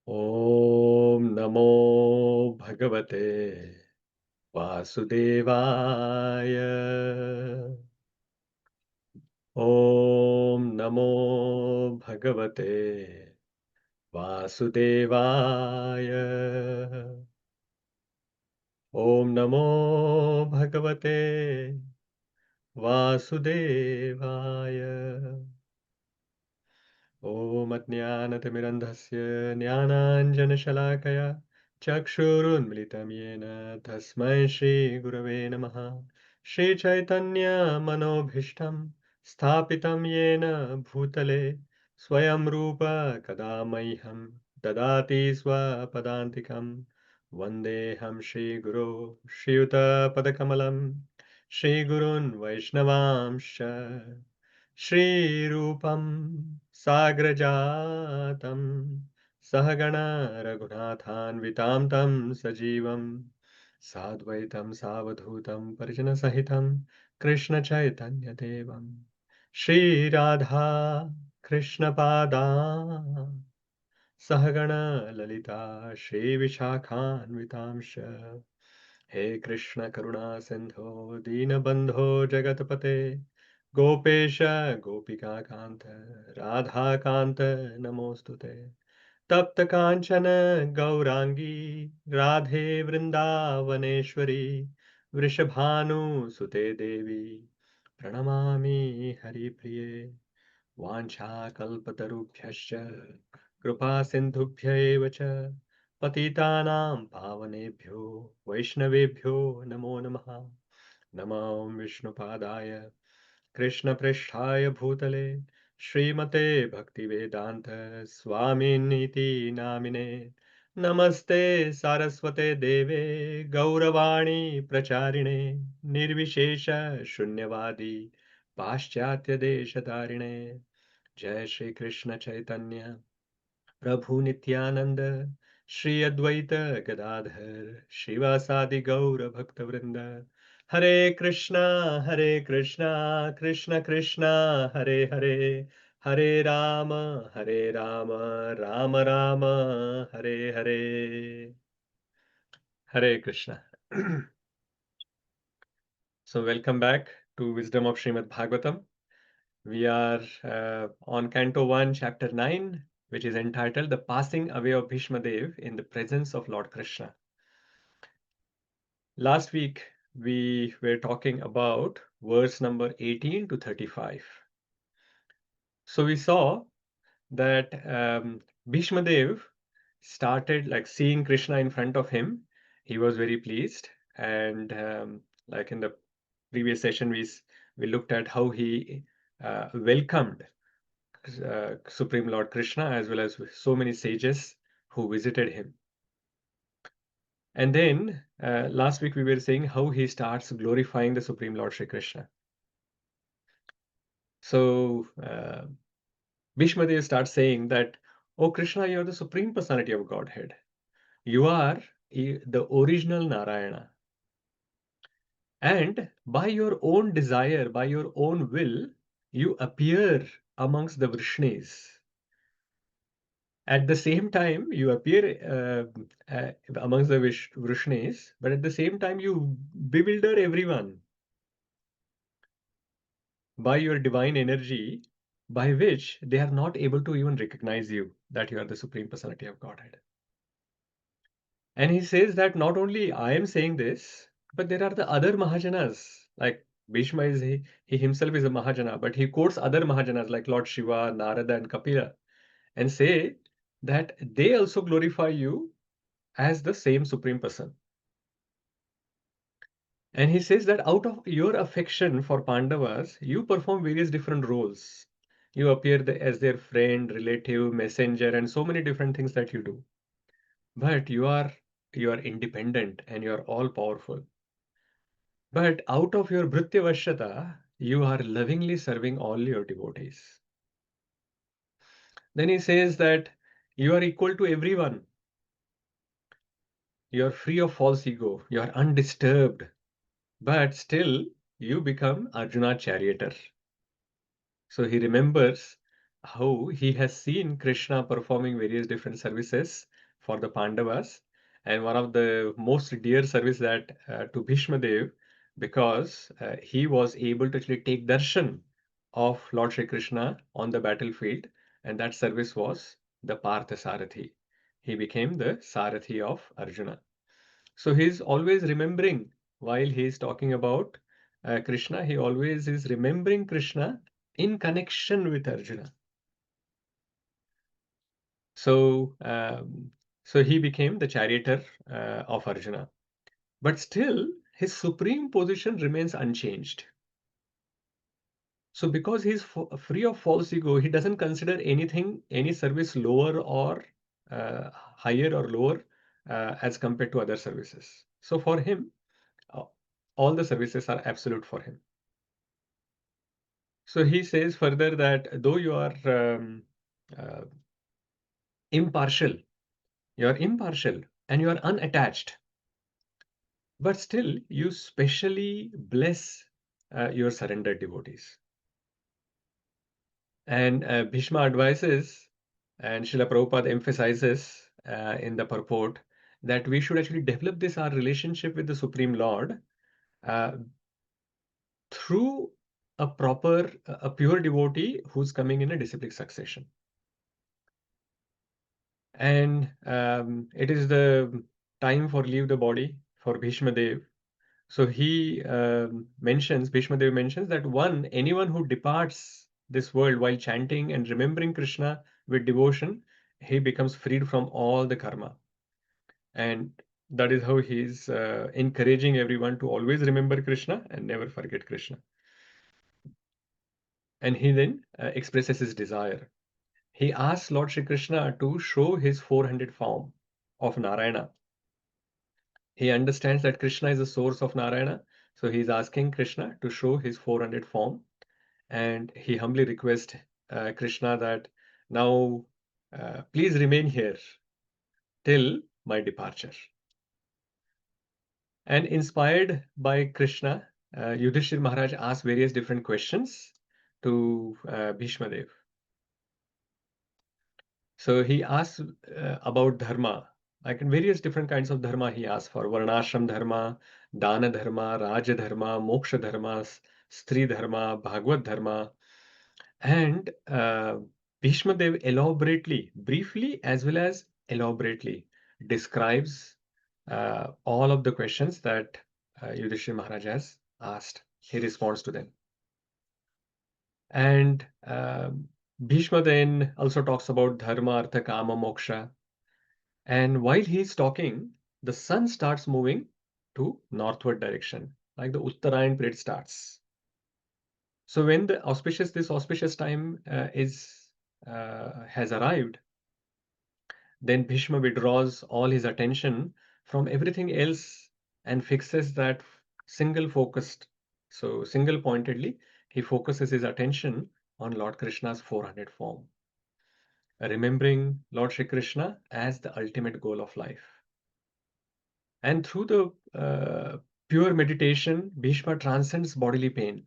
Om Namo Bhagavate Vasudevaya. Om Namo Bhagavate Vasudevaya. Om Namo Bhagavate Vasudevaya. Om Ajnanatimirandhasya Jnananjanashalakaya Chakshurunmilitam Yena Tasmai Shri Gurave Namaha. Shri Chaitanya Manobhishtam Sthapitam Yena Bhutale Swayam Rupa Kadamaiham Dadati Swapadantikam Vandeham Shri Guru Shri Yuta Padakamalam Shri Gurun Vaishnavamsha Shri Rupam Sagrajatam Sahagana Raghunathan Tam Sajivam Sadvaitam Savadhutam Parijana Sahitam Krishna Chaitanya Devam Shri Radha Krishna Pada Sahagana Lalita Shri Vishakhanvitamsha He Krishna Karuna Sindho Deenabandho Jagatpate Gopesha Gopika Kanta Radha Kanta Namostute Tapta Kanchana Gaurangi Radhe Vrindavaneshwari Vrishabhanu Sute Devi Pranamami Hari Priye Vancha Kalpatarubhyascha Kripa Sindhubhya eva cha Patitanam Pavanebhyo Vaishnavebhyo Namo Namaha Namam Vishnupadaya Krishna Prishthaya Bhutale Srimate Bhaktivedanta Swaminiti Namine Namaste Saraswate Deve Gauravani Pracharine Nirvishesha Shunyavadi Paschatya Deshatarine Jai Shri Krishna Chaitanya Prabhu Nityananda Shri Advaita Gadadhar Shivasadi Gaura Bhakta Vrinda Hare Krishna Krishna Krishna Hare Hare Hare Rama Rama Rama Hare Hare Hare Krishna. So welcome back to Wisdom of Srimad Bhagavatam. We are on Canto 1, Chapter 9, which is entitled The Passing Away of Bhīṣmadeva in the Presence of Lord Kṛṣṇa. Last week, we were talking about verse number 18 to 35. So we saw that Bhīṣmadeva started like seeing Krishna in front of him. He was very pleased. And like in the previous session, we looked at how he welcomed Supreme Lord Krishna as well as so many sages who visited him. And then last week we were saying how he starts glorifying the Supreme Lord Shri Krishna. So Bhīṣmadeva starts saying that, "Oh Krishna, you are the Supreme Personality of Godhead. You are the original Narayana. And by your own desire, by your own will, you appear amongst the Vrishnis. At the same time, you appear amongst the Vrishnis, but at the same time, you bewilder everyone by your divine energy, by which they are not able to even recognize you, that you are the Supreme Personality of Godhead." And he says that not only I am saying this, but there are the other Mahajanas, like Bhishma is he himself is a Mahajana, but he quotes other Mahajanas like Lord Shiva, Narada, and Kapila, and say that they also glorify you as the same Supreme Person. And he says that out of your affection for Pandavas, you perform various different roles. You appear as their friend, relative, messenger, and so many different things that you do. But you are independent and you are all powerful. But out of your Bhrityavashyata, you are lovingly serving all your devotees. Then he says that you are equal to everyone. You are free of false ego. You are undisturbed. But still, you become Arjuna charioteer. So he remembers how he has seen Krishna performing various different services for the Pandavas, and one of the most dear service that to Bhīṣmadeva, because he was able to actually take darshan of Lord Shri Krishna on the battlefield, and that service was the Partha Sarathi. He became the Sarathi of Arjuna. So he's always remembering while he is talking about Krishna, he always is remembering Krishna in connection with Arjuna. So, so he became the charioteer of Arjuna. But still, his supreme position remains unchanged. So, because he's free of false ego, he doesn't consider anything, any service lower or higher or lower as compared to other services. So, for him, uh, all the services are absolute for him. So, he says further that though uh, impartial, you are impartial and you are unattached, but still you specially bless your surrendered devotees. And Bhīṣma advises, and Srila Prabhupada emphasizes in the purport that we should actually develop this our relationship with the Supreme Lord uh, through a pure devotee who's coming in a disciplic succession. And it is the time for leave the body for Bhīṣmadeva. So he Bhīṣmadeva mentions that anyone who departs this world while chanting and remembering Krishna with devotion, he becomes freed from all the karma. And that is how he is encouraging everyone to always remember Krishna and never forget Krishna. And he then expresses his desire. He asks Lord Shri Krishna to show his 400 form of Narayana. He understands that Krishna is the source of Narayana, so he is asking Krishna to show his 400 form, and he humbly requests Krishna that now please remain here till my departure. And inspired by Krishna, Yudhishthir Maharaj asked various different questions to Bhīṣmadeva. So he asked about dharma, like in various different kinds of dharma he asked for: varnashram dharma, dana dharma, raja dharma, moksha dharma, stri dharma, bhagavad dharma. And Bhishmadev elaborately, briefly as well as elaborately describes all of the questions that Yudhishthira Maharaj has asked. He responds to them. And Bhishma then also talks about dharma, artha, kama, moksha. And while he's talking, the sun starts moving to northward direction, like the Uttarayan period starts. So when this auspicious time has arrived, then Bhishma withdraws all his attention from everything else and fixes that single focused. So single pointedly, he focuses his attention on Lord Krishna's 400 form, remembering Lord Shri Krishna as the ultimate goal of life. And through the pure meditation, Bhishma transcends bodily pain,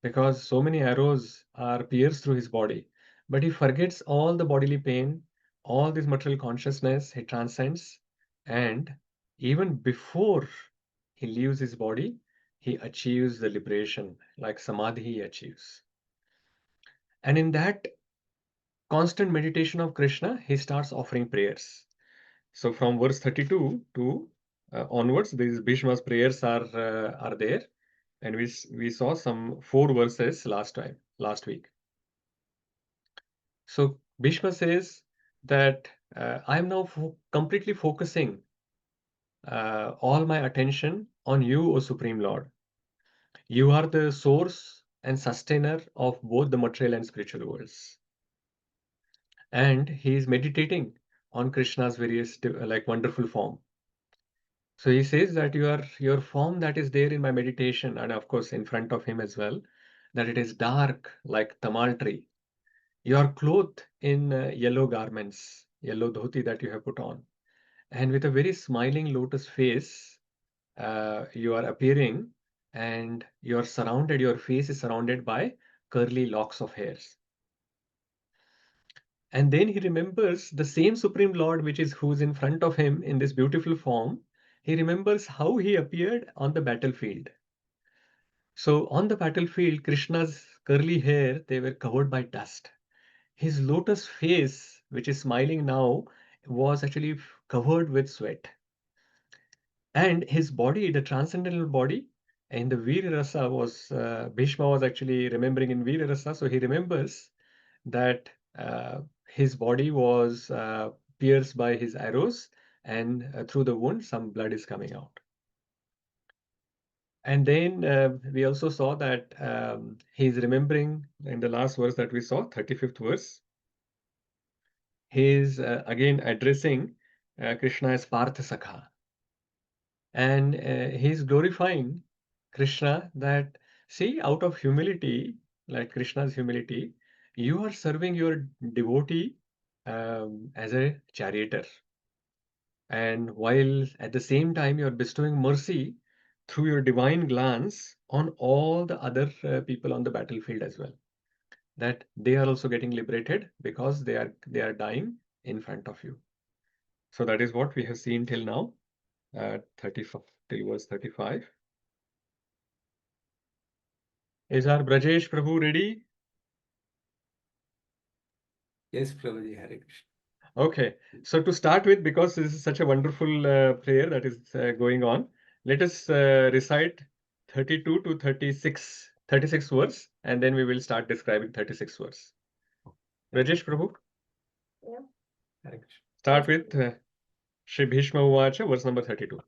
because so many arrows are pierced through his body. But he forgets all the bodily pain, all this material consciousness, he transcends. And even before he leaves his body, he achieves the liberation, like samadhi he achieves. And in that constant meditation of Krishna, he starts offering prayers. So from verse 32 to onwards, these Bhishma's prayers are there. And we saw some 4 verses last week. So Bhishma says that I am now completely focusing all my attention on you, O Supreme Lord. You are the source and sustainer of both the material and spiritual worlds. And he is meditating on Krishna's various like wonderful form. So he says that your form that is there in my meditation, and of course in front of him as well, that it is dark like tamal tree. You are clothed in yellow garments, yellow dhoti that you have put on, and with a very smiling lotus face, you are appearing, and your face is surrounded by curly locks of hairs. And then he remembers the same Supreme Lord, who's in front of him in this beautiful form. He remembers how he appeared on the battlefield. So on the battlefield, Krishna's curly hair, they were covered by dust. His lotus face, which is smiling now, was actually covered with sweat. And his body, the transcendental body, in the Veera Rasa was, Bhīṣma was actually remembering in Veera Rasa. So he remembers that his body was pierced by his arrows, and through the wound, some blood is coming out. And then we also saw that he's remembering in the last verse that we saw, 35th verse, he's again addressing Krishna as Partha Sakha. And he's glorifying Krishna that, see, out of humility, like Krishna's humility, you are serving your devotee as a charioteer. And while at the same time you're bestowing mercy through your divine glance on all the other people on the battlefield as well, that they are also getting liberated because they are dying in front of you. So that is what we have seen till now, 35 till verse 35. Is our Brajesh Prabhu ready? Yes, Prabhuji, Hare Krishna. Okay, so to start with, because this is such a wonderful prayer that is going on, let us recite 32 to 36 verse, and then we will start describing 36 verse. Rajesh Prabhu, Yeah. Hare Krishna. start with Shri Bhīṣma Uvacha, verse number 32.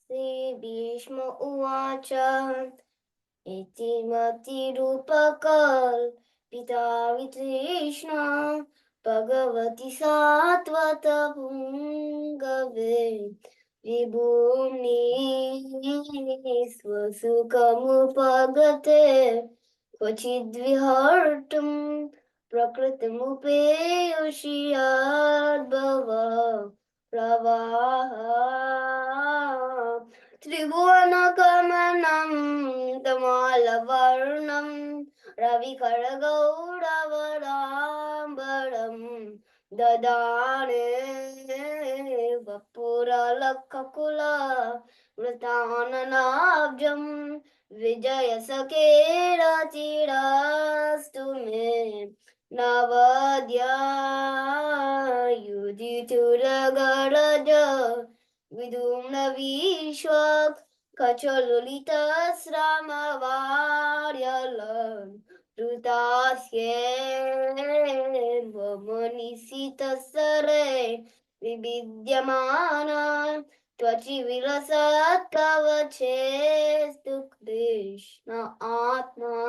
Sri Bhīṣma Uvacha Iti Mati Rupakal Pita Krishna Bhagavati Satvata Pungave Vibhumni Swasukamupagate Kvachidvihartam Prakritimupeyoshiyad Bhava Pravaha Tribhuvanagamanam Tamalavarnam Ravikaragauravadambaram Dadane Vapuralakakula Vritananabjam Vijayasakera Chirastume Navadya Yudhituragaraja Vidumna Vishwak Kachalulita Sramavaryalam Rutasye Vamonisita Sare Vividyamana Tvachi Vilasat Kavachestu Krishna Atma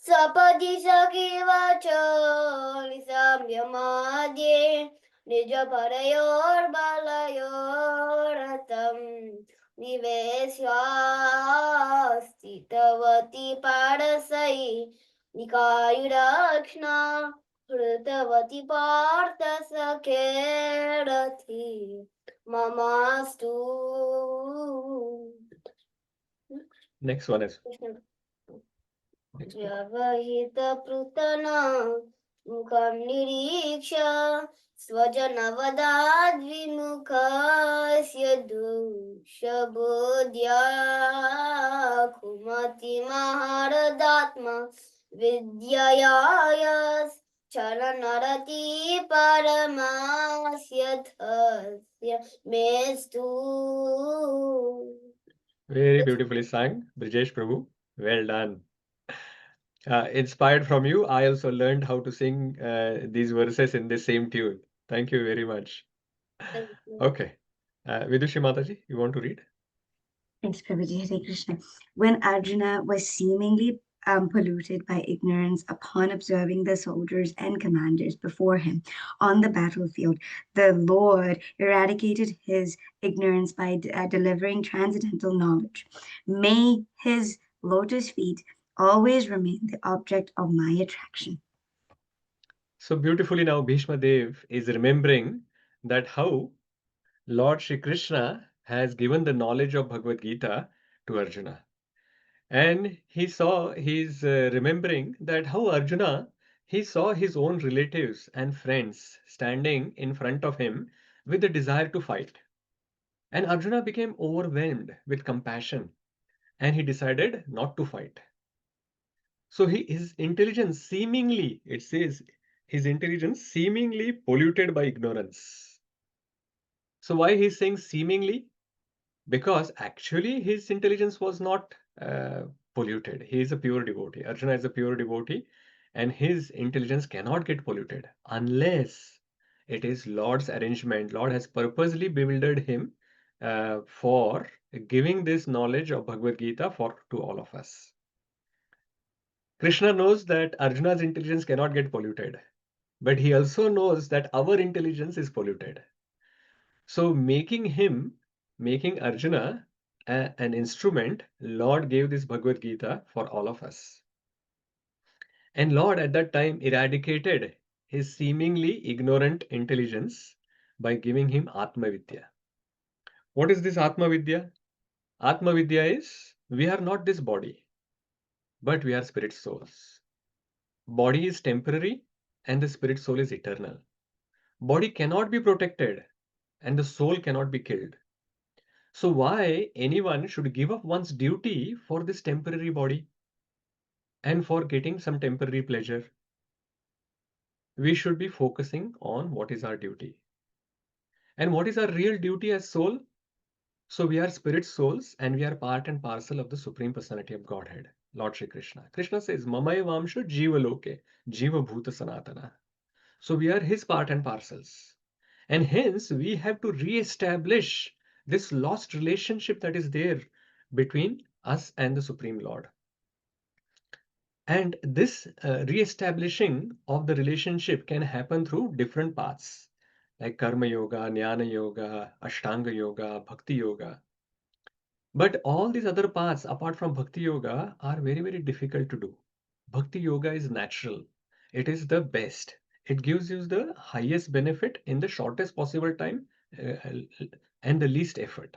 Sapadi Sakivacho Nisamyamadye Nija Parayor Balayoratam Nivesvastitavati Padasai Nikayurakshna Hrutavati Partha Sakerati Mamastu. Next one is Vyavahita Prutana Mukham Niriksha Svajanavadad Vimukhasya Dushabodhya Kumati Maharadatma Vidyayayas Charanarati Paramasya Thasya Mestu. very beautifully sung, Brijesh Prabhu. Well done. Inspired from you, I also learned how to sing these verses in the same tune. Thank you very much. Thank you. Okay. Vidushi Mataji, you want to read? Thanks, Prabhuji. Hare Krishna. When Arjuna was seemingly polluted by ignorance upon observing the soldiers and commanders before him on the battlefield, the Lord eradicated his ignorance by delivering transcendental knowledge. May his lotus feet always remain the object of my attraction. So beautifully now Bhīṣmadeva is remembering that how Lord Shri Krishna has given the knowledge of Bhagavad Gita to Arjuna. And he's remembering that how Arjuna, he saw his own relatives and friends standing in front of him with the desire to fight. And Arjuna became overwhelmed with compassion and he decided not to fight. So his intelligence seemingly, it says, his intelligence seemingly polluted by ignorance. So why he's saying seemingly? Because actually his intelligence was not polluted. He is a pure devotee. Arjuna is a pure devotee, and his intelligence cannot get polluted unless it is Lord's arrangement. Lord has purposely bewildered him for giving this knowledge of Bhagavad Gita to all of us. Krishna knows that Arjuna's intelligence cannot get polluted, but he also knows that our intelligence is polluted. So making Arjuna an instrument, Lord gave this Bhagavad Gita for all of us. And Lord at that time eradicated his seemingly ignorant intelligence by giving him Atma Vidya. What is this Atma Vidya? Atma Vidya is, we are not this body, but we are spirit souls. Body is temporary and the spirit soul is eternal. Body cannot be protected and the soul cannot be killed. So why anyone should give up one's duty for this temporary body and for getting some temporary pleasure? We should be focusing on what is our duty. And what is our real duty as soul? So we are spirit souls and we are part and parcel of the Supreme Personality of Godhead, Lord Shri Krishna. Krishna says, Mamaya Vamsha Jiva Loke, Jiva Bhuta Sanatana. So we are his part and parcels. And hence we have to re-establish this lost relationship that is there between us and the Supreme Lord. And this re-establishing of the relationship can happen through different paths like Karma Yoga, Jnana Yoga, Ashtanga Yoga, Bhakti Yoga. But all these other paths apart from Bhakti Yoga are very, very difficult to do. Bhakti Yoga is natural. It is the best. It gives you the highest benefit in the shortest possible time and the least effort.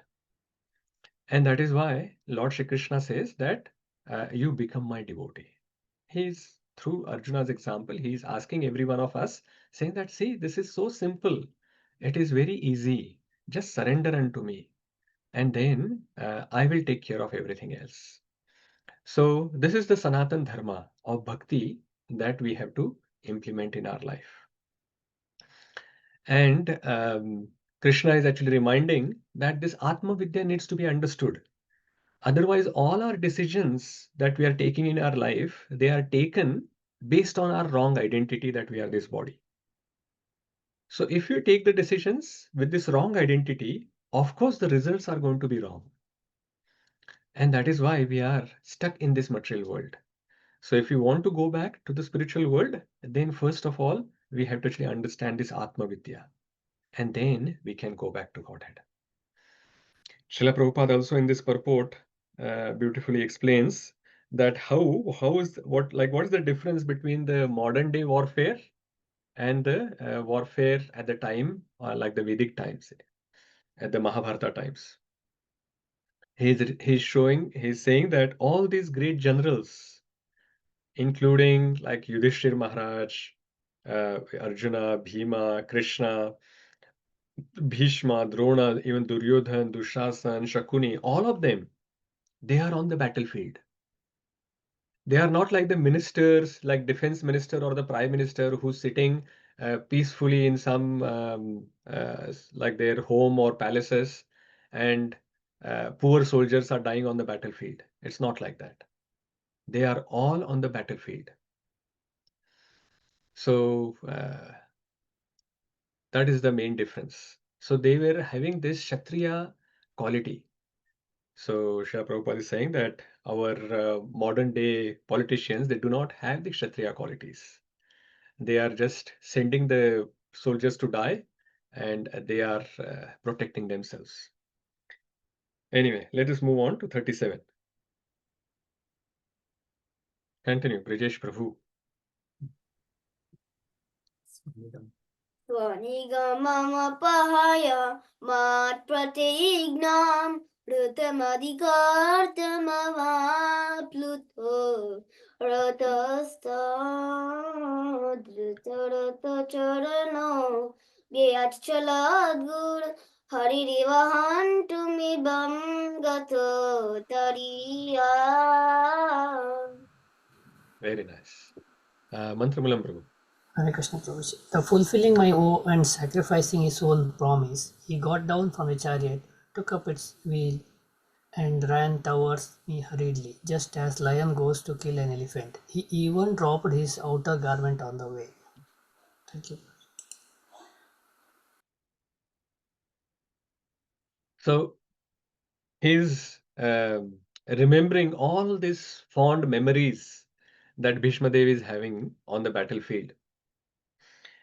And that is why Lord Shri Krishna says that you become my devotee. He's through Arjuna's example, he's asking every one of us, saying that, see, this is so simple. It is very easy. Just surrender unto me. And then I will take care of everything else. So this is the Sanatan Dharma of Bhakti that we have to implement in our life. And Krishna is actually reminding that this Atma Vidya needs to be understood. Otherwise, all our decisions that we are taking in our life, they are taken based on our wrong identity that we are this body. So if you take the decisions with this wrong identity, of course, the results are going to be wrong. And that is why we are stuck in this material world. So if you want to go back to the spiritual world, then first of all, we have to actually understand this Atma Vidya. And then we can go back to Godhead. Srila Prabhupada also in this purport beautifully explains that what is the difference between the modern day warfare and the warfare at the time like the Vedic times, at the Mahabharata times. He's saying that all these great generals, including like Yudhishthir Maharaj, Arjuna, Bhīma, Krishna, Bhīṣma, Drona, even Duryodhan, Dushasan, Shakuni, all of them, they are on the battlefield. They are not like the ministers, like defense minister or the prime minister who's sitting peacefully in some like their home or palaces, and poor soldiers are dying on the battlefield. It's not like that. They are all on the battlefield. So that is the main difference. So they were having this Kshatriya quality. So Srila Prabhupada is saying that our modern day politicians, they do not have the Kshatriya qualities. They are just sending the soldiers to die and they are protecting themselves. Anyway, let us move on to 37. Continue, Brijesh Prabhu. Swanigamam pahaya mat pratighnam ऋतमधिकार्तमवाप्लुतो रतस्तादृतरतचरणो व्ययच्चलद्गुण हरिरिवहन्तुमिबं गतो तरीया. Very nice. Mantramulam Prabhu. Hare Krishna Prabhuji. The fulfilling my vow and sacrificing his own promise, he got down from the chariot, took up its wheel, and ran towards me hurriedly, just as lion goes to kill an elephant. He even dropped his outer garment on the way. Thank you. So he's remembering all these fond memories that Bhīṣmadeva is having on the battlefield.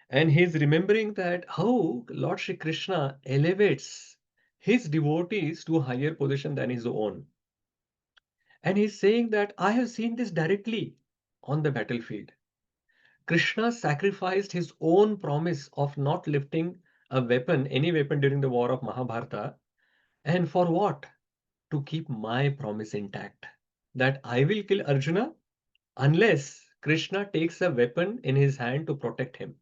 And he's remembering that how Lord Shri Krishna elevates his devotees to a higher position than his own. And he's saying that I have seen this directly on the battlefield. Krishna sacrificed his own promise of not lifting a weapon, any weapon during the war of Mahabharata. And for what? To keep my promise intact. That I will kill Arjuna unless Krishna takes a weapon in his hand to protect him.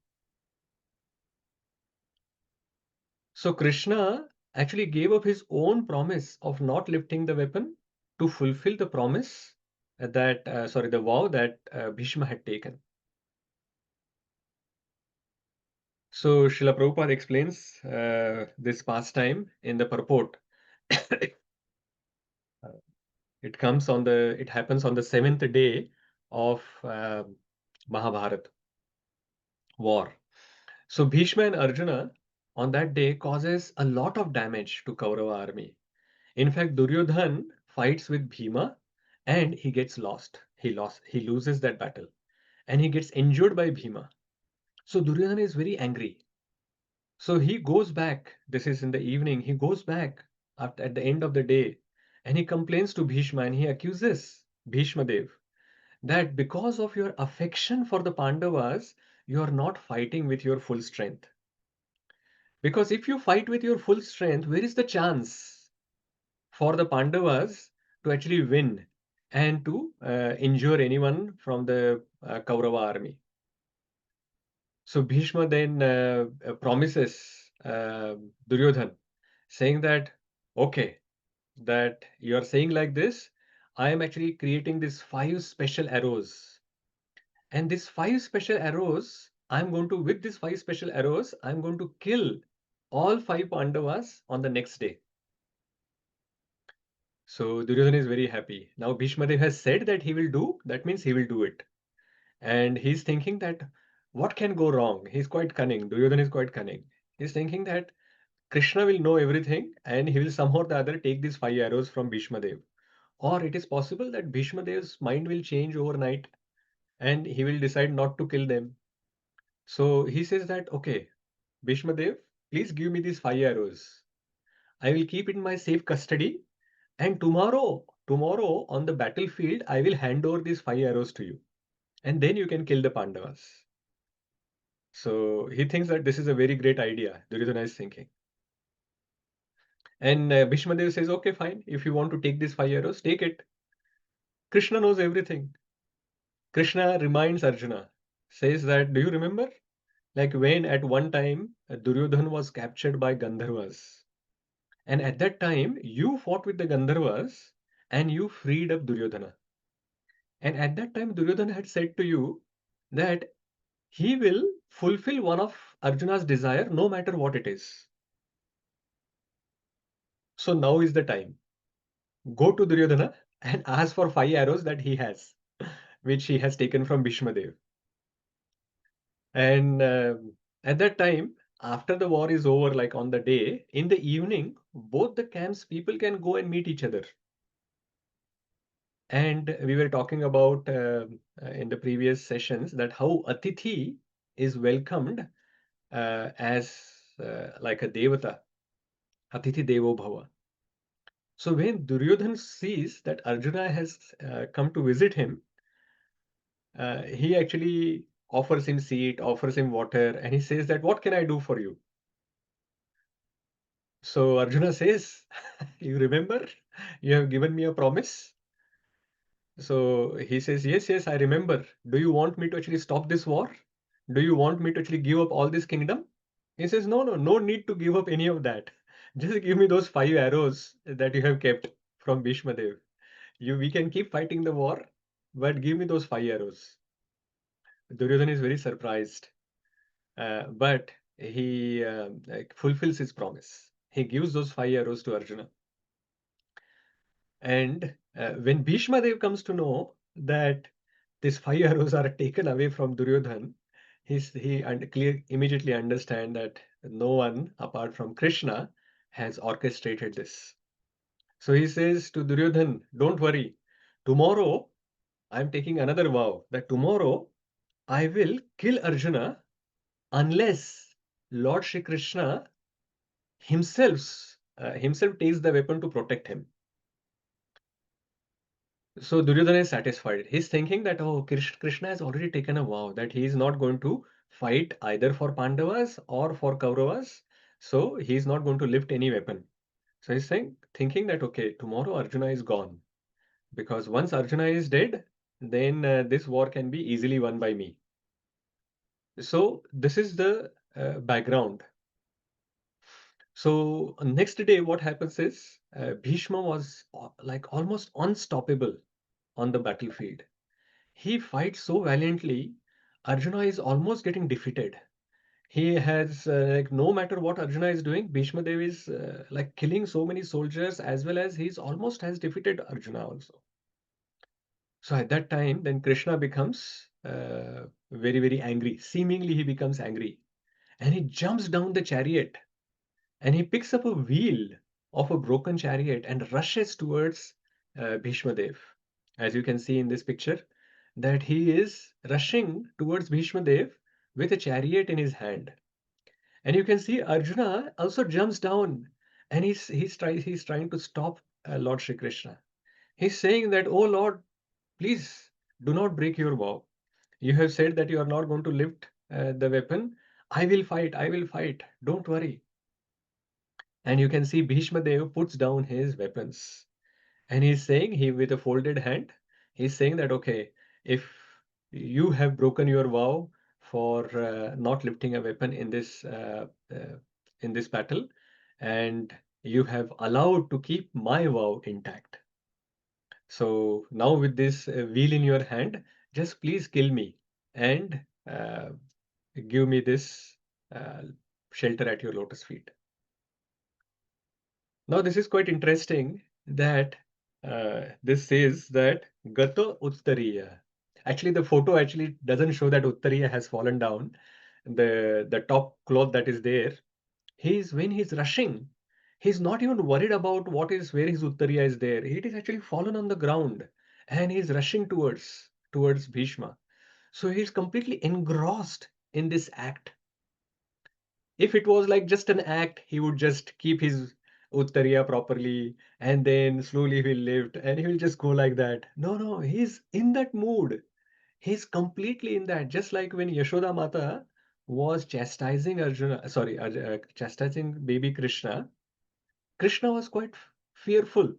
So Krishna actually gave up his own promise of not lifting the weapon to fulfill the promise that, the vow that Bhīṣma had taken. So Srila Prabhupada explains this pastime in the purport. It happens on the 7th day of Mahabharata war. So Bhīṣma and Arjuna on that day causes a lot of damage to Kaurava army. In fact, Duryodhan fights with Bhima and he gets lost. He loses that battle and he gets injured by Bhima. So Duryodhan is very angry. So he goes back. This is in the evening. He goes back at the end of the day and he complains to Bhīṣma and he accuses Bhīṣmadeva that because of your affection for the Pandavas, you are not fighting with your full strength. Because if you fight with your full strength, where is the chance for the Pandavas to actually win and to injure anyone from the Kaurava army? So Bhīṣma then promises Duryodhan, saying that, okay, that you are saying like this, I am actually creating these 5 special arrows. And these 5 special arrows, with these 5 special arrows, I'm going to kill all 5 Pandavas on the next day. So Duryodhana is very happy. Now Bhīṣmadeva has said that he will do, that means he will do it. And he's thinking that what can go wrong? He's quite cunning. Duryodhana is quite cunning. He's thinking that Krishna will know everything and he will somehow or the other take these 5 arrows from Bhīṣmadeva. Or it is possible that Bhīṣmadeva's mind will change overnight and he will decide not to kill them. So he says that, okay, Bhīṣmadev, please give me these 5 arrows. I will keep it in my safe custody. And tomorrow on the battlefield, I will hand over these 5 arrows to you. And then you can kill the Pandavas. So he thinks that this is a very great idea. Duryodhana is thinking. And Bhīṣmadeva says, okay, fine. If you want to take these 5 arrows, take it. Krishna knows everything. Krishna reminds Arjuna, says that, do you remember? Like when at one time Duryodhana was captured by Gandharvas. And at that time, you fought with the Gandharvas and you freed up Duryodhana. And at that time, Duryodhana had said to you that he will fulfill one of Arjuna's desire no matter what it is. So now is the time. Go to Duryodhana and ask for 5 arrows that he has, which he has taken from Bhīṣmadeva. And at that time, after the war is over, like on the day, in the evening, both the camps people can go and meet each other. And we were talking about in the previous sessions that how Atithi is welcomed as like a Devata, Atithi Devo Bhava. So when Duryodhana sees that Arjuna has come to visit him, he actually offers him seat, offers him water, and he says that, what can I do for you? So Arjuna says, you remember? You have given me a promise. So he says, yes, yes, I remember. Do you want me to actually stop this war? Do you want me to actually give up all this kingdom? He says, no, no, no need to give up any of that. Just give me those 5 arrows that you have kept from Bhīṣmadeva. We can keep fighting the war, but give me those 5 arrows. Duryodhana is very surprised, but he like fulfills his promise. He gives those 5 arrows to Arjuna. And when Bhīṣmadeva comes to know that these 5 arrows are taken away from Duryodhan, immediately understand that no one apart from Krishna has orchestrated this. So he says to Duryodhan, don't worry, tomorrow I'm taking another vow that tomorrow I will kill Arjuna unless Lord Shri Krishna himself takes the weapon to protect him. So Duryodhana is satisfied. He's thinking that, oh, Krishna has already taken a vow that he is not going to fight either for Pandavas or for Kauravas. So he's not going to lift any weapon. So he's thinking that, okay, tomorrow Arjuna is gone. Because once Arjuna is dead, then this war can be easily won by me. So this is the background. So next day, what happens is Bhīṣma was like almost unstoppable on the battlefield. He fights so valiantly, Arjuna is almost getting defeated. He has, like, no matter what Arjuna is doing, Bhīṣmadeva is like killing so many soldiers, as well as he's almost has defeated Arjuna also. So at that time, then Krishna becomes very, very angry. Seemingly, he becomes angry. And he jumps down the chariot and he picks up a wheel of a broken chariot and rushes towards Bhīṣmadeva. As you can see in this picture, that he is rushing towards Bhīṣmadeva with a chariot in his hand. And you can see Arjuna also jumps down and he's trying to stop Lord Shri Krishna. He's saying that, oh Lord, please do not break your vow. You have said that you are not going to lift the weapon. I will fight. Don't worry. And you can see Bhīṣmadeva puts down his weapons. And he's saying, with a folded hand, he's saying that, okay, if you have broken your vow for not lifting a weapon in this battle, and you have allowed to keep my vow intact. So now with this wheel in your hand, just please kill me and give me this shelter at your lotus feet. Now this is quite interesting that this says that Gato Uttariya. Actually, the photo actually doesn't show that Uttariya has fallen down. The top cloth that is there, when he's rushing, he's not even worried about where his Uttariya is there. It is actually fallen on the ground and he's rushing towards Bhīṣma. So he's completely engrossed in this act. If it was like just an act, he would just keep his Uttariya properly and then slowly he'll lift and he will just go like that. No, he's in that mood. He's completely in that. Just like when Yashoda Mata was chastising chastising baby Krishna, Krishna was quite fearful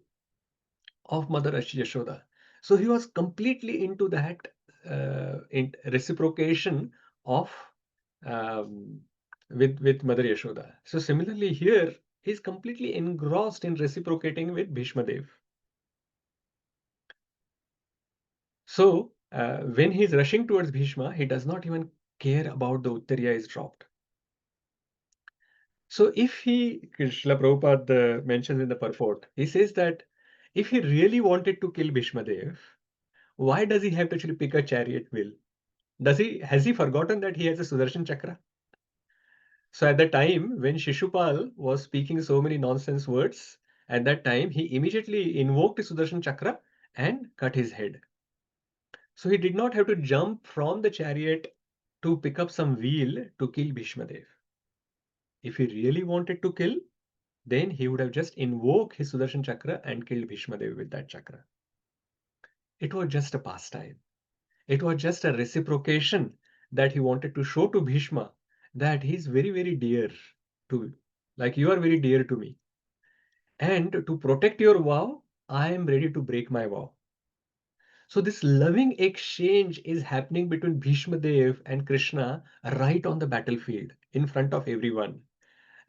of Mother Yashoda. So he was completely into that reciprocation of with Mother Yashoda. So similarly here, he's completely engrossed in reciprocating with Bhīṣmadeva. So when he's rushing towards Bhīṣma, he does not even care about the Uttariya is dropped. So if Srila Prabhupada mentions in the purport, he says that if he really wanted to kill Bhīṣmadeva, why does he have to actually pick a chariot wheel? Has he forgotten that he has a Sudarshan Chakra? So at the time when Shishupal was speaking so many nonsense words, at that time he immediately invoked his Sudarshan Chakra and cut his head. So he did not have to jump from the chariot to pick up some wheel to kill Bhīṣmadeva. If he really wanted to kill, then he would have just invoked his Sudarshan Chakra and killed Bhīṣmadeva with that chakra. It was just a pastime. It was just a reciprocation that he wanted to show to Bhīṣma that he is very, very dear to like you are very dear to me. And to protect your vow, I am ready to break my vow. So this loving exchange is happening between Bhīṣmadeva and Krishna right on the battlefield in front of everyone.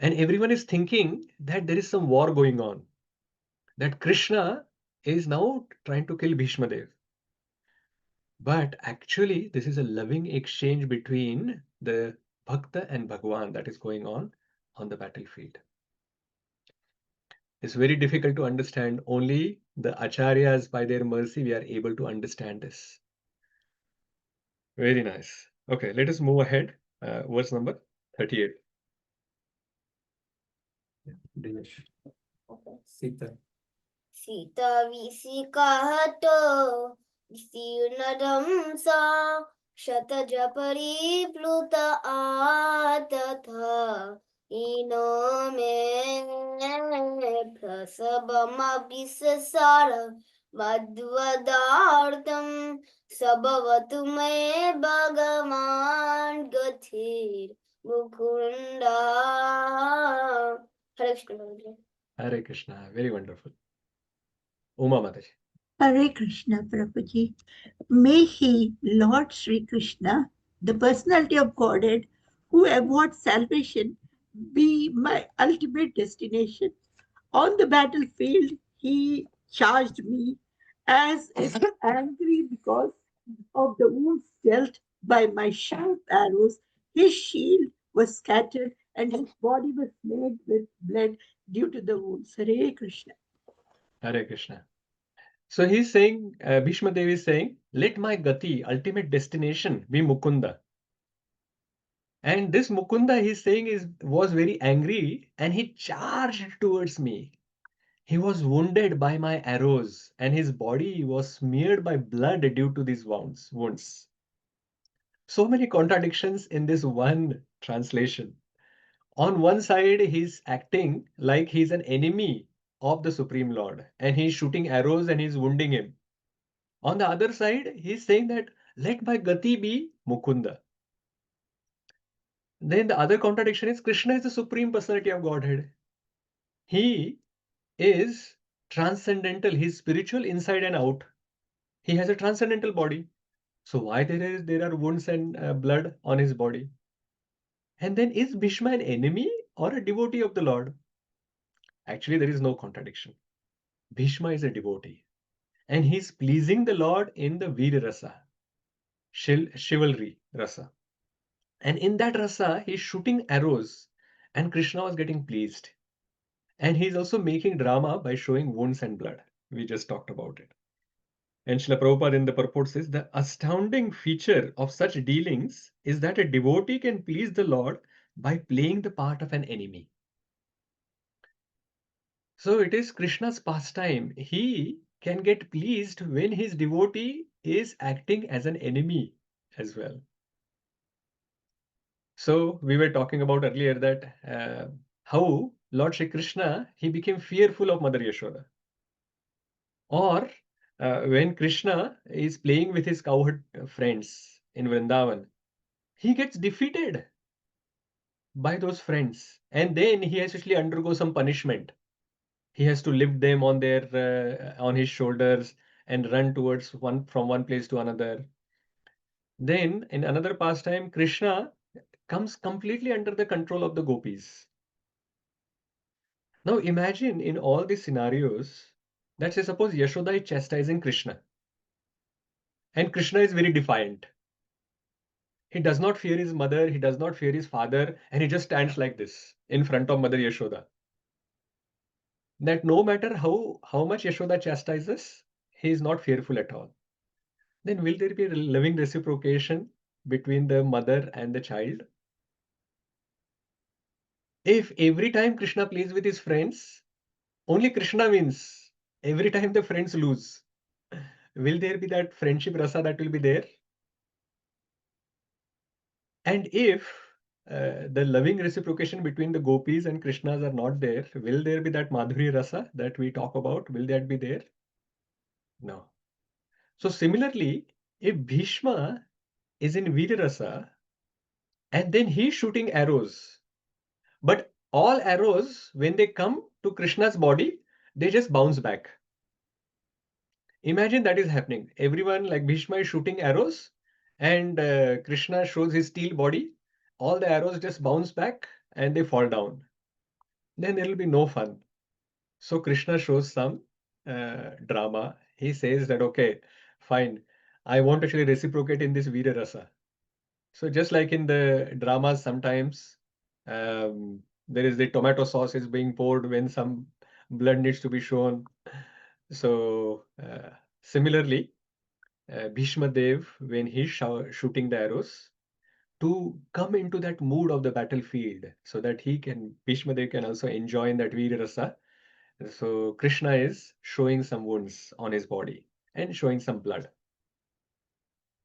And everyone is thinking that there is some war going on, that Krishna is now trying to kill Bhīṣmadeva. But actually, this is a loving exchange between the Bhakta and Bhagwan that is going on the battlefield. It's very difficult to understand. Only the acharyas, by their mercy, we are able to understand this. Very nice. Okay, let us move ahead. Verse number 38. Dinesh. Okay. Sita. Sita visikahato visirnadam sa shataja paripluta atatha ino me prasabamabhisasara madvadartam sabhavatu me bhagavan gathir mukunda. Hare Krishna. Hare Krishna. Very wonderful. Uma Mataji. Hare Krishna, Prabhuji. May he, Lord Sri Krishna, the personality of Godhead, who awards salvation, be my ultimate destination. On the battlefield, he charged me as if angry because of the wounds dealt by my sharp arrows. His shield was scattered and his body was made with blood due to the wounds. Hare Krishna. Hare Krishna. So he's saying, Bhīṣmadeva is saying, let my gati, ultimate destination, be Mukunda. And this Mukunda, he's saying, was very angry and he charged towards me. He was wounded by my arrows and his body was smeared by blood due to these wounds. So many contradictions in this one translation. On one side, he's acting like he's an enemy of the Supreme Lord and he's shooting arrows and he's wounding him. On the other side, he's saying that let my gati be Mukunda. Then the other contradiction is Krishna is the Supreme Personality of Godhead. He is transcendental. He's spiritual inside and out. He has a transcendental body. So why there are wounds and blood on his body? And then is Bhīṣma an enemy or a devotee of the Lord? Actually, there is no contradiction. Bhīṣma is a devotee. And he's pleasing the Lord in the Veer Rasa, chivalry Rasa. And in that Rasa, he's shooting arrows and Krishna was getting pleased. And he's also making drama by showing wounds and blood. We just talked about it. And Srila Prabhupada in the purport says, the astounding feature of such dealings is that a devotee can please the Lord by playing the part of an enemy. So it is Krishna's pastime. He can get pleased when his devotee is acting as an enemy as well. So we were talking about earlier that how Lord Shri Krishna, he became fearful of Mother Yashoda. Or when Krishna is playing with his cowherd friends in Vrindavan, he gets defeated by those friends. And then he has to actually undergo some punishment. He has to lift them on his shoulders and run towards from one place to another. Then in another pastime, Krishna comes completely under the control of the gopis. Now imagine in all these scenarios that say suppose Yashoda is chastising Krishna and Krishna is very defiant. He does not fear his mother, he does not fear his father, and he just stands like this in front of Mother Yashoda. That no matter how much Yashoda chastises, he is not fearful at all. Then will there be a loving reciprocation between the mother and the child? If every time Krishna plays with his friends, only Krishna wins, every time the friends lose, will there be that friendship rasa that will be there? And if the loving reciprocation between the gopis and Krishnas are not there, will there be that madhuri rasa that we talk about? Will that be there? No. So similarly, if Bhīṣma is in Veer rasa and then he's shooting arrows, but all arrows, when they come to Krishna's body, they just bounce back. Imagine that is happening. Everyone like Bhīṣma is shooting arrows, and Krishna shows his steel body. All the arrows just bounce back and they fall down. Then there will be no fun. So Krishna shows some drama. He says that, okay, fine, I want to actually reciprocate in this Veera Rasa. So just like in the dramas, sometimes there is the tomato sauce is being poured when some blood needs to be shown. So similarly, Bhīṣmadeva, when he's shooting the arrows, to come into that mood of the battlefield, so that Bhīṣmadeva can also enjoy in that Veera Rasa. So Krishna is showing some wounds on his body and showing some blood.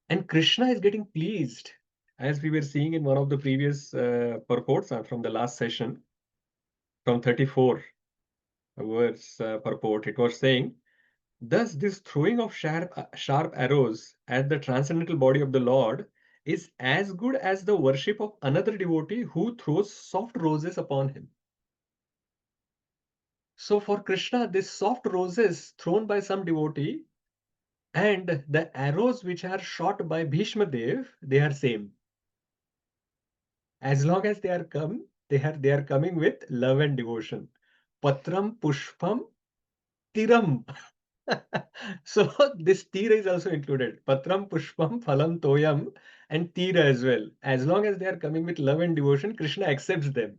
And Krishna is getting pleased, as we were seeing in one of the previous purports from the last session, from 34 verse purport. It was saying, thus this throwing of sharp arrows at the transcendental body of the Lord is as good as the worship of another devotee who throws soft roses upon him. So for Krishna, these soft roses thrown by some devotee and the arrows which are shot by Bhīṣmadeva, they are same. As long as they are coming with love and devotion. Patram pushpam tiram. So this tira is also included. Patram pushpam phalam toyam and tira as well. As long as they are coming with love and devotion, Krishna accepts them.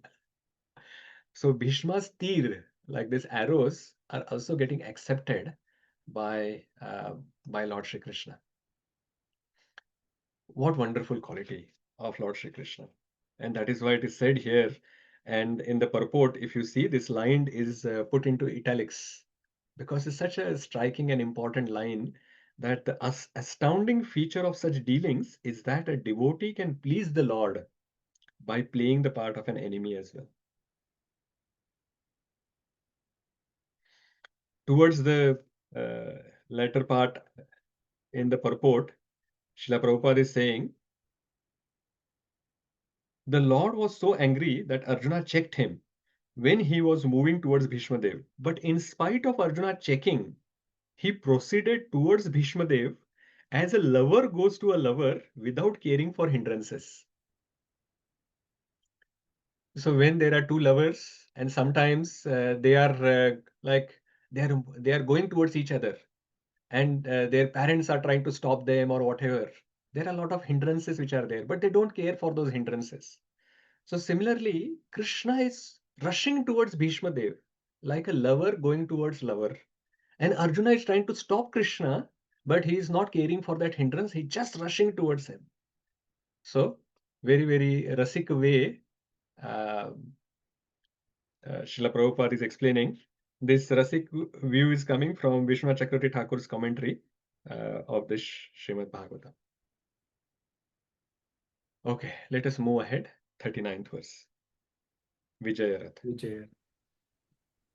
So Bhishma's tir, like these arrows, are also getting accepted by Lord Shri Krishna. What wonderful quality of Lord Shri Krishna. And that is why it is said here, and in the purport, if you see, this line is put into italics, because it's such a striking and important line, that the astounding feature of such dealings is that a devotee can please the Lord by playing the part of an enemy as well. Towards the latter part in the purport, Srila Prabhupada is saying, the Lord was so angry that Arjuna checked him when he was moving towards Bhīṣmadeva. But in spite of Arjuna checking, he proceeded towards Bhīṣmadeva as a lover goes to a lover without caring for hindrances. So when there are two lovers, and sometimes they are they are going towards each other, and their parents are trying to stop them or whatever. There are a lot of hindrances which are there, but they don't care for those hindrances. So similarly, Krishna is rushing towards Bhīṣmadeva like a lover going towards lover. And Arjuna is trying to stop Krishna, but he is not caring for that hindrance. He's just rushing towards him. So very, very rasik way, Srila Prabhupada is explaining. This rasik view is coming from Vishwanath Chakravarti Thakur's commentary of this Srimad Bhagavatam. Okay, let us move ahead. 39th verse. Vijayarath. Vijaya.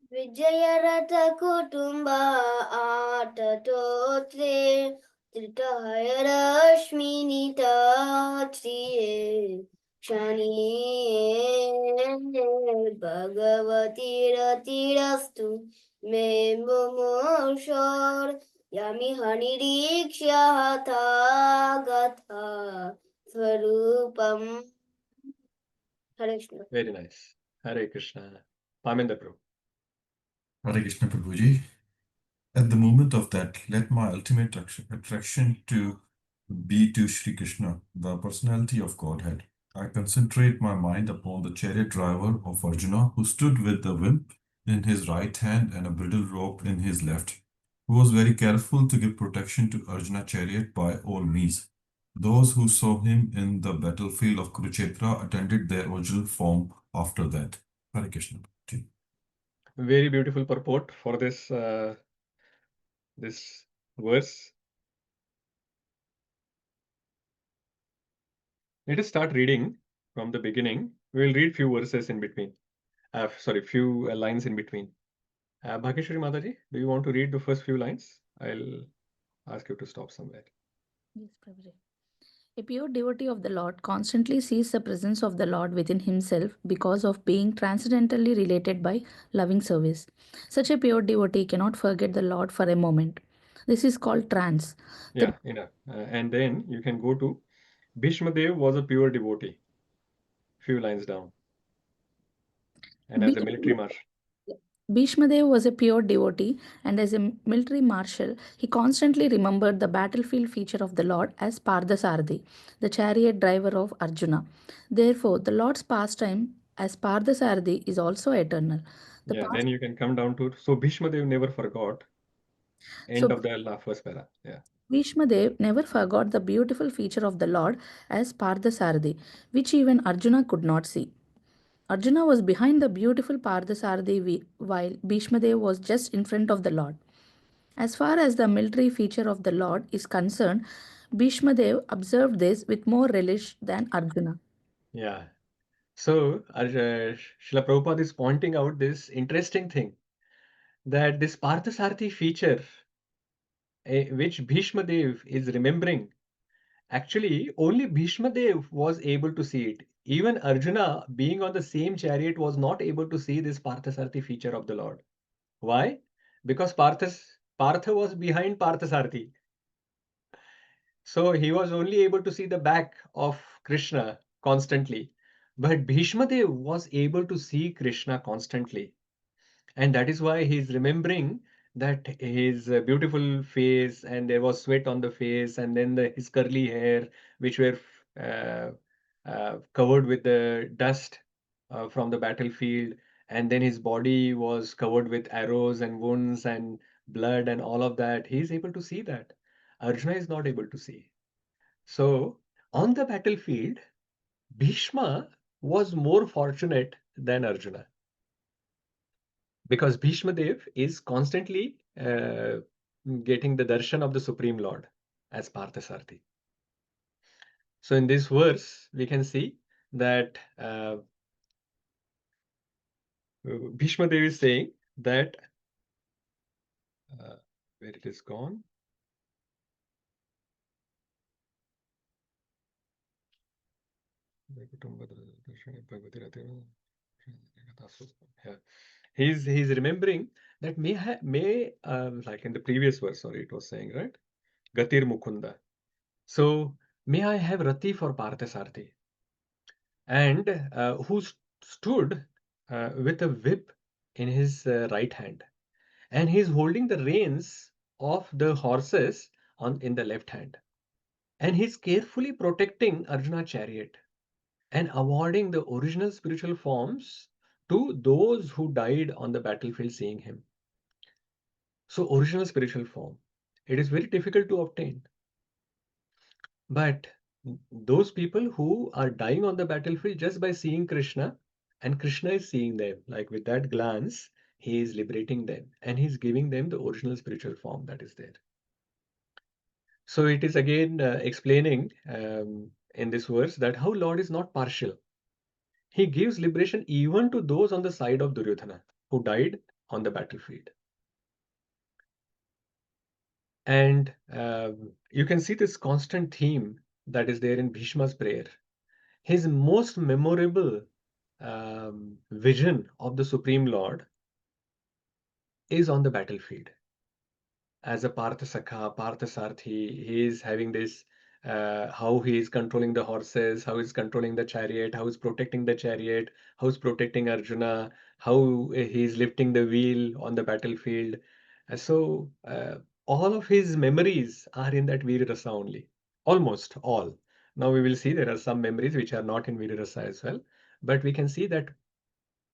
Vijayarata kutumba atatotre tritayarashminita triye shaniye bhagavati ratirastu me mumurshor yami haniriksha gatha swarupam. Hare Krishna. Very nice. Hare Krishna. Pamenda Prabhu. Hare Krishna Prabhuji. At the moment of that, let my ultimate attraction to be to Sri Krishna, the personality of Godhead. I concentrate my mind upon the chariot driver of Arjuna, who stood with the whip in his right hand and a bridle rope in his left, who was very careful to give protection to Arjuna's chariot by all means. Those who saw him in the battlefield of Kurukshetra attended their original form after that. Hare Krishna. Very beautiful purport for this this verse. Let us start reading from the beginning. We will read few verses in between. Few lines in between. Bhageshwari Mataji, do you want to read the first few lines? I'll ask you to stop somewhere. Yes, Prabhuji. A pure devotee of the Lord constantly sees the presence of the Lord within himself because of being transcendentally related by loving service. Such a pure devotee cannot forget the Lord for a moment. This is called trance. Yeah, enough. And then you can go to Bhīṣmadeva was a pure devotee. Few lines down. And as a military marshal. Bhīṣmadeva was a pure devotee, and as a military marshal, he constantly remembered the battlefield feature of the Lord as Parthasarathi, the chariot driver of Arjuna. Therefore, the Lord's pastime as Parthasarathi is also eternal. The Yeah, past- then you can come down to so Bhīṣmadeva never forgot. End so of the first para. Yeah. Bhīṣmadeva never forgot the beautiful feature of the Lord as Parthasarathi, which even Arjuna could not see. Arjuna was behind the beautiful Parthasarathi while Bhīṣmadeva was just in front of the Lord. As far as the military feature of the Lord is concerned, Bhishmadev observed this with more relish than Arjuna. Yeah. So Srila Prabhupada is pointing out this interesting thing that this Parthasarathi feature, which Bhishmadev is remembering, actually only Bhishmadev was able to see it. Even Arjuna, being on the same chariot, was not able to see this Parthasarathi feature of the Lord. Why? Because Partha was behind Parthasarathi. So he was only able to see the back of Krishna constantly. But Bhishmadev was able to see Krishna constantly. And that is why he's remembering that his beautiful face, and there was sweat on the face, and then his curly hair, which were uh, covered with the dust from the battlefield. And then his body was covered with arrows and wounds and blood and all of that. He is able to see that. Arjuna is not able to see. So on the battlefield, Bhishma was more fortunate than Arjuna because Bhishmadev is constantly getting the darshan of the Supreme Lord as Parthasarathi. So in this verse, we can see that Bhishmadev is saying that where it is gone. Yeah. He's remembering that may like in the previous verse, sorry, it was saying, right? Gatir Mukunda. So may I have Rati for Parthasarathi, and who stood with a whip in his right hand, and he's holding the reins of the horses in the left hand, and he's carefully protecting Arjuna's chariot and awarding the original spiritual forms to those who died on the battlefield seeing him. So original spiritual form, it is very difficult to obtain. But those people who are dying on the battlefield just by seeing Krishna, and Krishna is seeing them, like with that glance, he is liberating them and he's giving them the original spiritual form that is there. So it is again explaining in this verse that how Lord is not partial. He gives liberation even to those on the side of Duryodhana who died on the battlefield. And you can see this constant theme that is there in Bhishma's prayer. His most memorable vision of the Supreme Lord is on the battlefield. As a Parthasakha, Parthasarthi, he is having this, how he is controlling the horses, how he's controlling the chariot, how he's protecting the chariot, how he's protecting Arjuna, how he's lifting the wheel on the battlefield. So all of his memories are in that Veera Rasa only, almost all. Now we will see there are some memories which are not in Veera Rasa as well, but we can see that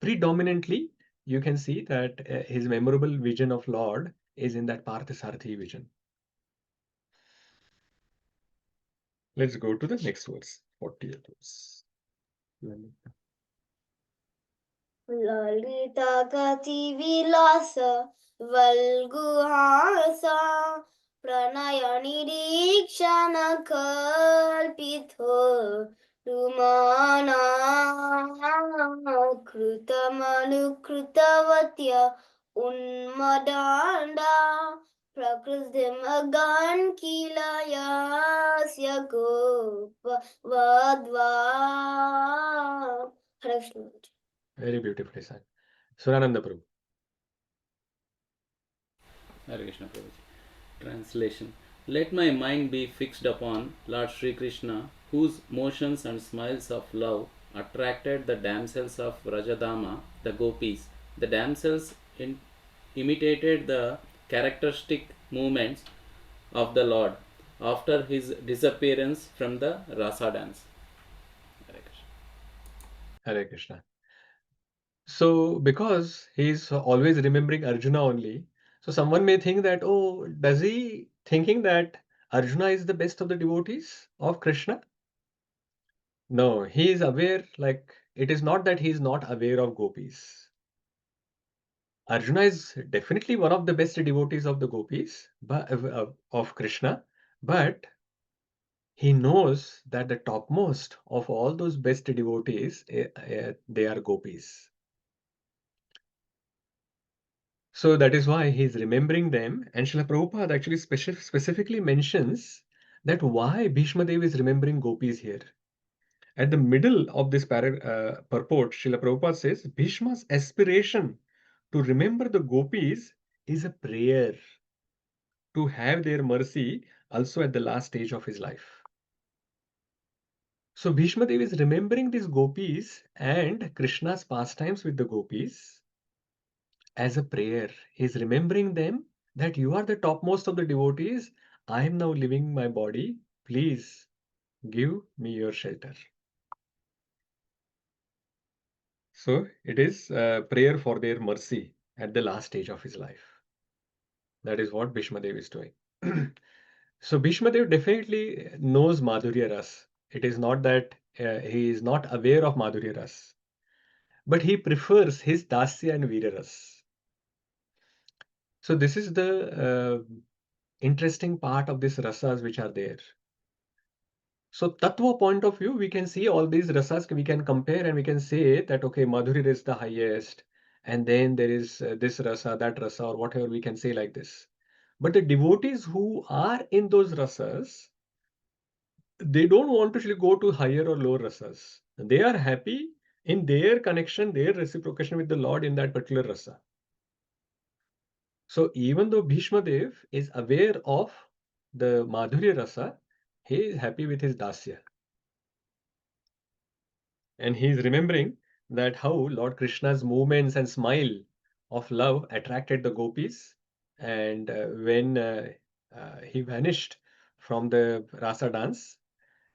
predominantly you can see that his memorable vision of Lord is in that Parthasarathi vision. Let's go to the next verse, 40th verse. Lalita Gati Vilasa Valguhasa Pranaya Nirikshana Kalpitho Rumana Krutamanukೃತವತ್ಯ Unmadanda प्रकृतिमगान् किलयस्य गोपवद्वा Hare Krishna. Very beautifully said. Surananda Prabhu. Hare Krishna Prabhuji. Translation. Let my mind be fixed upon Lord Sri Krishna, whose motions and smiles of love attracted the damsels of Vrajadama, the gopis. The damsels imitated the characteristic movements of the Lord after his disappearance from the rasa dance. Hare Krishna. Hare Krishna. So, because he's always remembering Arjuna only, so someone may think that, oh, does he thinking that Arjuna is the best of the devotees of Krishna? No, he is aware, like, it is not that he is not aware of gopis. Arjuna is definitely one of the best devotees of the gopis, but of Krishna, but he knows that the topmost of all those best devotees, they are gopis. So that is why he's remembering them. And Srila Prabhupada actually specifically mentions that why Bhīṣmadeva is remembering gopis here. At the middle of this purport, Srila Prabhupada says, Bhishma's aspiration to remember the gopis is a prayer to have their mercy also at the last stage of his life. So Bhīṣmadeva is remembering these gopis and Krishna's pastimes with the gopis as a prayer. He's remembering them that you are the topmost of the devotees. I am now leaving my body. Please give me your shelter. So it is a prayer for their mercy at the last stage of his life. That is what Bhīṣmadeva is doing. So Bhīṣmadeva definitely knows Madhurya Ras. It is not that he is not aware of Madhurya Ras, but he prefers his Dasya and Veera Ras. So this is the interesting part of these rasas which are there. So tattva point of view, we can see all these rasas, we can compare and we can say that, okay, Madhurya is the highest, and then there is this rasa, that rasa, or whatever we can say like this. But the devotees who are in those rasas, they don't want to actually go to higher or lower rasas. They are happy in their connection, their reciprocation with the Lord in that particular rasa. So even though Bhīṣmadev is aware of the Madhurya rasa, he is happy with his Dasya. And he is remembering that how Lord Krishna's movements and smile of love attracted the gopis. And when he vanished from the rasa dance,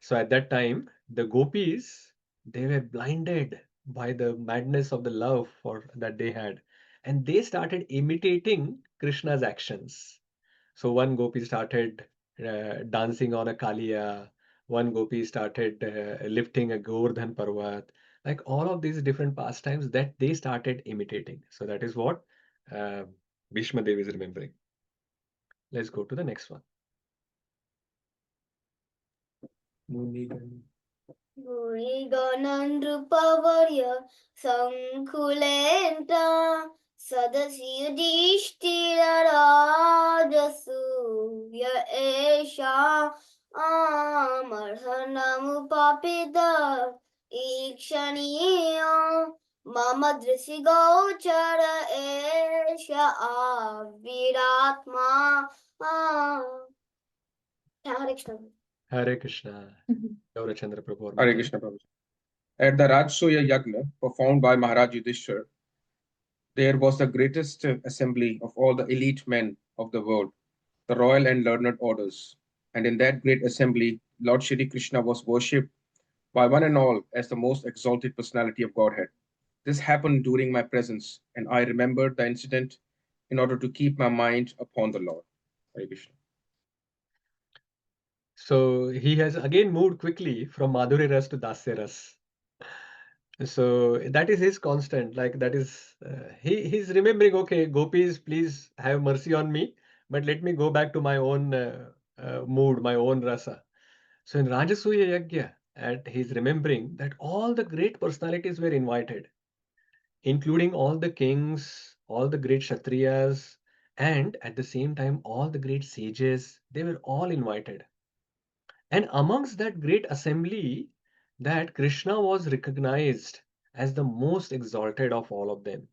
so at that time, the gopis, they were blinded by the madness of the love that they had. And they started imitating Krishna's actions. So one gopi started dancing on a kaliya, one gopi started lifting a Govardhan Parvat, like all of these different pastimes that they started imitating. So that is what Bhīṣmadeva is remembering. Let's go to the next one. Guriganandrupavarya Sankulenta Sadasi Yudhishthira Rajasuya Esha Amarhanamupapita Ikshaniya Mama Drisi Gochara Esha Aviratma Hare Krishna. Hare Krishna. Gaurachandra Prabhu. Hare Krishna Prabhuji. At the Rajasuya Yagna performed by Maharaj Yudhishthira, there was the greatest assembly of all the elite men of the world, the royal and learned orders. And in that great assembly, Lord Shri Krishna was worshipped by one and all as the most exalted personality of Godhead. This happened during my presence, and I remembered the incident in order to keep my mind upon the Lord. Hare Krishna. So he has again moved quickly from Madhurya Ras to Dasya Ras. So that is his constant, like that is, he's remembering, okay, gopis, please have mercy on me, but let me go back to my own mood, my own rasa. So in Rajasuya Yagya, he's remembering that all the great personalities were invited, including all the kings, all the great Kshatriyas, And at the same time, all the great sages, they were all invited. And amongst that great assembly, that Krishna was recognized as the most exalted of all of them.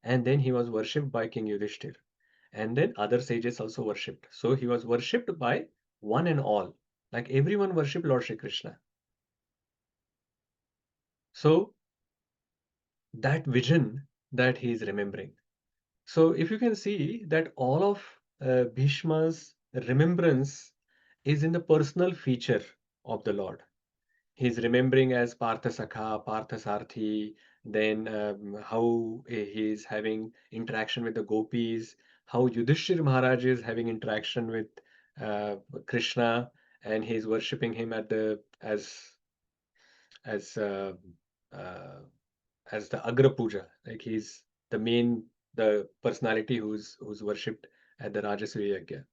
And then he was worshipped by King Yudhishthir. And then other sages also worshipped. So he was worshipped by one and all. Like everyone worshipped Lord Shri Krishna. So that vision that he is remembering. So if you can see that all of Bhishma's remembrance is in the personal feature of the Lord. He's remembering as Partha Sakha, Partha Sarthi, then how he is having interaction with the gopis, how Yudhishthir Maharaj is having interaction with uh, Krishna, and he's worshipping him at the as uh, uh, as the Agra Puja, like he's the personality who's worshipped at the Rajasuya Yajna.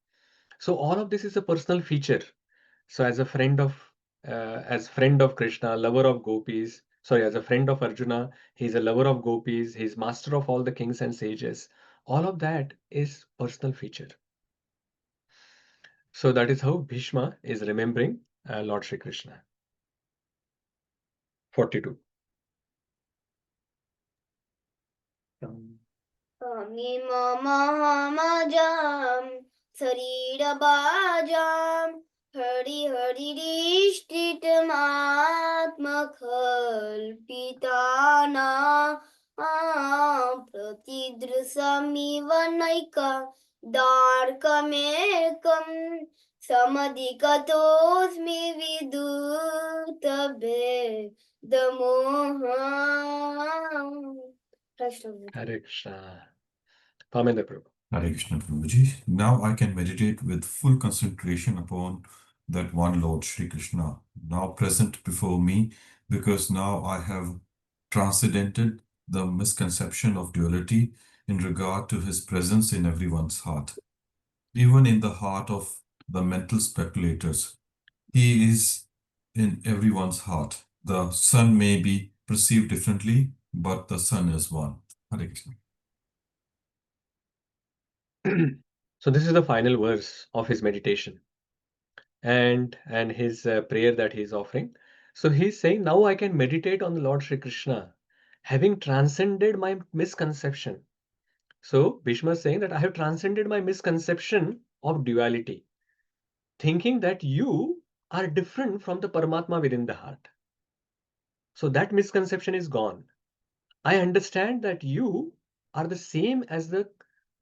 So all of this is a personal feature. So as a friend of Krishna, lover of gopis, sorry, as a friend of Arjuna, he's a lover of gopis, he's master of all the kings and sages. All of that is personal feature. So that is how Bhishma is remembering Lord Shri Krishna. 42. Mimamajam Sarirabajam Hari Haririshtitam-atmakhalpitana Pratidrusamiva-naika Darkamekam Samadikatosmi Vidutabe Damoham. Hare Krishna. Pamela Prabhu. Hare Krishna Prabhuji. Now I can meditate with full concentration upon that one Lord Shri Krishna, now present before me, because now I have transcendented the misconception of duality in regard to his presence in everyone's heart, even in the heart of the mental speculators. He is in everyone's heart. The sun may be perceived differently, but the sun is one. Hare Krishna. So this is the final verse of his meditation and his prayer that he is offering. So he's saying, now I can meditate on the Lord Shri Krishna, having transcended my misconception. So Bhishma is saying that I have transcended my misconception of duality, thinking that you are different from the Paramatma within the heart. So that misconception is gone. I understand that you are the same as the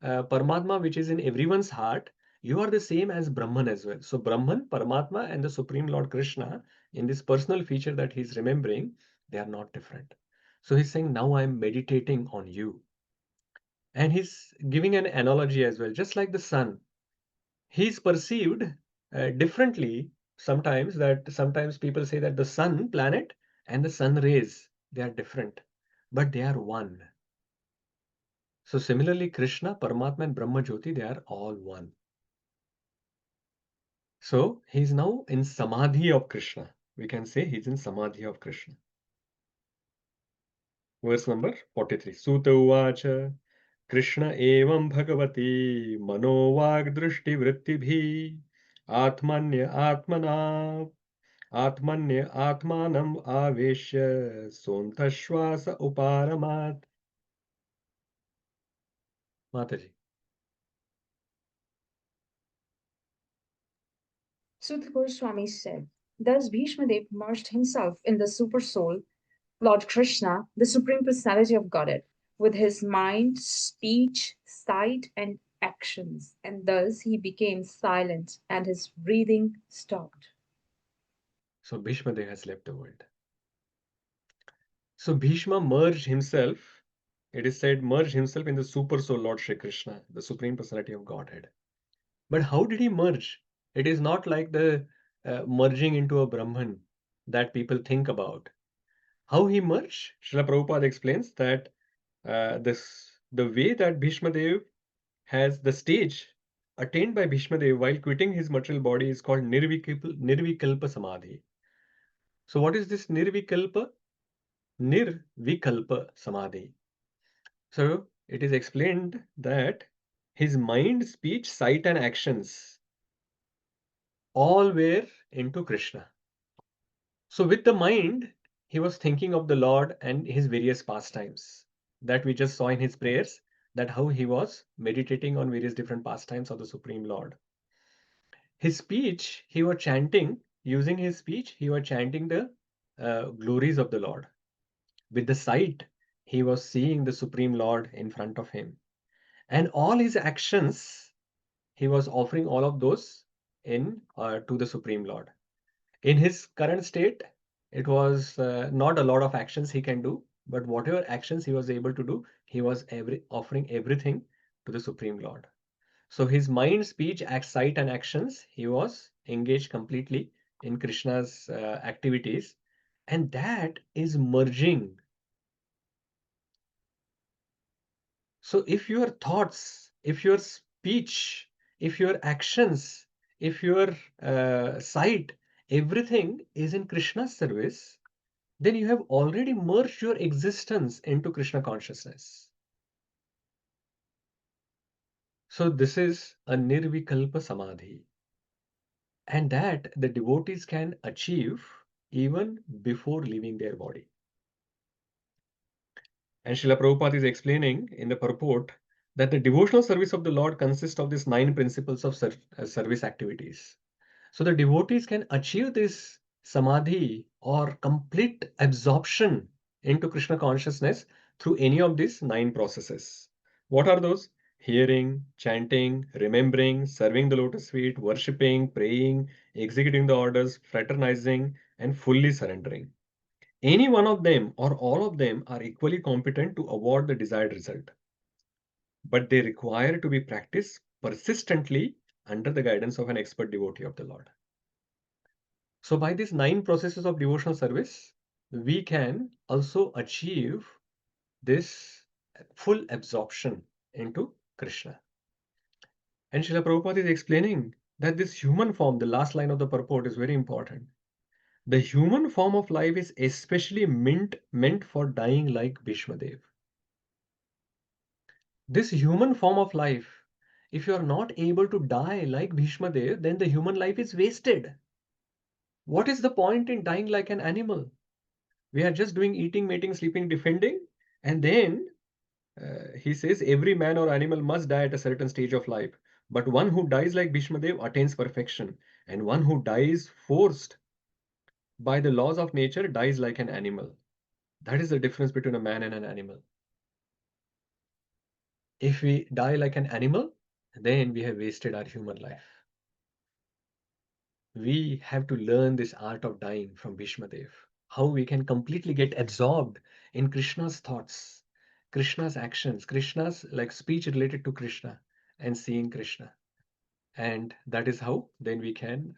Paramatma which is in everyone's heart. You are the same as Brahman as well. So Brahman, Paramatma, and the Supreme Lord Krishna, in this personal feature that he's remembering, they are not different. So he's saying, now I'm meditating on you. And he's giving an analogy as well, just like the sun. He's perceived differently sometimes, that sometimes people say that the sun planet and the sun rays, they are different, but they are one. So similarly, Krishna, Paramatma, and Brahma Jyoti, they are all one. So he's now in Samadhi of Krishna. We can say he's in Samadhi of Krishna. Verse number 43. Sutta Uvacha Krishna evam bhagavati manovag drishti vrittibhi atmanya atmana atmanya atmanam aveshya sontashvasa uparamat. Mataji. Sutta Goswami said, thus Bhīṣmadeva merged himself in the super soul, Lord Kṛṣṇa, the Supreme Personality of Godhead, with his mind, speech, sight, and actions, and thus he became silent and his breathing stopped. So Bhīṣmadeva has left the world. So Bhishma merged himself, it is said, merged himself in the super soul Lord Shri Krishna, the Supreme Personality of Godhead. But how did he merge? It is not like the merging into a Brahman that people think about. How he merged? Srila Prabhupada explains that the way that Bhishmadev has the stage attained by Bhishmadev while quitting his material body is called Nirvikalpa Samadhi. So what is this Nirvikalpa? Nirvikalpa Samadhi. So it is explained that his mind, speech, sight, and actions all were into Krishna. So with the mind, he was thinking of the Lord and his various pastimes that we just saw in his prayers, that how he was meditating on various different pastimes of the Supreme Lord. His speech, he was chanting, using his speech, he was chanting the glories of the Lord. With the sight, he was seeing the Supreme Lord in front of him. And all his actions, he was offering all of those in to the Supreme Lord. In his current state, it was not a lot of actions he can do, but whatever actions he was able to do, he was offering everything to the Supreme Lord. So his mind, speech, sight, and actions, he was engaged completely in Krishna's activities, and that is merging. So if your thoughts, if your speech, if your actions, if your sight, everything is in Krishna's service, then you have already merged your existence into Krishna consciousness. So this is a nirvikalpa samadhi, and that the devotees can achieve even before leaving their body. And Srila Prabhupada is explaining in the purport that the devotional service of the Lord consists of these 9 principles of service activities. So the devotees can achieve this samadhi or complete absorption into Krishna consciousness through any of these 9 processes. What are those? Hearing, chanting, remembering, serving the lotus feet, worshipping, praying, executing the orders, fraternizing, and fully surrendering. Any one of them or all of them are equally competent to award the desired result, but they require to be practiced persistently under the guidance of an expert devotee of the Lord. So by these 9 processes of devotional service, we can also achieve this full absorption into Krishna. And Srila Prabhupada is explaining that this human form, the last line of the purport, is very important. The human form of life is especially meant for dying like Bhīṣmadeva. This human form of life, if you are not able to die like Bhīṣmadeva, then the human life is wasted. What is the point in dying like an animal? We are just doing eating, mating, sleeping, defending, and then he says every man or animal must die at a certain stage of life. But one who dies like Bhīṣmadeva attains perfection, and one who dies forced by the laws of nature dies like an animal. That is the difference between a man and an animal. If we die like an animal, then we have wasted our human life. We have to learn this art of dying from Bhīṣmadeva. How we can completely get absorbed in Krishna's thoughts, Krishna's actions, Krishna's like speech related to Krishna and seeing Krishna. And that is how then we can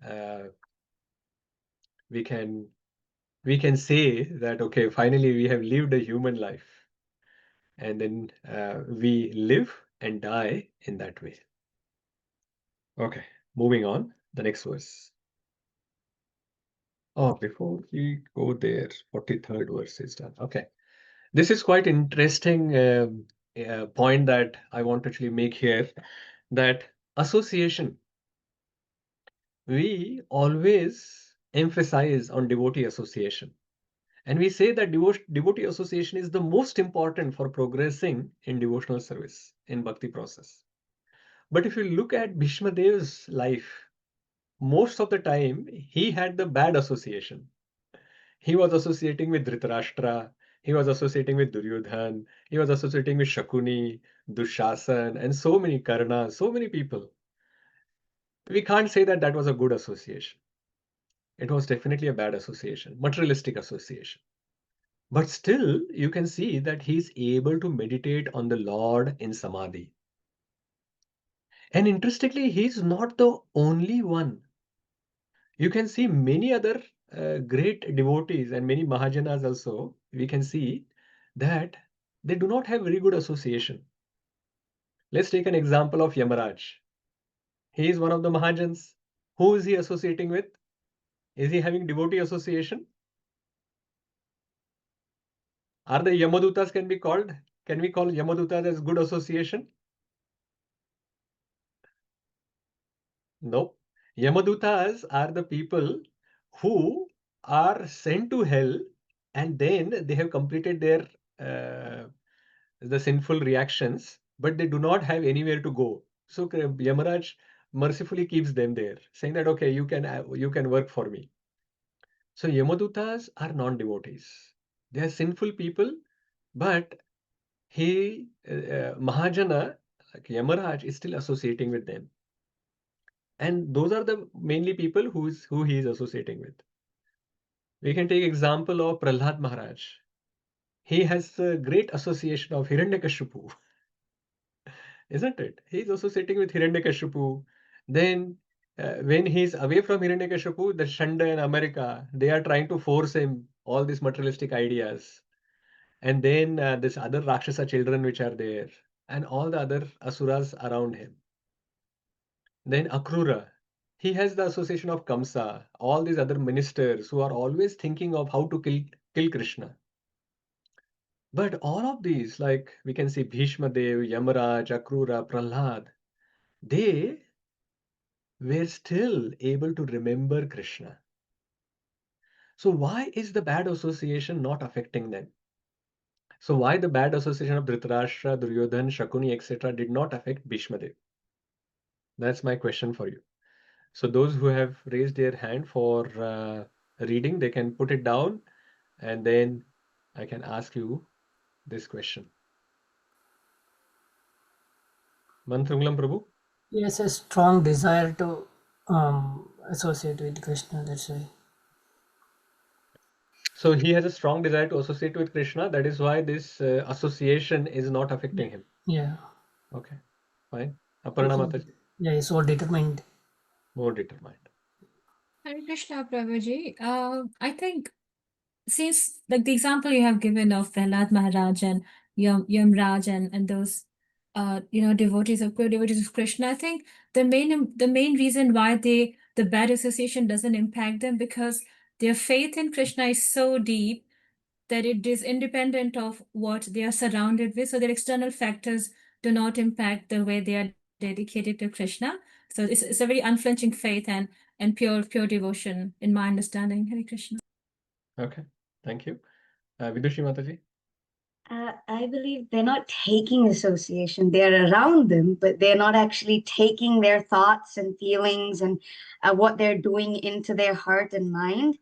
say that, okay, finally we have lived a human life. And then we live and die in that way. Okay, moving on, the next verse. Oh, before we go there, 43rd verse is done. Okay, this is quite interesting point that I want to actually make here, that association. We always emphasize on devotee association. And we say that devotee association is the most important for progressing in devotional service, in bhakti process. But if you look at Bhīṣmadeva's life, most of the time he had the bad association. He was associating with Dhritarashtra, he was associating with Duryodhan, he was associating with Shakuni, Dushasan, and so many Karna, so many people. We can't say that that was a good association. It was definitely a bad association, materialistic association. But still, you can see that he's able to meditate on the Lord in Samadhi. And interestingly, he's not the only one. You can see many other great devotees and many Mahajanas also, we can see that they do not have very good association. Let's take an example of Yamaraj. He is one of the Mahajans. Who is he associating with? Is he having devotee association? Are the Yamadutas can be called? Can we call Yamadutas as good association? No. Yamadutas are the people who are sent to hell, and then they have completed their the sinful reactions, but they do not have anywhere to go. So Yamaraj mercifully keeps them there, saying that okay, you can work for me. So Yamadutas are non-devotees. They are sinful people, but Mahajana, like Yamaraj, is still associating with them. And those are the mainly people who he is associating with. We can take example of Prahlad Maharaj. He has a great association of Hiranyakashipu, isn't it? He is associating with Hiranyakashipu. Then when he is away from Hiranyakashipu, the Shanda in America, they are trying to force him all these materialistic ideas. And then this other Rakshasa children which are there, and all the other asuras around him. Then Akrura, he has the association of Kamsa, all these other ministers who are always thinking of how to kill Krishna. But all of these, like we can see Bhīṣmadeva, Yamaraj, Akrura, Prahlad, they were still able to remember Krishna. So why is the bad association not affecting them? So why the bad association of Dhritarashtra, Duryodhan, Shakuni, etc. did not affect Bhīṣmadeva? That's my question for you. So those who have raised their hand for reading, they can put it down, and then I can ask you this question. Mantramgalam Prabhu? He has a strong desire to associate with Krishna. That's why. So he has a strong desire to associate with Krishna. That is why this association is not affecting him. Yeah. Okay, fine. Aparna Mataji, Yeah, he's so determined. more determined. Hare Krishna, Prabhuji. I think since like the example you have given of Prahlad Maharaj and Yamraj and those devotees of Krishna, I think the main reason why the bad association doesn't impact them because their faith in Krishna is so deep that it is independent of what they are surrounded with. So their external factors do not impact the way they are dedicated to Krishna. So it's a very unflinching faith and pure devotion in my understanding. Hare Krishna. Okay, thank you. Vidushi Mataji? I believe they're not taking association. They're around them, but they're not actually taking their thoughts and feelings and what they're doing into their heart and mind.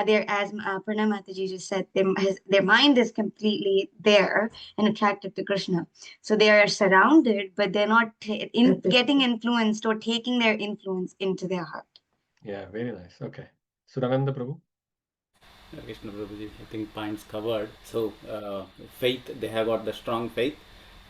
They're, as Pranam Mataji just said, their mind is completely there and attracted to Krishna. So they are surrounded, but they're not getting influenced or taking their influence into their heart. Yeah, very nice. Okay. Sudananda Prabhu? Krishna Prabhuji, I think points covered. So faith, they have got the strong faith.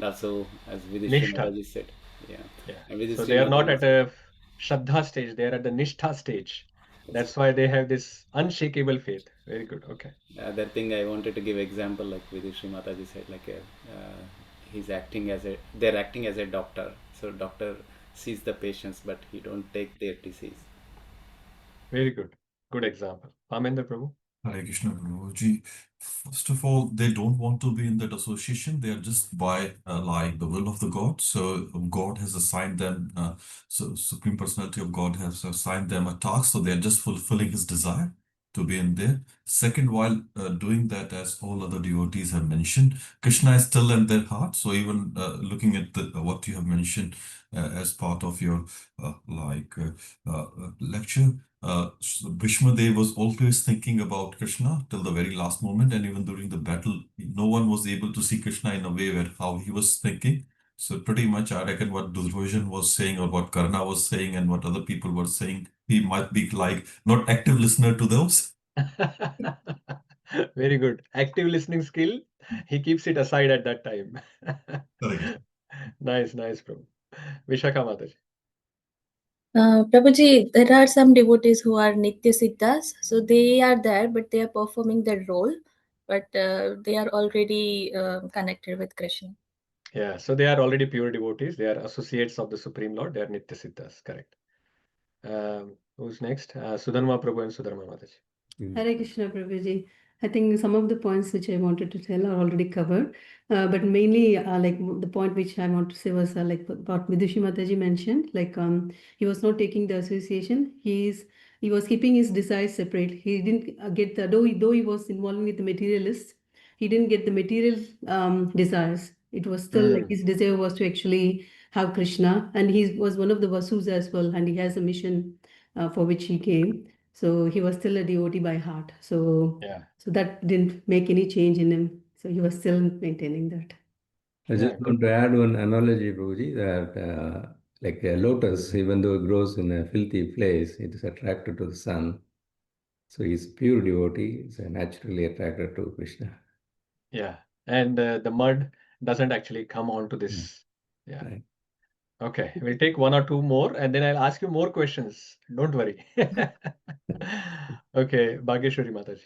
Also, as Vidisha Nishtha. Mataji said, yeah. Yeah. So they are not at a Shraddha stage, they are at the Nishtha stage. That's why they have this unshakable faith. Very good. Okay. That thing I wanted to give example, like Vidisha Mataji said, like they're acting as a doctor. So doctor sees the patients, but he don't take their disease. Very good. Good example. Amendra Prabhu? Hare Krishna Prabhuji. First of all, they don't want to be in that association. They are just by like the will of the God. So God has assigned them, so Supreme Personality of God has assigned them a task. So they are just fulfilling his desire to be in there. Second, while doing that, as all other devotees have mentioned, Krishna is still in their heart. So even looking at what you have mentioned as part of your lecture, Bhīṣmadeva was always thinking about Krishna till the very last moment, and even during the battle, no one was able to see Krishna in a way where how he was thinking. So pretty much, I reckon what Duryodhan was saying, or what Karna was saying, and what other people were saying, he might be like not active listener to those. Very good. Active listening skill. He keeps it aside at that time. Correct. Nice, Prabhu. Vishakha Mataji. Prabhuji, there are some devotees who are Nitya Siddhas, so they are there, but they are performing their role, but they are already connected with Krishna. Yeah, so they are already pure devotees. They are associates of the Supreme Lord. They are Nitya Siddhas. Correct. Who's next? Sudharma Prabhu and Sudharma Mataji. Hare Krishna Prabhuji. I think some of the points which I wanted to tell are already covered, but mainly like the point which I want to say was like what Vidushi Mataji mentioned, like he was not taking the association. He was keeping his desires separate. He didn't get the though he was involving with the materialists, he didn't get the material desires. It was still like his desire was to actually have Krishna, and he was one of the Vasus as well, and he has a mission for which he came. So he was still a devotee by heart. So Yeah. so that didn't make any change in him. So he was still maintaining that. I just want to add one analogy, Prabhuji, that like a lotus, even though it grows in a filthy place, it is attracted to the sun. So he's pure devotee, is naturally attracted to Krishna. Yeah. And the mud doesn't actually come onto this. Yeah. Right. Okay. We'll take one or two more and then I'll ask you more questions. Don't worry. Okay. Bhageshwari Mataji.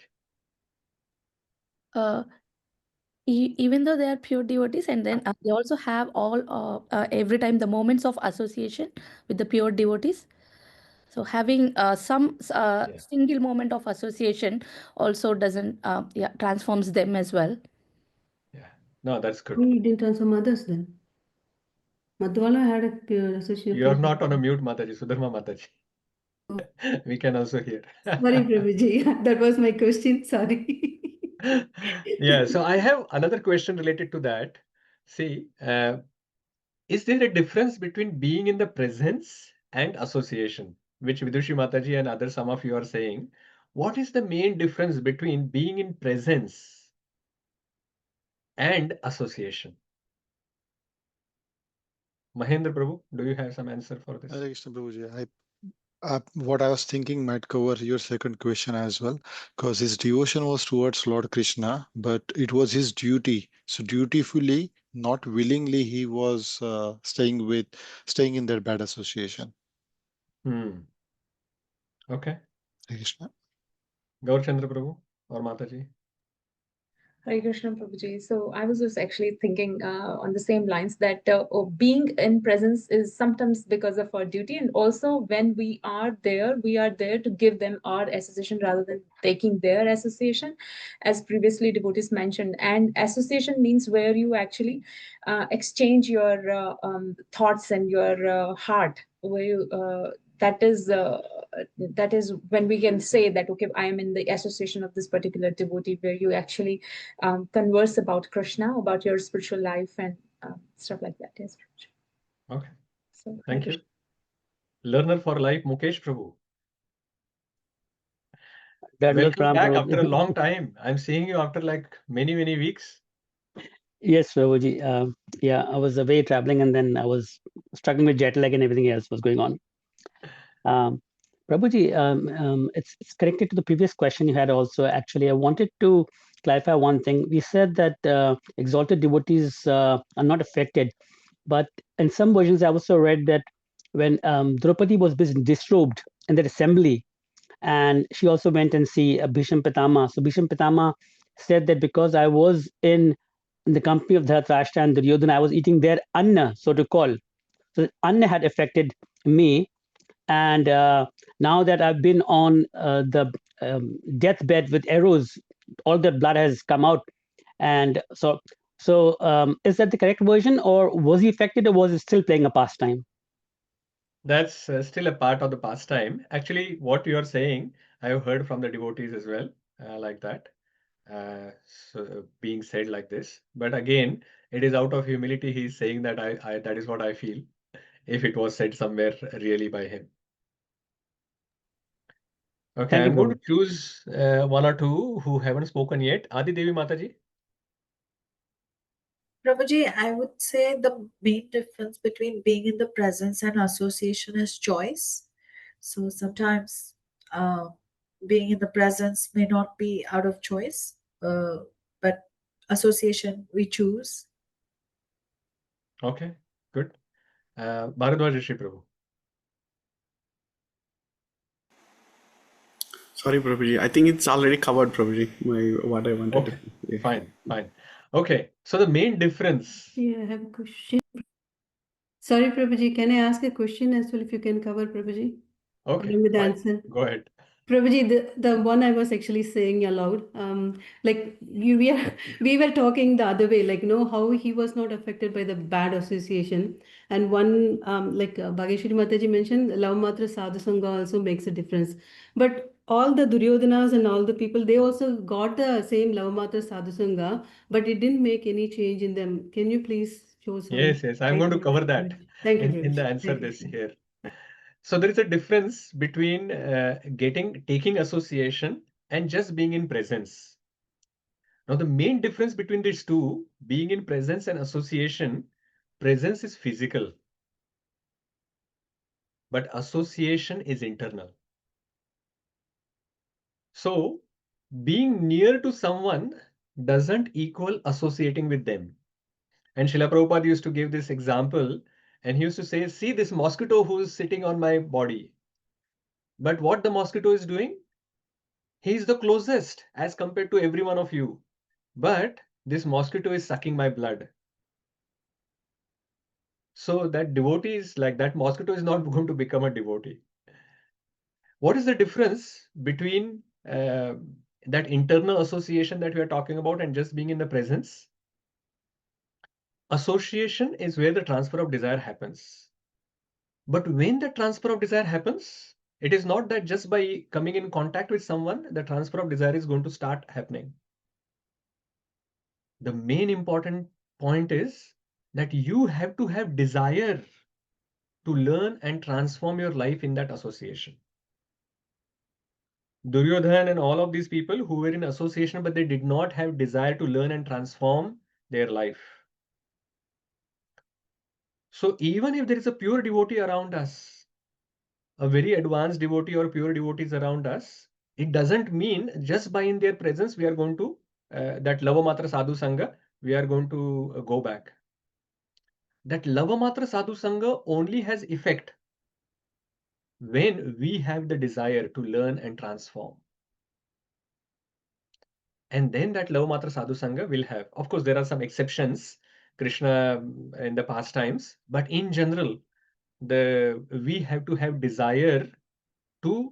Even though they are pure devotees, and then they also have all every time the moments of association with the pure devotees. So having some single moment of association also doesn't transforms them as well. Yeah. No, that's good. He didn't transform others then. Madhwala had a pure association. You're not on a mute, Mataji. Sudharma Mataji. We can also hear. Sorry, Prabhuji. That was my question. Sorry. Yeah. So I have another question related to that. See, is there a difference between being in the presence and association, which Vidushi Mataji and other some of you are saying? What is the main difference between being in presence and association? Mahendra Prabhu, do you have some answer for this? Hare Krishna Prabhuji. What I was thinking might cover your second question as well, because his devotion was towards Lord Krishna, but it was his duty. So dutifully, not willingly, he was staying in their bad association. Okay. Hare Krishna. Gaur Chandra Prabhu or Mataji? Hare Krishna Prabhuji. So I was just actually thinking on the same lines that being in presence is sometimes because of our duty, and also when we are there to give them our association rather than taking their association, as previously devotees mentioned. And association means where you actually exchange your thoughts and your heart, where you that is when we can say that, okay, I am in the association of this particular devotee, where you actually converse about Krishna, about your spiritual life and stuff like that. Yes. Okay. So, thank you. Learner for life, Mukesh Prabhu. Welcome back after a long time. I'm seeing you after like many weeks. Yes, Prabhuji. Yeah, I was away traveling and then I was struggling with jet lag and everything else was going on. Prabhuji, it's connected to the previous question you had also. Actually, I wanted to clarify one thing. We said that exalted devotees are not affected, but in some versions, I also read that when Draupadi was disrobed in that assembly, and she also went and see Bhīṣma. So Bhīṣma said that because I was in the company of Dhritarashtra and Duryodhana, I was eating their anna, so to call. So anna had affected me. And now that I've been on the deathbed with arrows, all that blood has come out. And so is that the correct version, or was he affected, or was he still playing a pastime? That's still a part of the pastime. Actually, what you are saying, I have heard from the devotees as well, like that. So being said like this. But again, it is out of humility he's saying that I that is what I feel, if it was said somewhere really by him. Okay, I'm going to choose one or two who haven't spoken yet. Adi Devi Mataji. Prabhuji, I would say the main difference between being in the presence and association is choice. So sometimes being in the presence may not be out of choice, but association we choose. Okay, good. Bharadwaj Rishi Prabhu. Sorry, Prabhuji. I think it's already covered, Prabhuji, what I wanted Okay, to. Fine. Okay, so the main difference. Yeah, I have a question. Sorry, Prabhuji, can I ask a question as well if you can cover, Prabhuji? Okay, Along with the fine. answer. Go ahead. Prabhuji, the one I was actually saying aloud, we were talking the other way, how he was not affected by the bad association. And one, Bhageshwari Mataji mentioned, love matra sadhu sangha also makes a difference. But all the Duryodanas and all the people, they also got the same love matra sadhu sangha, but it didn't make any change in them. Can you please show some? Yes, I'm going to cover that Thank you, in the Prabhuji. answer Thank you. this here. So there is a difference between taking association and just being in presence. Now, the main difference between these two, being in presence and association, presence is physical, but association is internal. So, being near to someone doesn't equal associating with them. And Srila Prabhupada used to give this example, and he used to say, see this mosquito who's sitting on my body. But what the mosquito is doing? He is the closest as compared to every one of you. But this mosquito is sucking my blood. So that devotee is like that mosquito is not going to become a devotee. What is the difference between that internal association that we are talking about and just being in the presence? Association is where the transfer of desire happens. But when the transfer of desire happens, it is not that just by coming in contact with someone, the transfer of desire is going to start happening. The main important point is that you have to have desire to learn and transform your life in that association. Duryodhan and all of these people who were in association, but they did not have desire to learn and transform their life. So even if there is a pure devotee around us, a very advanced devotee or pure devotees around us, it doesn't mean just by in their presence we are going to, that Lavamatra Sadhu Sangha, we are going to go back. That Lavamatra Sadhu Sangha only has effect when we have the desire to learn and transform. And then that Lavamatra Sadhu Sangha will have. Of course, there are some exceptions, Krishna in the past times, but in general, we have to have desire to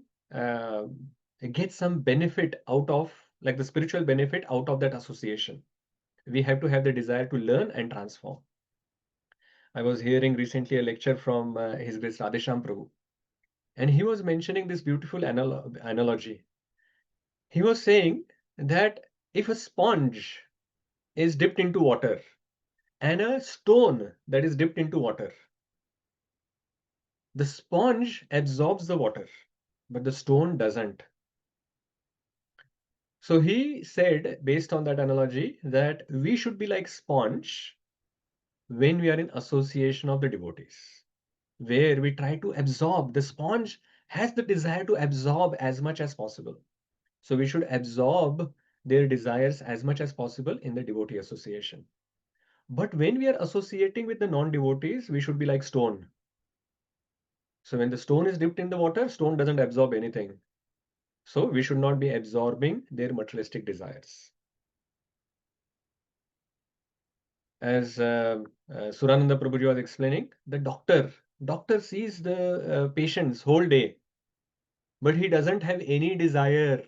get some benefit out of, like the spiritual benefit out of that association. We have to have the desire to learn and transform. I was hearing recently a lecture from His Grace Radhesham Prabhu, and he was mentioning this beautiful analogy. He was saying that if a sponge is dipped into water and a stone that is dipped into water, the sponge absorbs the water, but the stone doesn't. So he said, based on that analogy, that we should be like sponge when we are in association of the devotees, where we try to absorb. The sponge has the desire to absorb as much as possible. So we should absorb their desires as much as possible in the devotee association. But when we are associating with the non-devotees, we should be like stone. So when the stone is dipped in the water, stone doesn't absorb anything. So we should not be absorbing their materialistic desires. As Surananda Prabhuji was explaining, the doctor sees the patients whole day, but he doesn't have any desire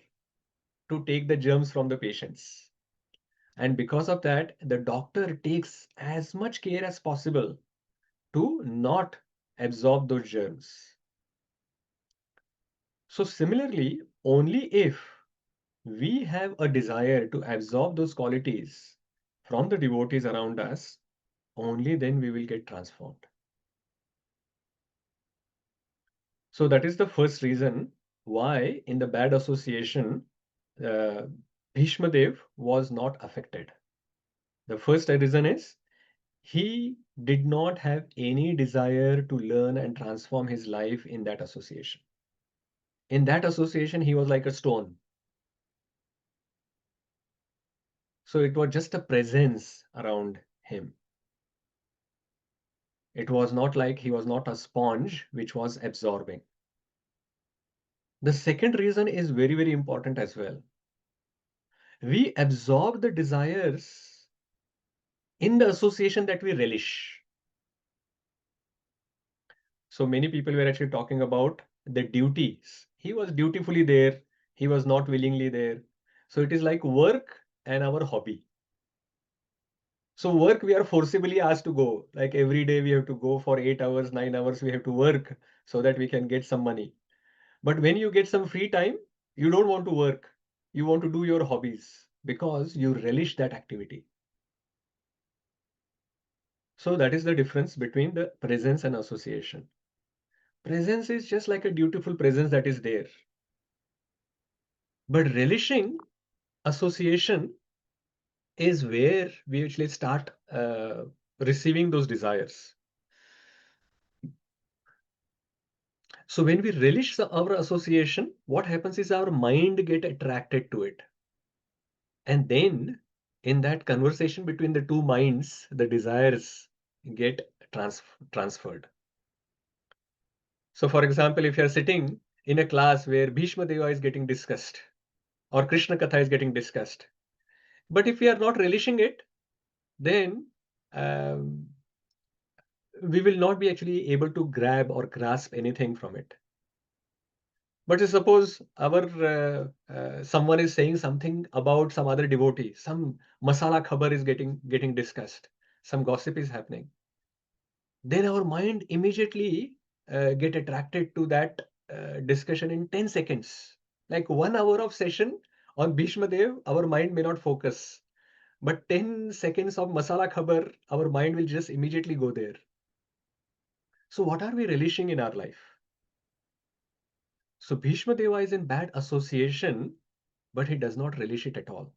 to take the germs from the patients. And because of that, the doctor takes as much care as possible to not absorb those germs. So similarly, only if we have a desire to absorb those qualities from the devotees around us, only then we will get transformed. So that is the first reason why in the bad association, Bhīṣmadeva was not affected. The first reason is he did not have any desire to learn and transform his life in that association. In that association, he was like a stone. So it was just a presence around him. It was not like he was not a sponge which was absorbing. The second reason is very, very important as well. We absorb the desires in the association that we relish. So many people were actually talking about the duties He was dutifully there. He was not willingly there. So it is like work and our hobby. So work, we are forcibly asked to go. Like every day we have to go for 8 hours, 9 hours, we have to work so that we can get some money. But when you get some free time, you don't want to work. You want to do your hobbies because you relish that activity. So that is the difference between the presence and association. Presence is just like a dutiful presence that is there. But relishing association is where we actually start receiving those desires. So when we relish our association, what happens is our mind get attracted to it. And then in that conversation between the two minds, the desires get transferred. So for example, if you are sitting in a class where Bhīṣmadeva is getting discussed or Krishna Katha is getting discussed, but if we are not relishing it, then we will not be actually able to grab or grasp anything from it. But suppose our someone is saying something about some other devotee, some masala khabar is getting discussed, some gossip is happening, then our mind immediately get attracted to that discussion in 10 seconds. Like 1 hour of session on Bhīṣmadev, our mind may not focus, but 10 seconds of masala khabar, our mind will just immediately go there. So what are we relishing in our life? So Bhīṣmadeva is in bad association, but he does not relish it at all.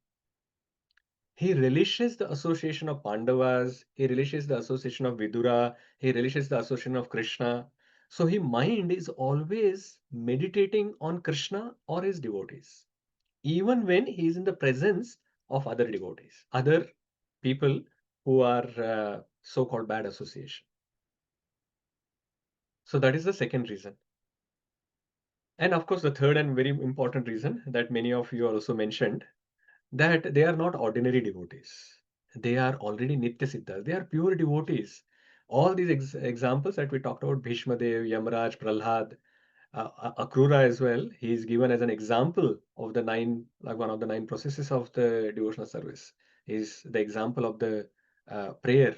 He relishes the association of Pandavas, he relishes the association of Vidura, he relishes the association of Krishna. So his mind is always meditating on Krishna or his devotees, even when he is in the presence of other devotees, other people who are so-called bad association. So that is the second reason. And of course, the third and very important reason that many of you also mentioned, that they are not ordinary devotees. They are already Nitya Siddhas. They are pure devotees. All these examples that we talked about, Bhīṣmadev, Yamaraj, Prahlad, Akrura as well, he is given as an example of the one of the 9 processes of the devotional service. Is the example of the prayer.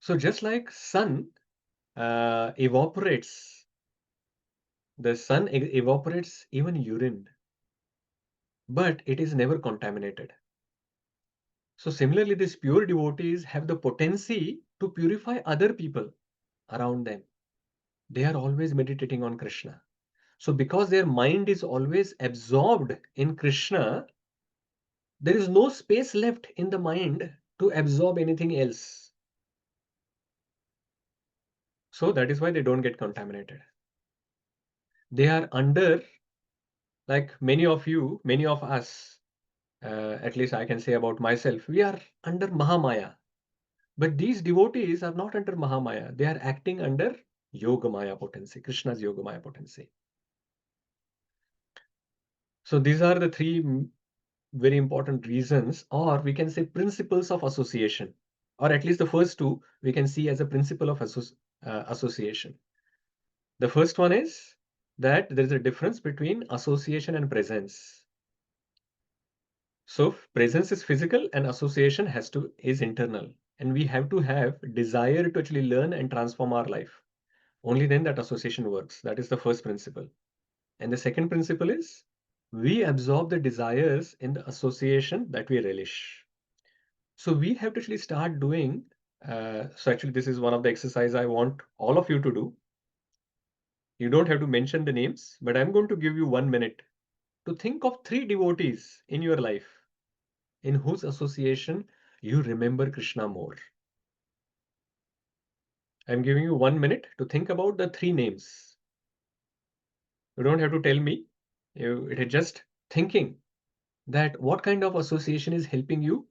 So just like sun evaporates, the sun evaporates even urine, but it is never contaminated. So similarly, these pure devotees have the potency to purify other people around them. They are always meditating on Krishna. So because their mind is always absorbed in Krishna, there is no space left in the mind to absorb anything else. So that is why they don't get contaminated. They are under, like many of you, many of us, at least I can say about myself, we are under Mahamaya. But these devotees are not under Mahamaya. They are acting under Yogamaya potency, Krishna's Yogamaya potency. So these are the 3 very important reasons, or we can say principles of association, or at least the first 2 we can see as a principle of association. The first one is that there is a difference between association and presence. So presence is physical and association is internal, and we have to have desire to actually learn and transform our life. Only then that association works. That is the first principle. And the second principle is we absorb the desires in the association that we relish. So we have to actually start doing. So actually, this is one of the exercises I want all of you to do. You don't have to mention the names, but I'm going to give you 1 minute to think of 3 devotees in your life in whose association you remember Krishna more. I'm giving you 1 minute to think about the 3 names. You don't have to tell me. It is just thinking that what kind of association is helping you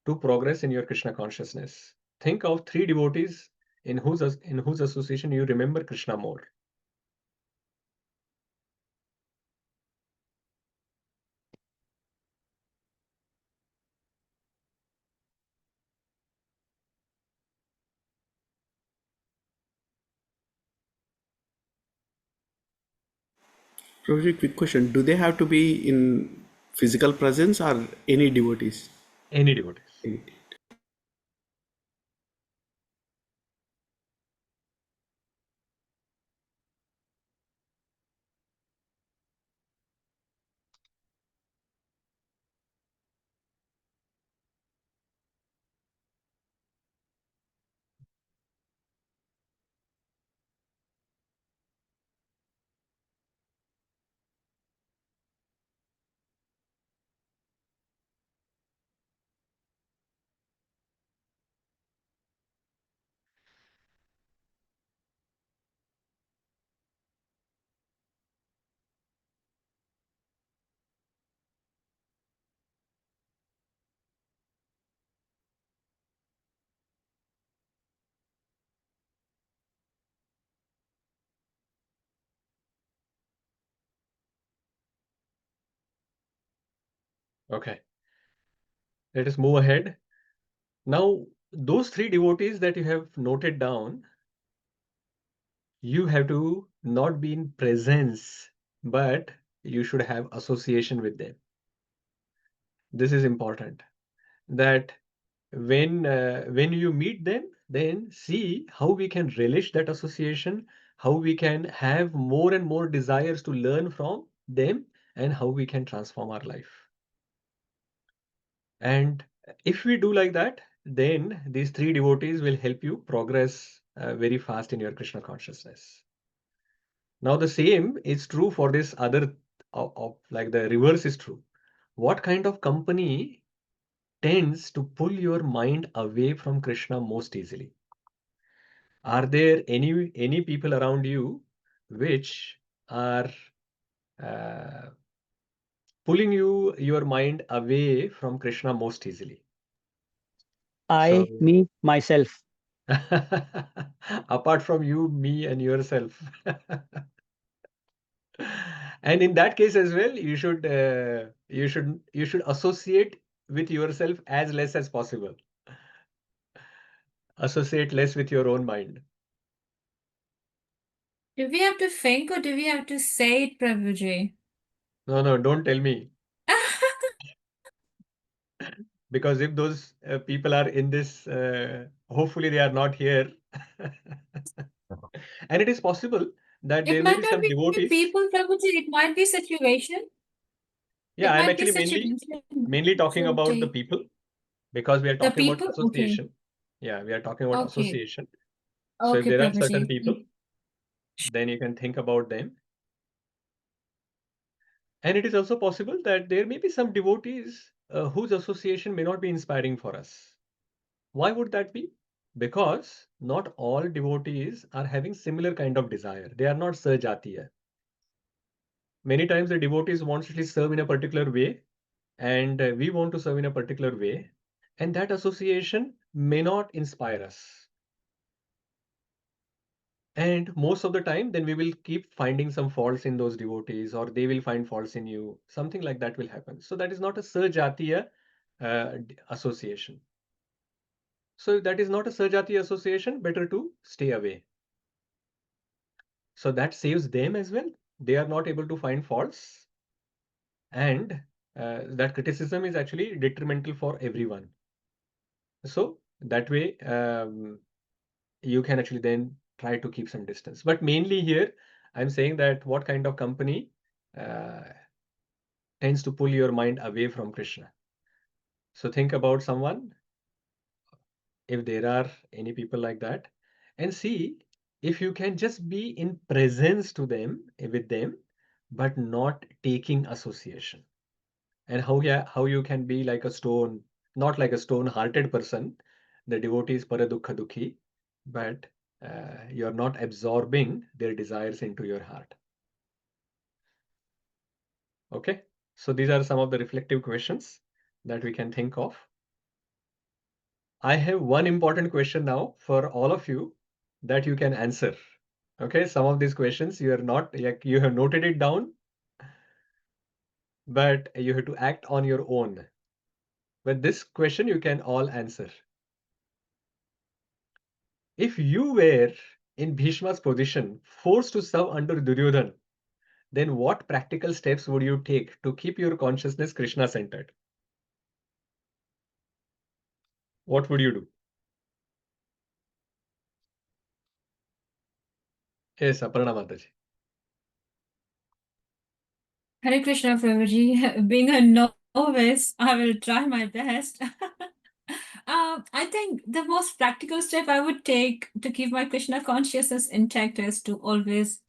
to progress in your Krishna consciousness. Think of 3 devotees in whose association you remember Krishna more. Prabhuji, quick question. Do they have to be in physical presence or any devotees? Any devotees. Any. Okay. Let us move ahead. Now, those three devotees that you have noted down, you have to not be in presence, but you should have association with them. This is important, that when you meet them, then see how we can relish that association, how we can have more and more desires to learn from them, and how we can transform our life. And if we do like that, then these three devotees will help you progress very fast in your Krishna consciousness. Now, the same is true for this other, like the reverse is true. What kind of company tends to pull your mind away from Krishna most easily? Are there any people around you which are pulling your mind away from Krishna most easily? Me, myself. Apart from you, me, and yourself. And in that case as well, you should associate with yourself as less as possible. Associate less with your own mind. Do we have to think or do we have to say it, Prabhuji? No, don't tell me. Because if those people are in this, hopefully they are not here. And it is possible that It there may might be not some be devotees. people, Prabhuji. It might be situation. Yeah, It I'm might be actually situation. mainly talking So about the take people, because we are the talking about people. Okay. association. Yeah, we are talking about Okay. association. So if Okay, there are certain Prabhuji. people, then you can think about them. And it is also possible that there may be some devotees whose association may not be inspiring for us. Why would that be? Because not all devotees are having similar kind of desire. They are not sajatiya. Many times the devotees want to serve in a particular way, and we want to serve in a particular way, and that association may not inspire us. And most of the time, then we will keep finding some faults in those devotees, or they will find faults in you. Something like that will happen. So that is not a sajatiya association. So if that is not a sajatiya association, better to stay away. So that saves them as well. They are not able to find faults, and that criticism is actually detrimental for everyone. So that way, you can actually then try to keep some distance. But mainly here, I'm saying that what kind of company tends to pull your mind away from Krishna. So think about someone, if there are any people like that, and see if you can just be in presence to them, with them, but not taking association. And how you can be like a stone, not like a stone-hearted person, the devotee is paradukha dukhi, but you're not absorbing their desires into your heart. Okay, so these are some of the reflective questions that we can think of. I have one important question now for all of you that you can answer. Okay, some of these questions you are not, like, you have noted it down, but you have to act on your own. But this question you can all answer. If you were in Bhishma's position, forced to serve under Duryodhan, then what practical steps would you take to keep your consciousness Krishna-centered? What would you do? Yes, Aparna Mataji. Hare Krishna, Prabhuji. Being a novice, I will try my best. I think the most practical step I would take to keep my Krishna consciousness intact is to always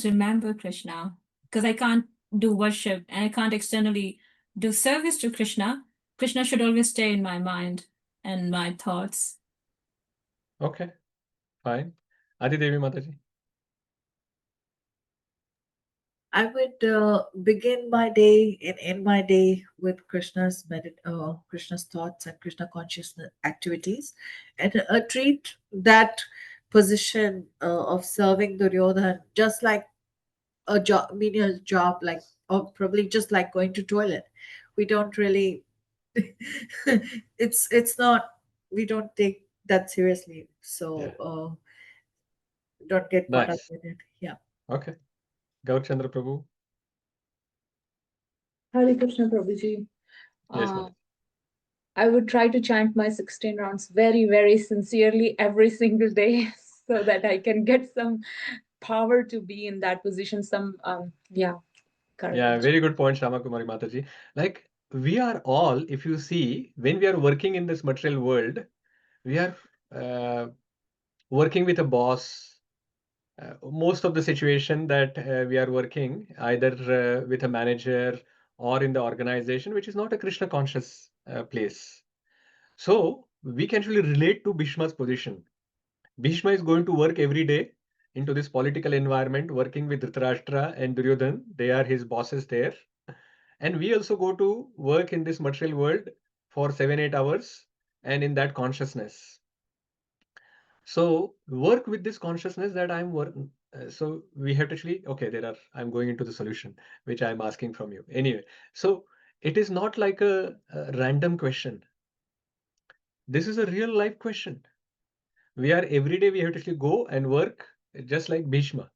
remember Krishna, because I can't do worship and I can't externally do service to Krishna. Krishna should always stay in my mind and my thoughts. Okay, fine. Adi Devi Mataji. I would begin my day and end my day with Krishna's Krishna's thoughts and Krishna consciousness activities, and treat that position of serving Duryodhan just like a job, menial job, like, or probably just like going to toilet. We don't really, it's not, we don't take that seriously. So don't get caught up Nice. in it. Yeah. Okay. Gaur Chandra Prabhu. Hare Krishna, Prabhuji. Yes, Mataji. I would try to chant my 16 rounds very, very sincerely every single day so that I can get some power to be in that position. Yeah, Correct. very good point, Shama Kumari Mataji. Like, we are all, if you see, when we are working in this material world, we are working with a boss. Most of the situation that we are working either with a manager or in the organization, which is not a Krishna conscious place. So we can actually relate to Bhīṣma's position. Bhīṣma is going to work every day into this political environment, working with Dhritarashtra and Duryodhan. They are his bosses there. And we also go to work in this material world for 7-8 hours and in that consciousness. So work with this consciousness that I'm working. So we have to actually, okay, I'm going into the solution, which I'm asking from you. Anyway, so it is not like a random question. This is a real life question. We are every day, we have to actually go and work just like Bhīṣma.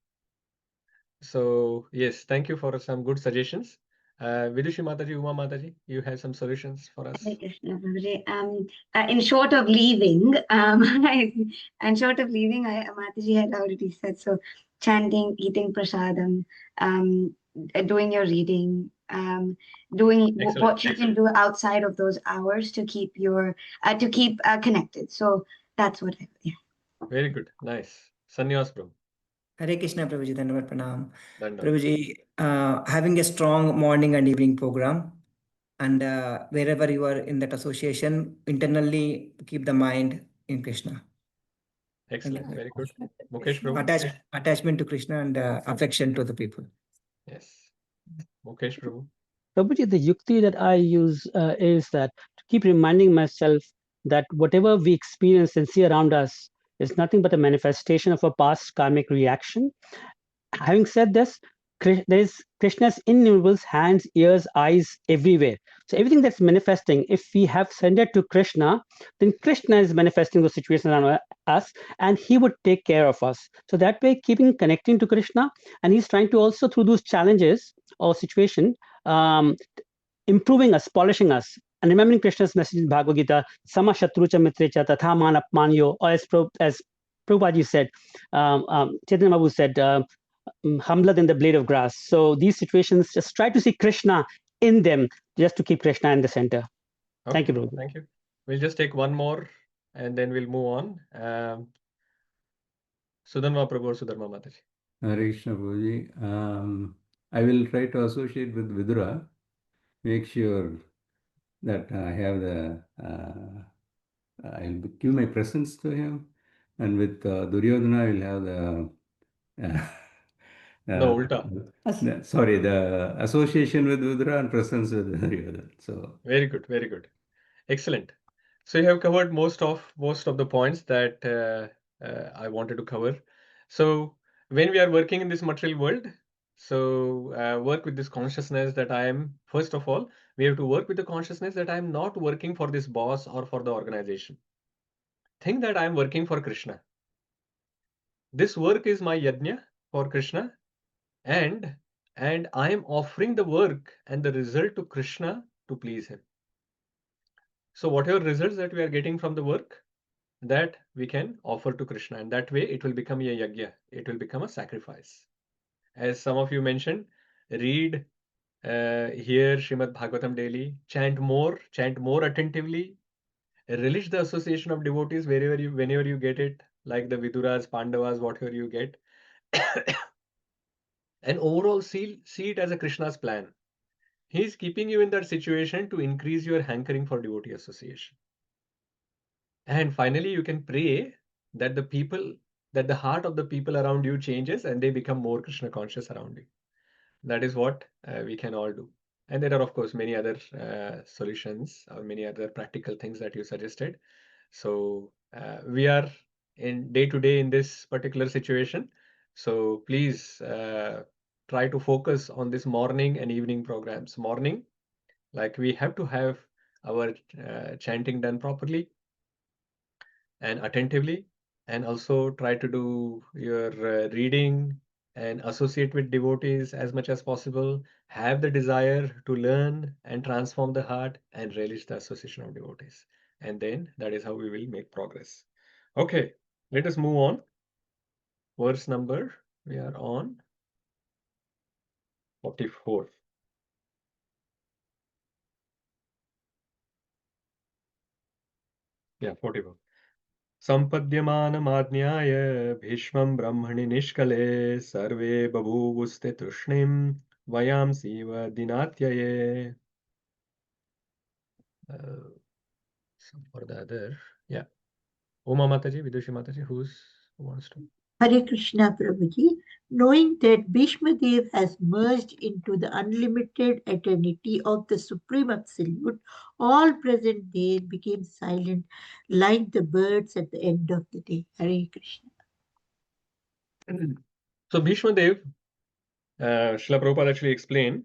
So yes, thank you for some good suggestions. Vidushi Mataji, Uma Mataji, you have some solutions for us? Hare Krishna, Prabhuji. In short of leaving, Mataji had already said, so chanting, eating prasadam, doing your reading, doing what you can do outside of those hours to keep connected. So that's what yeah. Very good, nice. Sannyas Prabhu. Hare Krishna, Prabhuji. Dhanavad Pranam. Dandavat. Prabhuji, having a strong morning and evening program, and wherever you are in that association, internally keep the mind in Krishna. Excellent, very good. Mukesh Prabhu. Attachment to Krishna and affection to the people. Yes. Mukesh Prabhu. Prabhuji, the yukti that I use is that to keep reminding myself that whatever we experience and see around us is nothing but a manifestation of a past karmic reaction. Having said this, there is Krishna's innumerable hands, ears, eyes everywhere. So everything that's manifesting, if we have surrendered to Krishna, then Krishna is manifesting those situations around us and he would take care of us. So that way, connecting to Krishna, and he's trying to also, through those challenges or situation, improving us, polishing us, and remembering Krishna's message in Bhagavad Gita, Sama Shatrucha Mitrecha Tatha Man Apmanyo, or as Prabhupada said, Chaitanya Mahaprabhu said, humbler than the blade of grass. So these situations, just try to see Krishna in them, just to keep Krishna in the center. Okay, thank you, Prabhupada. Thank you. We'll just take one more and then we'll move on. Sudharma Prabhu or Sudharma Mataji. Hare Krishna Prabhuji. I will try to associate with Vidura, make sure that I have I'll give my presence to him, and with Duryodhana, I will have No, ulta. Sorry, the association with Vidura and presence with Duryodhana. So very good, very good, excellent. So you have covered most of the points that I wanted to cover. So when we are working in this material world, so work with this consciousness that I am, first of all, we have to work with the consciousness that I am not working for this boss or for the organization. Think that I am working for Krishna. This work is my yajna for Krishna, and I am offering the work and the result to Krishna to please him. So whatever results that we are getting from the work, that we can offer to Krishna, and that way it will become a yajna, it will become a sacrifice. As some of you mentioned, read, hear Srimad Bhagavatam daily, chant more attentively, relish the association of devotees whenever you get it, like the Viduras, Pandavas, whatever you get, and overall see it as a Krishna's plan. He is keeping you in that situation to increase your hankering for devotee association. And finally, you can pray that the heart of the people around you changes and they become more Krishna conscious around you. That is what we can all do. And there are, of course, many other solutions or many other practical things that you suggested. So we are in day to day in this particular situation. So please try to focus on this morning and evening programs. Morning, like we have to have our chanting done properly and attentively, and also try to do your reading and associate with devotees as much as possible. Have the desire to learn and transform the heart and relish the association of devotees. And then that is how we will make progress. Okay, let us move on. Verse number, we are on 44. Yeah, 44. सम्पद्यमानमाज्ञाय भीष्मं ब्रह्मणि निष्कले सर्वे बभूवुस्ते तूष्णीं वयांसीव दिनात्यये. For the other, yeah. Uma Mataji, Vidushi Mataji, who wants to? Hare Krishna Prabhuji, knowing that Bhīṣmadeva has merged into the unlimited eternity of the Supreme Absolute, all present there became silent like the birds at the end of the day. Hare Krishna. So Bhīṣmadeva, Srila Prabhupada actually explained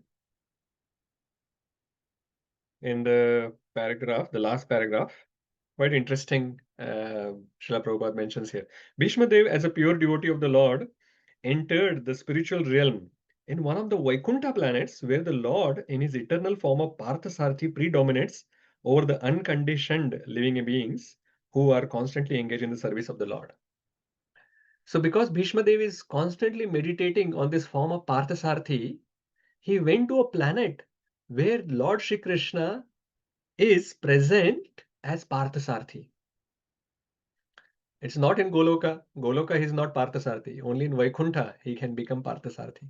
in the paragraph, the last paragraph, quite interesting. Srila Prabhupada mentions here, Bhīṣmadeva, as a pure devotee of the Lord, entered the spiritual realm in one of the Vaikuntha planets, where the Lord, in his eternal form of Parthasarathi, predominates over the unconditioned living beings who are constantly engaged in the service of the Lord. So because Bhīṣmadeva is constantly meditating on this form of Parthasarathi, he went to a planet where Lord Shri Krishna is present as Parthasarathi. It's not in Goloka. Goloka is not Parthasarathi. Only in Vaikuntha he can become Parthasarathi.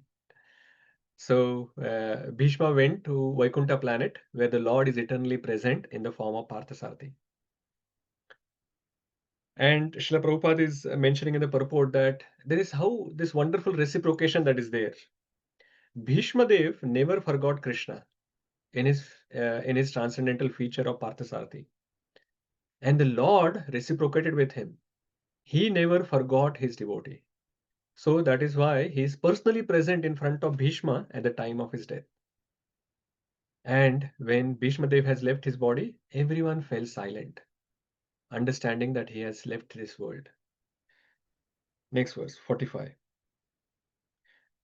So Bhīṣma went to Vaikuntha planet where the Lord is eternally present in the form of Parthasarathi. And Srila Prabhupada is mentioning in the purport that there is how this wonderful reciprocation that is there. Bhīṣmadeva never forgot Krishna in his transcendental feature of Parthasarathi. And the Lord reciprocated with him. He never forgot his devotee. So that is why he is personally present in front of Bhīṣma at the time of his death. And when Bhīṣmadeva has left his body, everyone fell silent, understanding that he has left this world. Next verse, 45.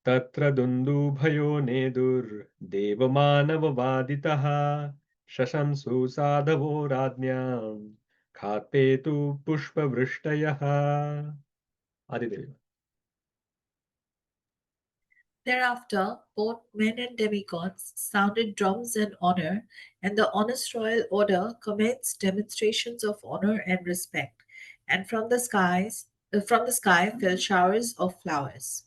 Tatra dundubhayo nedur devamanavavaditaha shashamsu sadhavo radnyam khatpetu pushpavrishtayah. Adidevi. Thereafter, both men and demigods sounded drums in honor, and the honest royal order commenced demonstrations of honor and respect, and from the sky fell showers of flowers.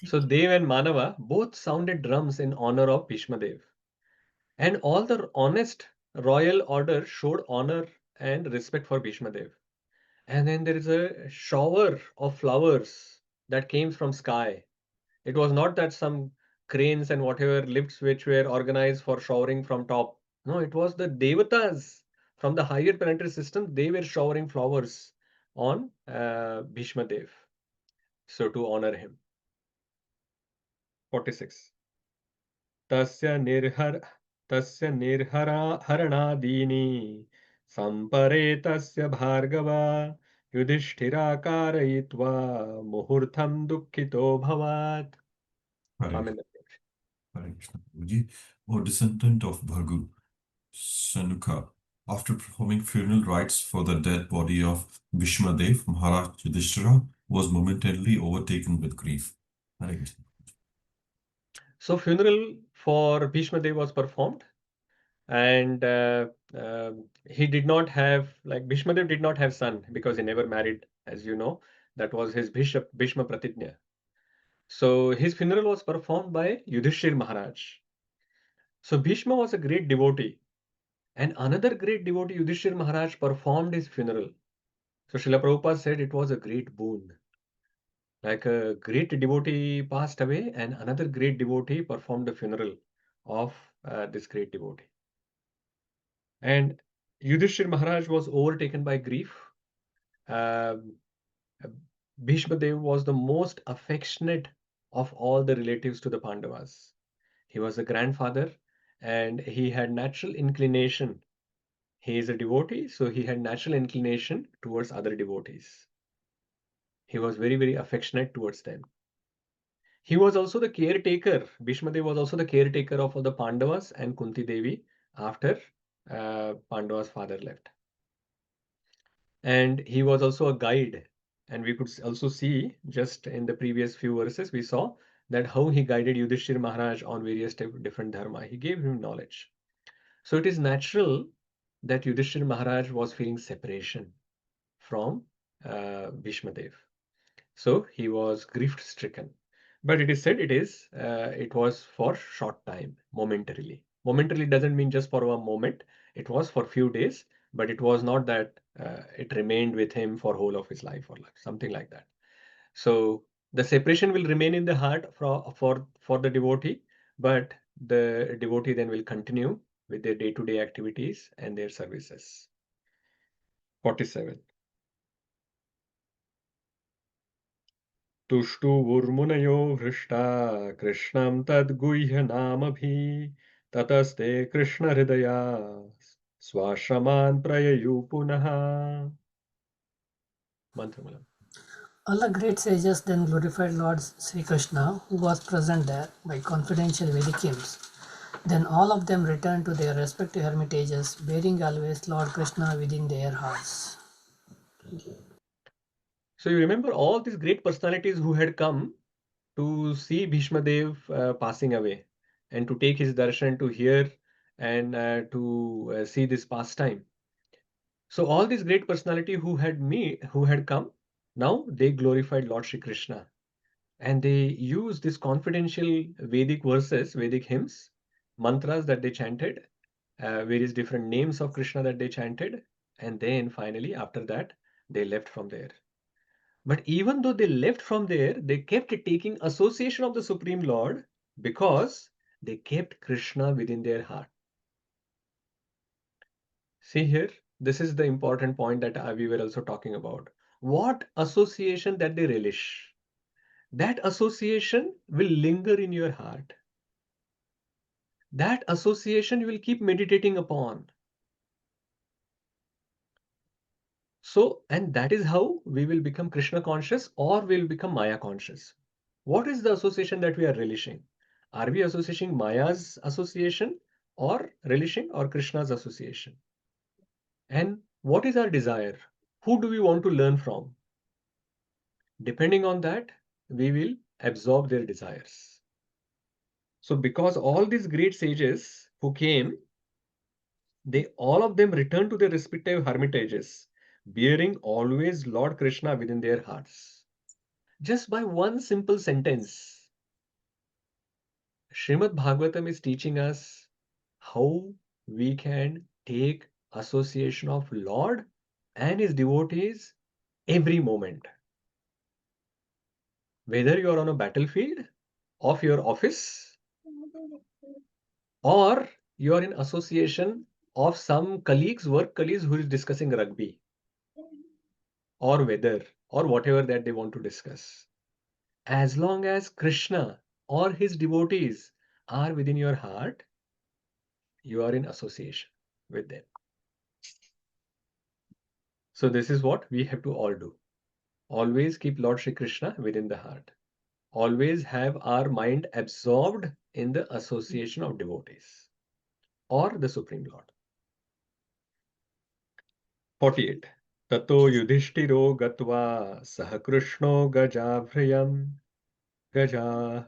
So Dev and Manava both sounded drums in honor of Bhīṣmadeva. And all the honest royal order showed honor and respect for Bhīṣmadeva. And then there is a shower of flowers that came from sky. It was not that some cranes and whatever lifts which were organized for showering from top. No, it was the devatas from the higher planetary system. They were showering flowers on Bhīṣmadeva. So to honor him. 46. Tasya nirharanadini samparetasya bhargava yudhishthira karayitva muhurtham dukkhito bhavat. Amen. Hare Krishna Prabhuji. O descendant of Bhargu, Sanuka, after performing funeral rites for the dead body of Bhīṣmadeva, Maharaj Yudhishthira was momentarily overtaken with grief. Hare Krishna. So funeral for Bhīṣmadeva was performed, and he did not have, like, Bhīṣmadeva did not have son because he never married, as you know. That was his Bhīṣma Pratijña. So his funeral was performed by Yudhishthira Maharaj. So Bhīṣma was a great devotee, and another great devotee, Yudhishthira Maharaj, performed his funeral. So Srila Prabhupada said it was a great boon. Like a great devotee passed away, and another great devotee performed the funeral of this great devotee. And Yudhishthira Maharaj was overtaken by grief. Bhīṣmadeva was the most affectionate of all the relatives to the Pandavas. He was a grandfather, and he had natural inclination. He is a devotee, so he had natural inclination towards other devotees. He was very, very affectionate towards them. He was also the caretaker. Bhīṣmadeva was also the caretaker of all the Pandavas and Kunti Devi after Pandava's father left. And he was also a guide. And we could also see, just in the previous few verses, we saw that how he guided Yudhishthira Maharaj on various different dharma. He gave him knowledge. So it is natural that Yudhishthira Maharaj was feeling separation from Bhīṣmadeva. So he was grief-stricken. But it is said it was for short time, momentarily. Momentarily doesn't mean just for a moment. It was for few days, but it was not that it remained with him for whole of his life or something like that. So the separation will remain in the heart for the devotee, but the devotee then will continue with their day-to-day activities and their services. 47. तुष्टुवुर्मुनयो हृष्टा कृष्णं तद्गुह्यनामभिः ततस्ते कृष्णहृदया स्वाश्रमान् प्रययु पुनः. Mantramalam. All the great sages then glorified Lord Sri Krishna, who was present there by confidential Vedic hymns. Then all of them returned to their respective hermitages, bearing always Lord Krishna within their hearts. So you remember all these great personalities who had come to see Bhīṣmadeva passing away and to take his darshan, to hear and to see this pastime. So all these great personality who had come, now they glorified Lord Shri Krishna, and they use this confidential Vedic verses, Vedic hymns, mantras that they chanted, various different names of Krishna that they chanted, and then finally after that they left from there. But even though they left from there, they kept taking association of the Supreme Lord because they kept Krishna within their heart. See here, this is the important point that we were also talking about. What association that they relish, that association will linger in your heart. That association you will keep meditating upon. So, and that is how we will become Krishna conscious, or we will become Maya conscious. What is the association that we are relishing? Are we associating Maya's association or relishing or Krishna's association? And what is our desire? Who do we want to learn from? Depending on that, we will absorb their desires. So because all these great sages who came, all of them returned to their respective hermitages, bearing always Lord Krishna within their hearts. Just by one simple sentence, Srimad Bhagavatam is teaching us how we can take association of Lord and his devotees every moment. Whether you are on a battlefield of your office, or you are in association of some work colleagues who is discussing rugby or weather or whatever that they want to discuss. As long as Krishna or his devotees are within your heart, you are in association with them. So this is what we have to all do. Always keep Lord Shri Krishna within the heart. always have our mind absorbed in the association of devotees or the Supreme Lord. 48. Tato yudhishthiro gatva sah Krishno gajabhrayam gaja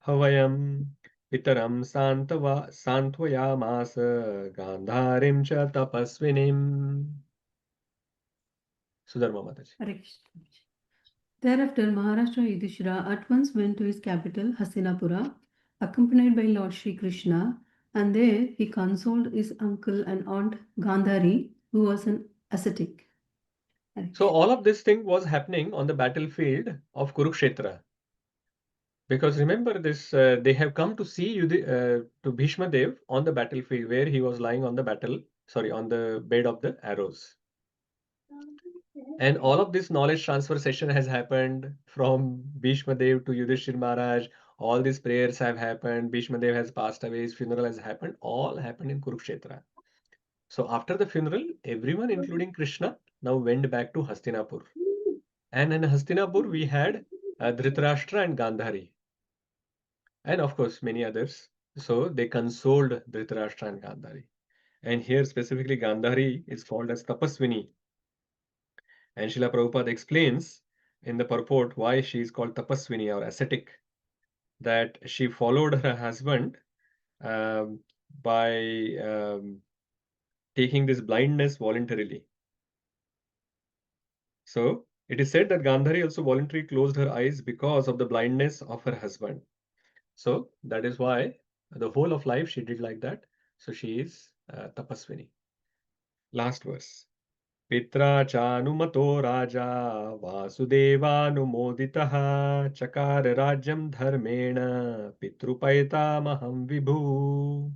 havayam pitaram santvayamasa gandharim cha tapasvinim. Sudharma Mataji. Hare Krishna. Thereafter, Maharashtra Yudhishthira at once went to his capital, Hastinapura, accompanied by Lord Sri Krishna, and there he consoled his uncle and aunt Gandhari, who was an ascetic. So all of this thing was happening on the battlefield of Kurukshetra. Because remember this, they have come to see to Bhīṣmadeva on the battlefield where he was lying on the on the bed of the arrows. And all of this knowledge transfer session has happened from Bhīṣmadeva to Yudhishthira Maharaj. All these prayers have happened. Bhīṣmadeva has passed away. His funeral has happened. All happened in Kurukshetra. So after the funeral, everyone, including Krishna, now went back to Hastinapur. And in Hastinapur, we had Dhritarashtra and Gandhari. And of course, many others. So they consoled Dhritarashtra and Gandhari. And here specifically, Gandhari is called as Tapaswini. And Srila Prabhupada explains in the purport why she is called Tapaswini or ascetic, that she followed her husband by taking this blindness voluntarily. So it is said that Gandhari also voluntarily closed her eyes because of the blindness of her husband. So that is why the whole of life she did like that. So she is Tapaswini. Last verse. Pitra chanumato raja vasudeva-numoditaha chakar rajyam dharmena pitrupaitamaham vibhu.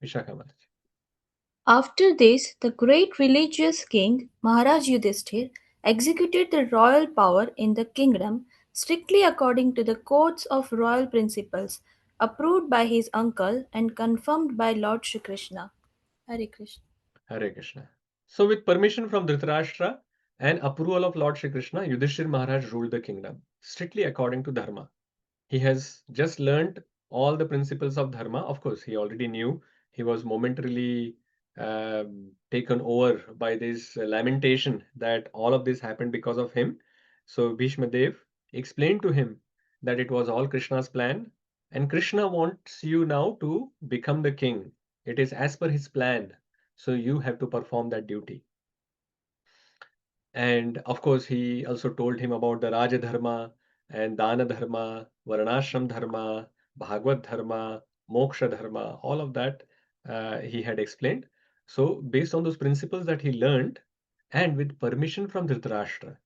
Vishakha Mataji. After this, the great religious king Maharaj Yudhishthir executed the royal power in the kingdom strictly according to the codes of royal principles approved by his uncle and confirmed by Lord Sri Krishna. Hare Krishna. Hare Krishna. So with permission from Dhritarashtra and approval of Lord Sri Krishna, Yudhishthira Maharaj ruled the kingdom strictly according to dharma. He has just learned all the principles of dharma. Of course, he already knew. He was momentarily taken over by this lamentation that all of this happened because of him. So Bhīṣmadeva explained to him that it was all Krishna's plan, and Krishna wants you now to become the king. It is as per his plan. So you have to perform that duty. And of course, he also told him about the Raja Dharma and Dana Dharma, Varnashram Dharma, Bhagavad Dharma, Moksha Dharma, all of that he had explained. So based on those principles that he learned and with permission from Dhritarashtra,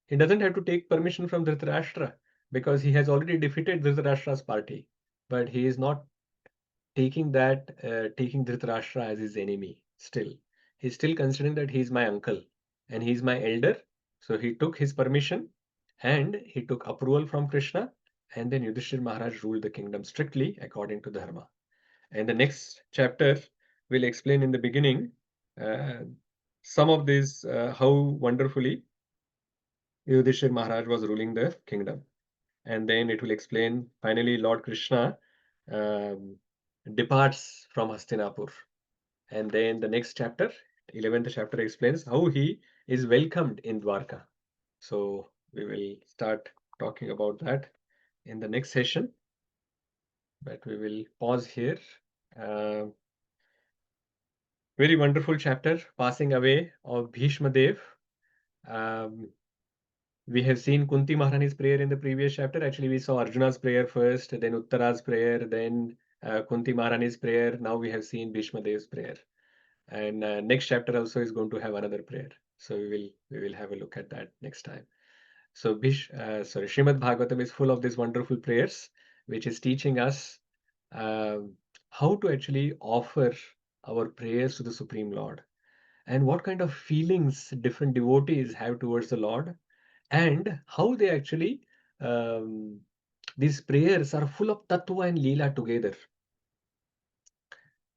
he doesn't have to take permission from Dhritarashtra because he has already defeated Dhritarashtra's party, but he is not taking Dhritarashtra as his enemy still. He's still considering that he's my uncle and he's my elder. So he took his permission and he took approval from Krishna, and then Yudhishthira Maharaj ruled the kingdom strictly according to dharma. And the next chapter will explain in the beginning some of these, how wonderfully Yudhishthira Maharaj was ruling the kingdom. And then it will explain finally Lord Kṛṣṇa departs from Hastinapur. And then the next chapter, 11th chapter, explains how he is welcomed in Dwarka. So we will start talking about that in the next session. But we will pause here. Very wonderful chapter, passing away of Bhīṣmadeva. We have seen Kunti Maharani's prayer in the previous chapter. Actually, we saw Arjuna's prayer first, then Uttara's prayer, then Kunti Maharani's prayer. Now we have seen Bhīṣmadeva's prayer. And next chapter also is going to have another prayer. So we will have a look at that next time. So Srimad Bhagavatam is full of these wonderful prayers, which is teaching us how to actually offer our prayers to the Supreme Lord, and what kind of feelings different devotees have towards the Lord, and how they actually these prayers are full of tattva and leela together.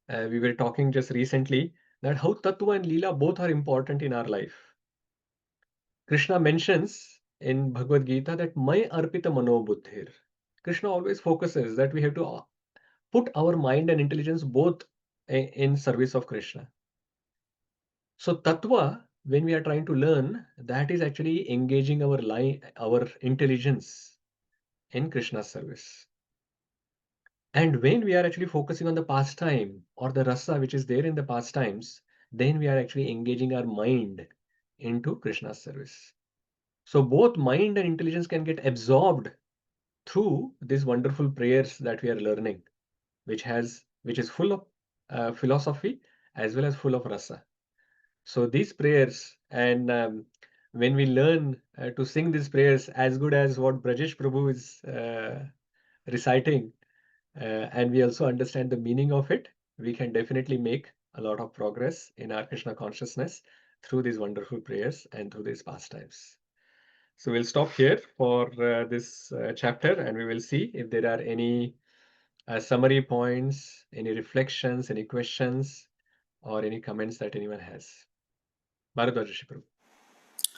We were talking just recently that how tattva and leela both are important in our life. Krishna mentions in Bhagavad Gita that May Arpita Mano Buddhir. Krishna always focuses that we have to put our mind and intelligence both in service of Krishna. So Tattva, when we are trying to learn, that is actually engaging our intelligence in Krishna's service. And when we are actually focusing on the pastime or the rasa which is there in the pastimes, then we are actually engaging our mind into Krishna's service. So both mind and intelligence can get absorbed through these wonderful prayers that we are learning, which is full of philosophy as well as full of rasa. So these prayers, and when we learn to sing these prayers as good as what Brajesh Prabhu is reciting, and we also understand the meaning of it, we can definitely make a lot of progress in our Krishna consciousness through these wonderful prayers and through these pastimes. So we'll stop here for this chapter, and we will see if there are any summary points, any reflections, any questions, or any comments that anyone has. Bharadwaj Rishi Prabhu.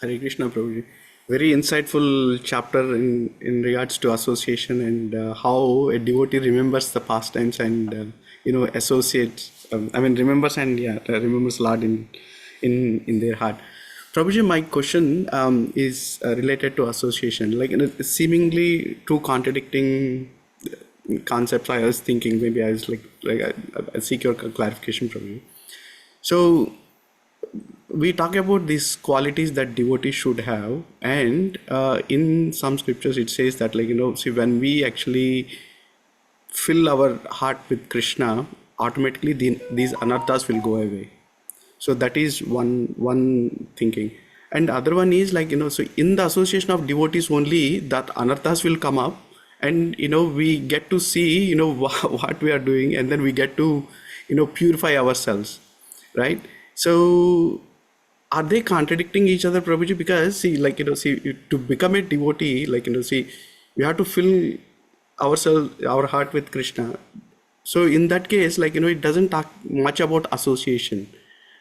Hare Krishna Prabhuji. Very insightful chapter in regards to association and how a devotee remembers the pastimes and associates. Remembers and remembers Lord in their heart. Prabhuji, my question is related to association. Like seemingly two contradicting concepts. I was thinking, maybe I was I seek your clarification from you. So we talk about these qualities that devotees should have, and in some scriptures it says that see, when we actually fill our heart with Krishna, automatically these anarthas will go away. So that is one thinking, and the other one is so in the association of devotees only that anarthas will come up, and we get to see what we are doing, and then we get to purify ourselves, right? So are they contradicting each other, Prabhuji? Because see, to become a devotee, see, we have to fill our heart with Krishna. So in that case, it doesn't talk much about association,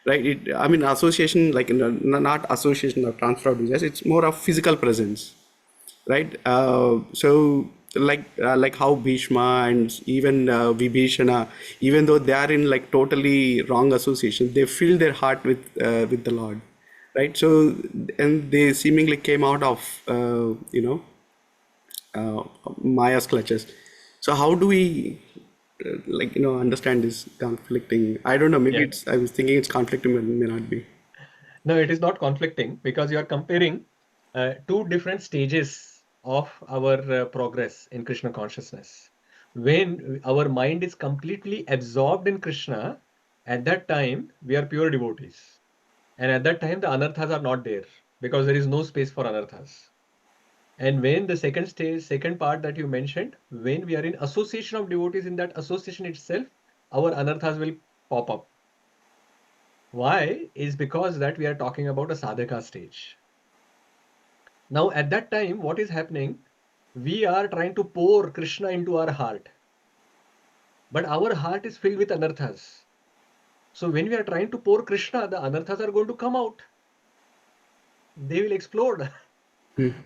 right? Association, not association or transfer of desires. It's more of physical presence, right? So like how Bhīṣma and even Vibhishana, even though they are in totally wrong association, they fill their heart with the Lord, right? So and they seemingly came out of Maya's clutches. So how do we understand this conflicting? I don't know, maybe I was thinking it's conflicting, but it may not be. No, it is not conflicting, because you are comparing two different stages of our progress in Krishna consciousness. When our mind is completely absorbed in Krishna, at that time we are pure devotees, and at that time the anarthas are not there, because there is no space for anarthas. And when the second part that you mentioned, when we are in association of devotees, in that association itself, our anarthas will pop up. Why? Is because that we are talking about a sadhaka stage. Now at that time, what is happening? We are trying to pour Krishna into our heart, but our heart is filled with anarthas. So when we are trying to pour Krishna, the anarthas are going to come out. They will explode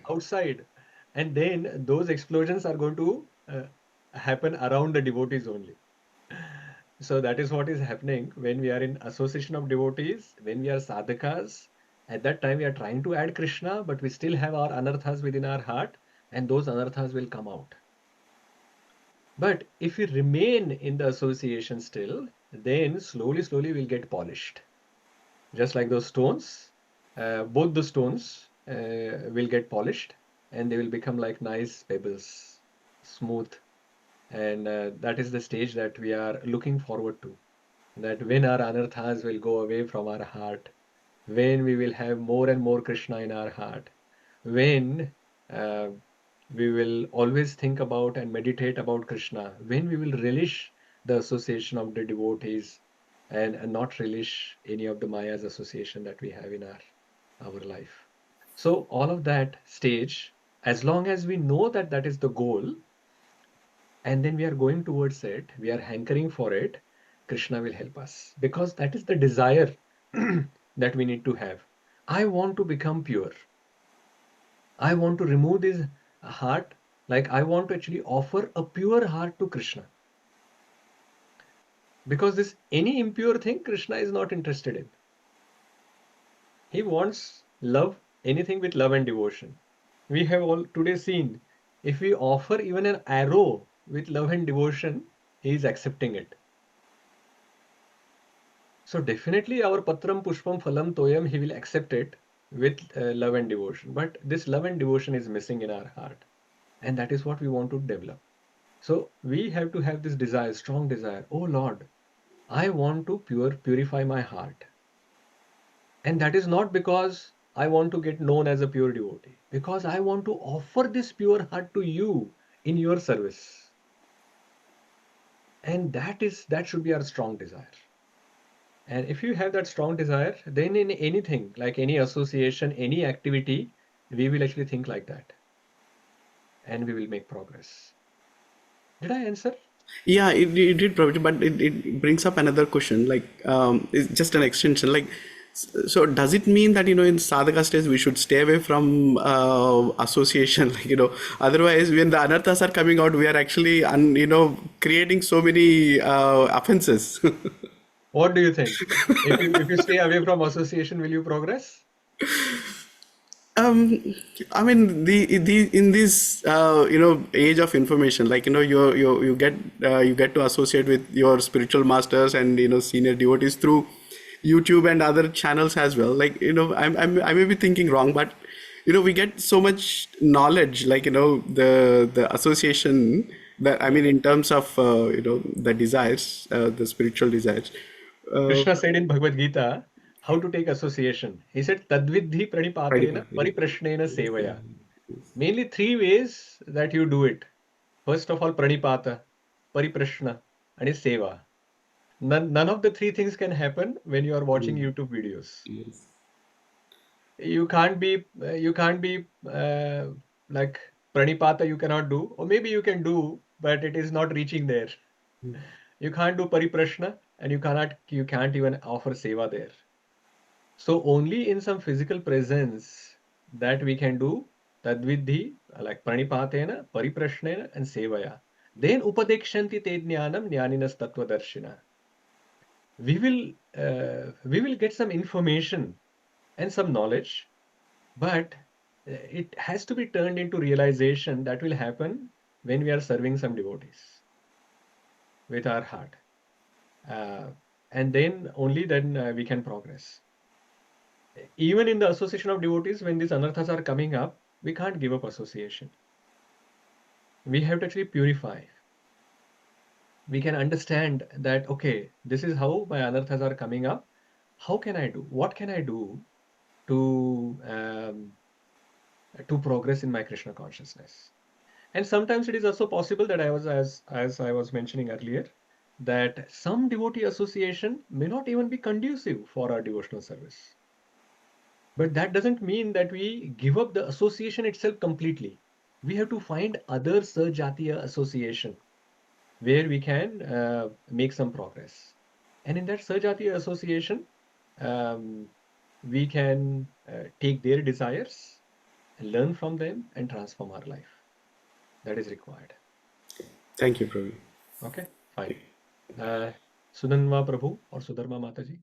outside, and then those explosions are going to happen around the devotees only. So that is what is happening when we are in association of devotees, when we are sadhakas. At that time we are trying to add Krishna, but we still have our anarthas within our heart, and those anarthas will come out. But if we remain in the association still, then slowly we'll get polished. Just like those stones, both the stones will get polished, and they will become like nice pebbles, smooth. And that is the stage that we are looking forward to. That when our anarthas will go away from our heart, when we will have more and more Krishna in our heart, when we will always think about and meditate about Krishna, when we will relish the association of the devotees and not relish any of the Maya's association that we have in our life. So all of that stage, as long as we know that that is the goal, and then we are going towards it, we are hankering for it, Krishna will help us, because that is the desire that we need to have. I want to become pure. I want to remove this heart, like I want to actually offer a pure heart to Krishna. Because this any impure thing, Krishna is not interested in. He wants love, anything with love and devotion. We have all today seen, if we offer even an arrow with love and devotion, he is accepting it. So definitely our patram pushpam phalam toyam, he will accept it with love and devotion. But this love and devotion is missing in our heart. And that is what we want to develop. So we have to have this desire, strong desire. Oh Lord, I want to purify my heart. And that is not because I want to get known as a pure devotee, because I want to offer this pure heart to you in your service. And that should be our strong desire. And if you have that strong desire, then in anything, like any association, any activity, we will actually think like that. And we will make progress. Did I answer? Yeah, it did, Prabhuji, but it brings up another question, like it's just an extension. Like, so does it mean that, in sadhaka stage we should stay away from association? Like, otherwise when the anarthas are coming out, we are actually, creating so many offenses. What do you think? If you stay away from association, will you progress? I mean, the in this age of information, like, you get to associate with your spiritual masters and senior devotees through YouTube and other channels as well. Like, I may be thinking wrong, but we get so much knowledge, like, the association, that, I mean, in terms of the desires, the spiritual desires. Krishna said in Bhagavad Gita how to take association. He said, Tadvidhi pranipatena pariprashnena sevaya. Mainly 3 ways that you do it. First of all, pranipata, pariprashna, and is seva. None of the 3 things can happen when you are watching YouTube videos. Yes. You can't be like pranipata you cannot do, or maybe you can do, but it is not reaching there. You can't do pariprashna, and you can't even offer seva there. So only in some physical presence that we can do tadvidhi, like pranipatena, pariprashnena, and sevaya. Then upadekshanti te jnanam jnaninas tattvadarshina. We will get some information and some knowledge, but it has to be turned into realization. That will happen when we are serving some devotees with our heart. And then only then we can progress. Even in the association of devotees, when these anarthas are coming up, we can't give up association. We have to actually purify. We can understand that, okay, this is how my anarthas are coming up. How can I do? What can I do to progress in my Krishna consciousness? And sometimes it is also possible that as I was mentioning earlier, that some devotee association may not even be conducive for our devotional service. But that doesn't mean that we give up the association itself completely. We have to find other Sajatiya association where we can make some progress. And in that Sajatiya association, we can take their desires, learn from them, and transform our life. That is required. Thank you, Prabhu. Okay, fine. Sudanma Prabhu or Sudharma Mataji?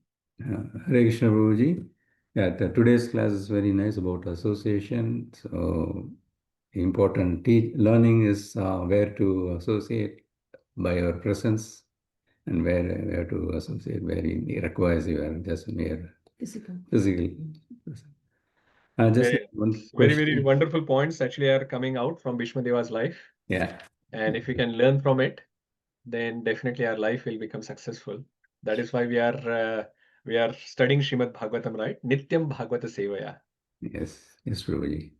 Hare Krishna Prabhuji. Yeah, today's class is very nice about association. So important learning is where to associate by our presence, and where to associate where it requires your just mere physical presence. Just one Very, question. very wonderful points actually are coming out from Bhīṣmadeva's life. Yeah. And if we can learn from it, then definitely our life will become successful. That is why we are studying Srimad Bhagavatam, right? Nityam Bhagavata Sevaya. Yes, Prabhuji.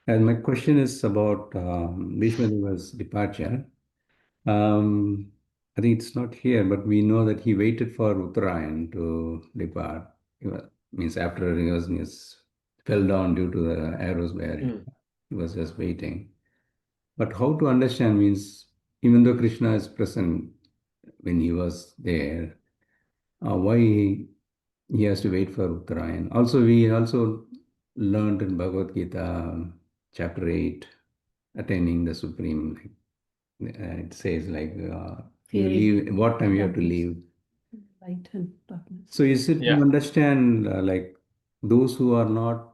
And my question is about Bhīṣmadeva's departure. I think it's not here, but we know that he waited for Uttarayan to depart. Means after he fell down due to the arrows where he was just waiting. But how to understand means, even though Krishna is present when he was there, why he has to wait for Uttarayan? Also, we learned in Bhagavad Gita chapter 8, attaining the supreme. It says like you leave, what time you have to leave. Light and darkness. So is it Yeah. to understand like those who are not,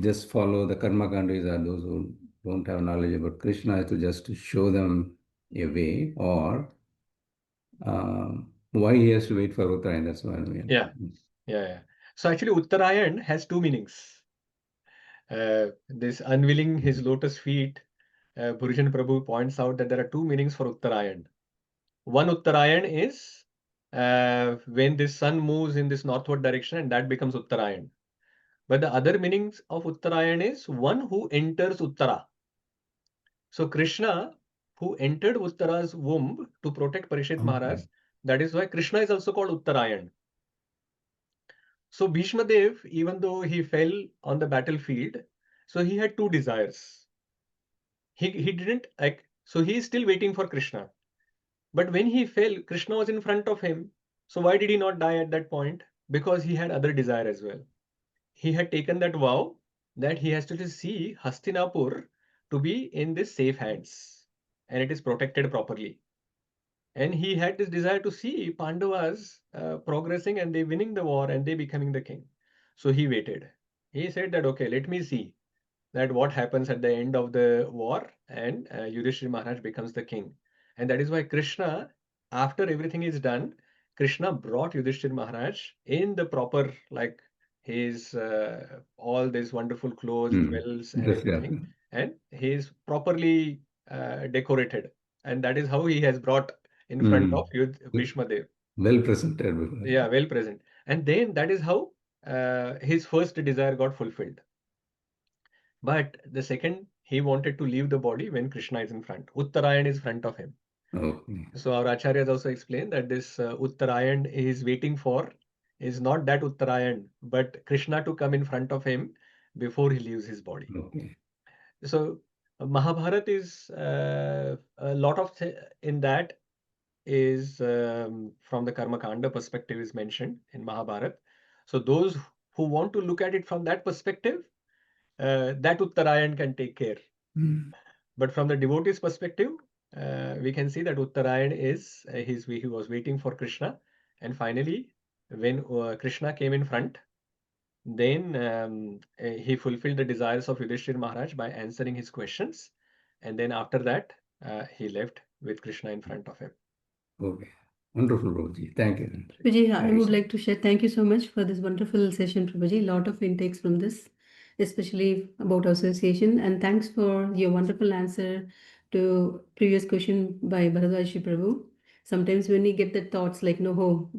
just follow the karma kandis, are those who don't have knowledge about Krishna, to just show them a way, or why he has to wait for Uttarayan? That's what I mean. Yeah. So actually Uttarayan has two meanings. This unveiling his lotus feet, Bhurishan Prabhu points out that there are two meanings for Uttarayan. One Uttarayan is when the sun moves in this northward direction, and that becomes Uttarayan. But the other meanings of Uttarayan is one who enters Uttara. So Krishna, who entered Uttara's womb to protect Parishit Maharaj, that is why Krishna is also called Uttarayan. So Bhīṣmadeva, even though he fell on the battlefield, so he had two desires. He didn't like, so he is still waiting for Krishna. But when he fell, Krishna was in front of him. So why did he not die at that point? Because he had other desire as well. He had taken that vow that he has to see Hastinapur to be in this safe hands and it is protected properly. And he had this desire to see Pandavas progressing and they winning the war and they becoming the king. So he waited. He said that, okay, let me see that what happens at the end of the war, and Yudhishthira Maharaj becomes the king. And that is why Krishna, after everything is done, Krishna brought Yudhishthira Maharaj in the proper, like his all these wonderful clothes, jewels, and everything, and he is properly decorated. And that is how he has brought in front of Bhīṣmadeva. Well presented. Yeah, well present. And then that is how his first desire got fulfilled. But the second, he wanted to leave the body when Krishna is in front. Uttarayan is front of him. Okay. So our acharyas also explained that this Uttarayan he is waiting for is not that Uttarayan, but Krishna to come in front of him before he leaves his body. Okay. So Mahabharata is a lot of in that is from the Karma Kanda perspective is mentioned in Mahabharata. So those who want to look at it from that perspective, that Uttarayan can take care. But from the devotee's perspective, we can see that Uttarayan is he was waiting for Krishna, and finally, when Krishna came in front, then he fulfilled the desires of Yudhishthira Maharaj by answering his questions, and then after that, he left with Krishna in front of him. Okay. Wonderful, Prabhuji. Thank you. Prabhuji, I would like to share, thank you so much for this wonderful session, Prabhuji. Lot of intakes from this, especially about association. And thanks for your wonderful answer to previous question by Bharadwaji Prabhu. Sometimes when we get the thoughts like, no,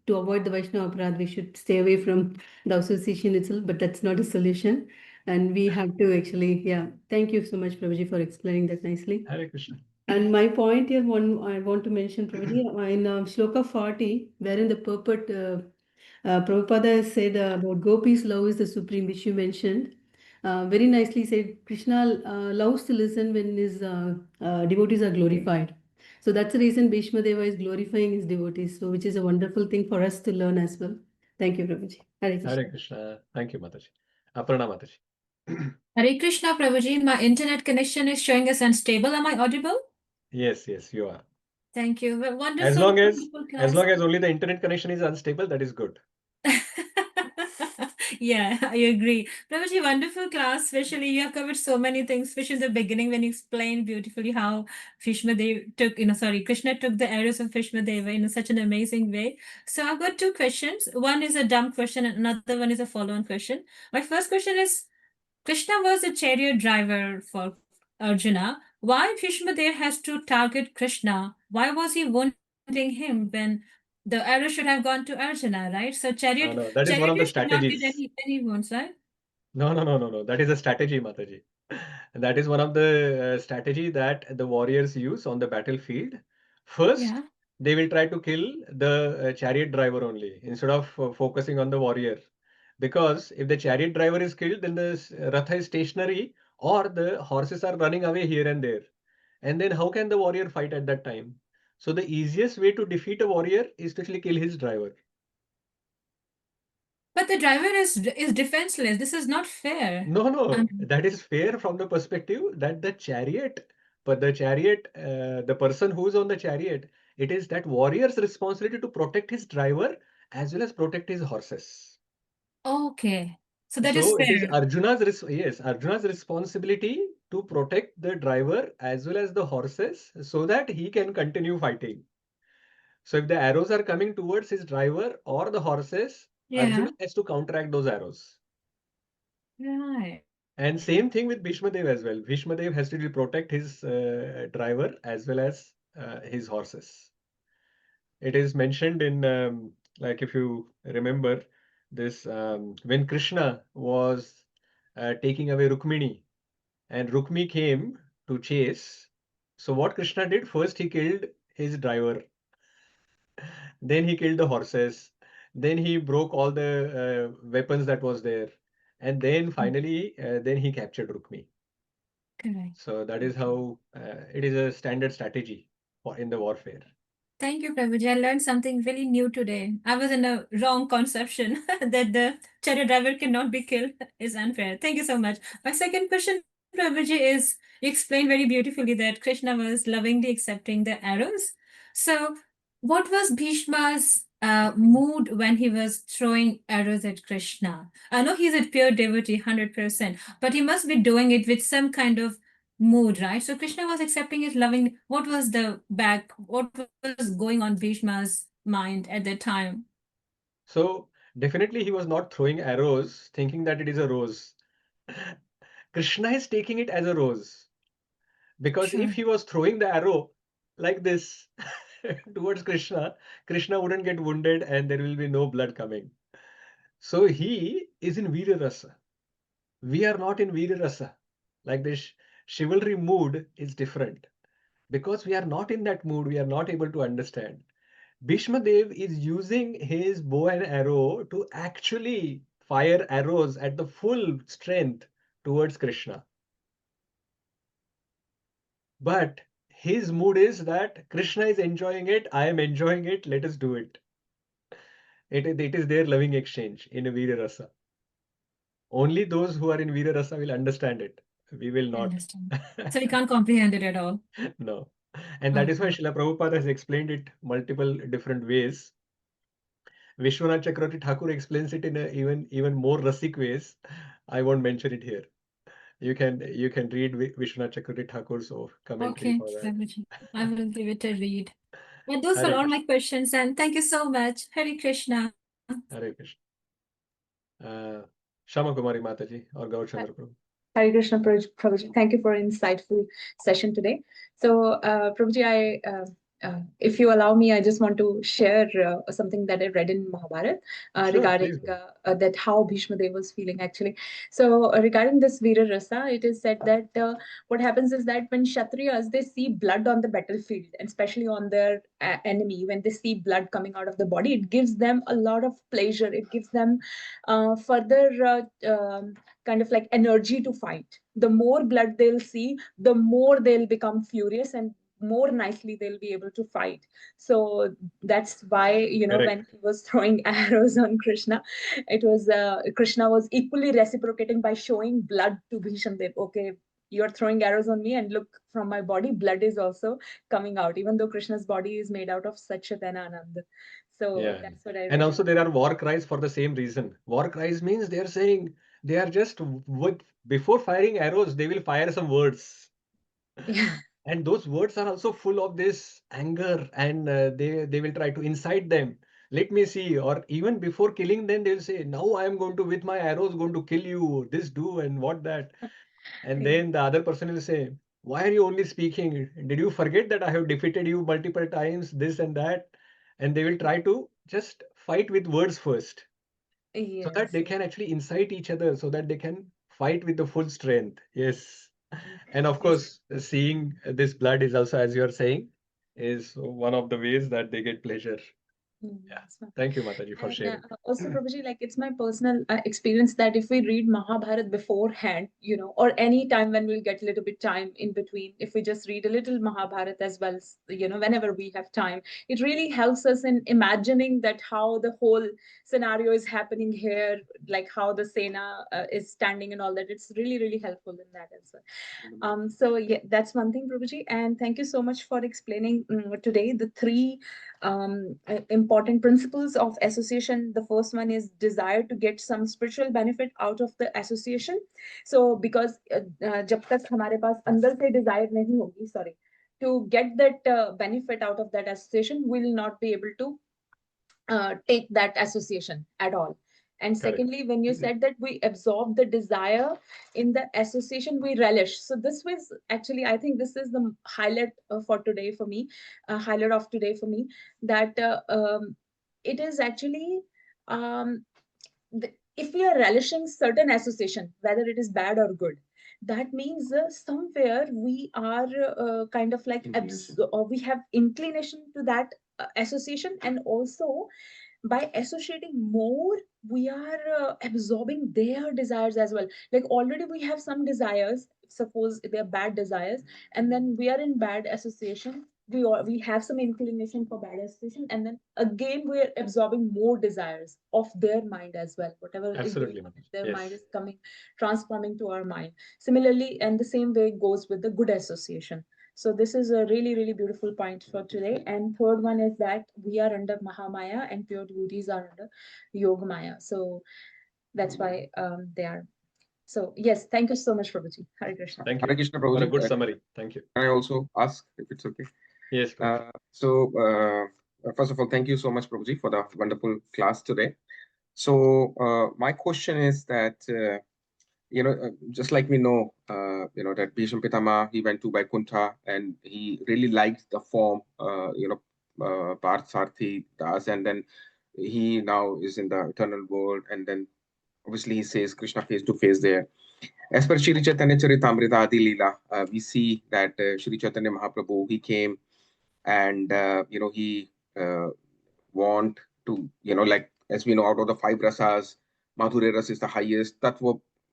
to avoid the Vaishnava Aparadh, we should stay away from the association itself, but that's not a solution. And we have to actually, thank you so much, Prabhuji, for explaining that nicely. Hare Krishna. And my point here, I want to mention, Prabhuji, in Shloka 40, wherein the purport, Prabhupada has said about Gopi's love is the supreme, which you mentioned. Very nicely said, Krishna loves to listen when his devotees are glorified. So that's the reason Bhīṣmadeva is glorifying his devotees, so which is a wonderful thing for us to learn as well. Thank you, Prabhuji. Hare Krishna. Hare Krishna. Thank you, Mataji. Aparna Mataji. Hare Krishna, Prabhuji. My internet connection is showing us unstable. Am I audible? Yes, you are. Thank you. Well, wonderful. As long class. as only the internet connection is unstable, that is good. Yeah, I agree. Prabhuji, wonderful class. Especially you have covered so many things, especially in the beginning when you explained beautifully how Bhīṣmadeva took, Krishna took the arrows of Bhīṣmadeva in such an amazing way. So I've got two questions. One is a dumb question and another one is a follow-on question. My first question is, Krishna was a chariot driver for Arjuna. Why Bhīṣmadeva has to target Krishna? Why was he wounding him when the arrow should have gone to Arjuna, right? So chariot, No, that is one of the should not get strategies. any wounds, right? No. That is a strategy, Mataji. That is one of the strategy that the warriors use on the battlefield. First, they will try to kill the chariot driver only instead of focusing on the warrior. Because if the chariot driver is killed, then the ratha is stationary or the horses are running away here and there. And then how can the warrior fight at that time? So the easiest way to defeat a warrior is to actually kill his driver. But the driver is defenseless. This is not fair. No, that is fair from the perspective that the chariot, the person who's on the chariot, it is that warrior's responsibility to protect his driver as well as protect his horses. Okay. So that is So it is fair. Arjuna's responsibility to protect the driver as well as the horses so that he can continue fighting. So if the arrows are coming towards his driver or the horses, Yeah. Arjuna has to counteract those arrows. Right. And same thing with Bhīṣmadeva as well. Bhīṣmadeva has to protect his driver as well as his horses. It is mentioned in, like if you remember this, when Krishna was taking away Rukmini and Rukmi came to chase. So what Krishna did, first he killed his driver, then he killed the horses, then he broke all the weapons that was there, and then finally then he captured Rukmi. Correct. So that is how it is a standard strategy in the warfare. Thank you, Prabhuji. I learned something really new today. I was in a wrong conception that the chariot driver cannot be killed is unfair. Thank you so much. My second question, Prabhuji, is you explained very beautifully that Krishna was lovingly accepting the arrows. So, what was Bhishma's mood when he was throwing arrows at Krishna? I know he's a pure devotee, 100%, but he must be doing it with some kind of mood, right? So Krishna was accepting it, loving. What was what was going on Bhishma's mind at that time? So definitely he was not throwing arrows thinking that it is a rose. Krishna is taking it as a rose. Because if he was throwing the arrow like this towards Krishna, Krishna wouldn't get wounded and there will be no blood coming. So he is in Veera Rasa. We are not in Veera Rasa. Like this chivalry mood is different. Because we are not in that mood, we are not able to understand. Bhīṣmadeva is using his bow and arrow to actually fire arrows at the full strength towards Krishna. But his mood is that Krishna is enjoying it, I am enjoying it, let us do it. It is their loving exchange in a Veera Rasa. Only those who are in Veera Rasa will understand it. We will not. Understand. So we can't comprehend it at all. No. And that is why Srila Prabhupada has explained it multiple different ways. Vishwanath Chakravarti Thakur explains it in even more Rasik ways. I won't mention it here. You can read Vishwanath Chakravarti Thakur's commentary Okay, for that. Prabhuji. I will give it a read. Well, those Hare were all Krishna. my questions, and thank you so much. Hare Krishna. Hare Krishna. Shama Kumari Mataji or Gaur Chandra Prabhu. Hare Krishna, Prabhuji. Thank you for an insightful session today. So, Prabhuji, if you allow me, I just want to share something that I read in Mahabharata regarding that how Bhīṣmadeva was feeling actually. So, regarding this Veera Rasa, it is said that what happens is that when Kshatriyas, they see blood on the battlefield, and especially on their enemy, when they see blood coming out of the body, it gives them a lot of pleasure. It gives them further kind of like energy to fight. The more blood they'll see, the more they'll become furious and more nicely they'll be able to fight. So that's why, you know, when he was throwing arrows on Krishna, it was Krishna was equally reciprocating by showing blood to Bhīṣmadeva. Okay, you're throwing arrows on me, and look, from my body blood is also coming out, even though Krishna's body is made out of Satchitananda Ananda. So that's what I read. And also there are war cries for the same reason. War cries means they are saying, they are just before firing arrows, they will fire some words. And those words are also full of this anger, and they will try to incite them. Let me see. Or even before killing them, they'll say, now I am going to, with my arrows, going to kill you, this do and what that. And then the other person will say, why are you only speaking? Did you forget that I have defeated you multiple times, this and that? And they will try to just fight with words first. So that they can actually incite each other, so that they can fight with the full strength. Yes. And of course, seeing this blood is also, as you are saying, is one of the ways that they get pleasure. Yeah. Thank you, Mataji, for And sharing. also, Prabhuji, like it's my personal experience that if we read Mahabharata beforehand, or any time when we'll get a little bit time in between, if we just read a little Mahabharata as well, whenever we have time, it really helps us in imagining that how the whole scenario is happening here, like how the Sena is standing and all that. It's really, really helpful in that as well. So yeah, that's one thing, Prabhuji. And thank you so much for explaining today the three important principles of association. The first one is desire to get some spiritual benefit out of the association. So because jab tak hamare paas andar se desire nahi hogi, sorry, to get that benefit out of that association, we will not be able to take that association at all. And Correct. secondly, when you said that we absorb the desire in the association, we relish. So this was actually, I think this is the highlight for today for me, highlight of today for me, that it is actually, if we are relishing certain association, whether it is bad or good, that means somewhere we are kind of like or we have inclination to that association, and also by associating more, we are absorbing their desires as well. Like already we have some desires, suppose they're bad desires, and then we are in bad association, we have some inclination for bad association, and then again we're absorbing more desires of their mind as well, whatever Absolutely, is Mataji. their Yes. mind is coming, transforming to our mind. Similarly, and the same way goes with the good association. So this is a really, really beautiful point for today. And third one is that we are under Mahamaya and pure devotees are under Yoga Maya. So that's why they are. So yes, thank you so much, Prabhuji. Hare Krishna. Thank Hare you Krishna, for a Prabhuji. good summary. Thank you. Can I also ask if it's okay? Yes, Prabhuji. First of all, thank you so much, Prabhuji, for the wonderful class today. So my question is that, just like we know, that Bhīṣma Pitama, he went to Vaikuntha and he really liked the form, Parth Sarthi Das, and then he now is in the eternal world, and then obviously he says Krishna face to face there. As per Shri Chaitanya Charitamrita Adi Leela, we see that Shri Chaitanya Mahaprabhu, he came and, he want to, like, as we know, out of the five rasas, Madhurya Ras is the highest.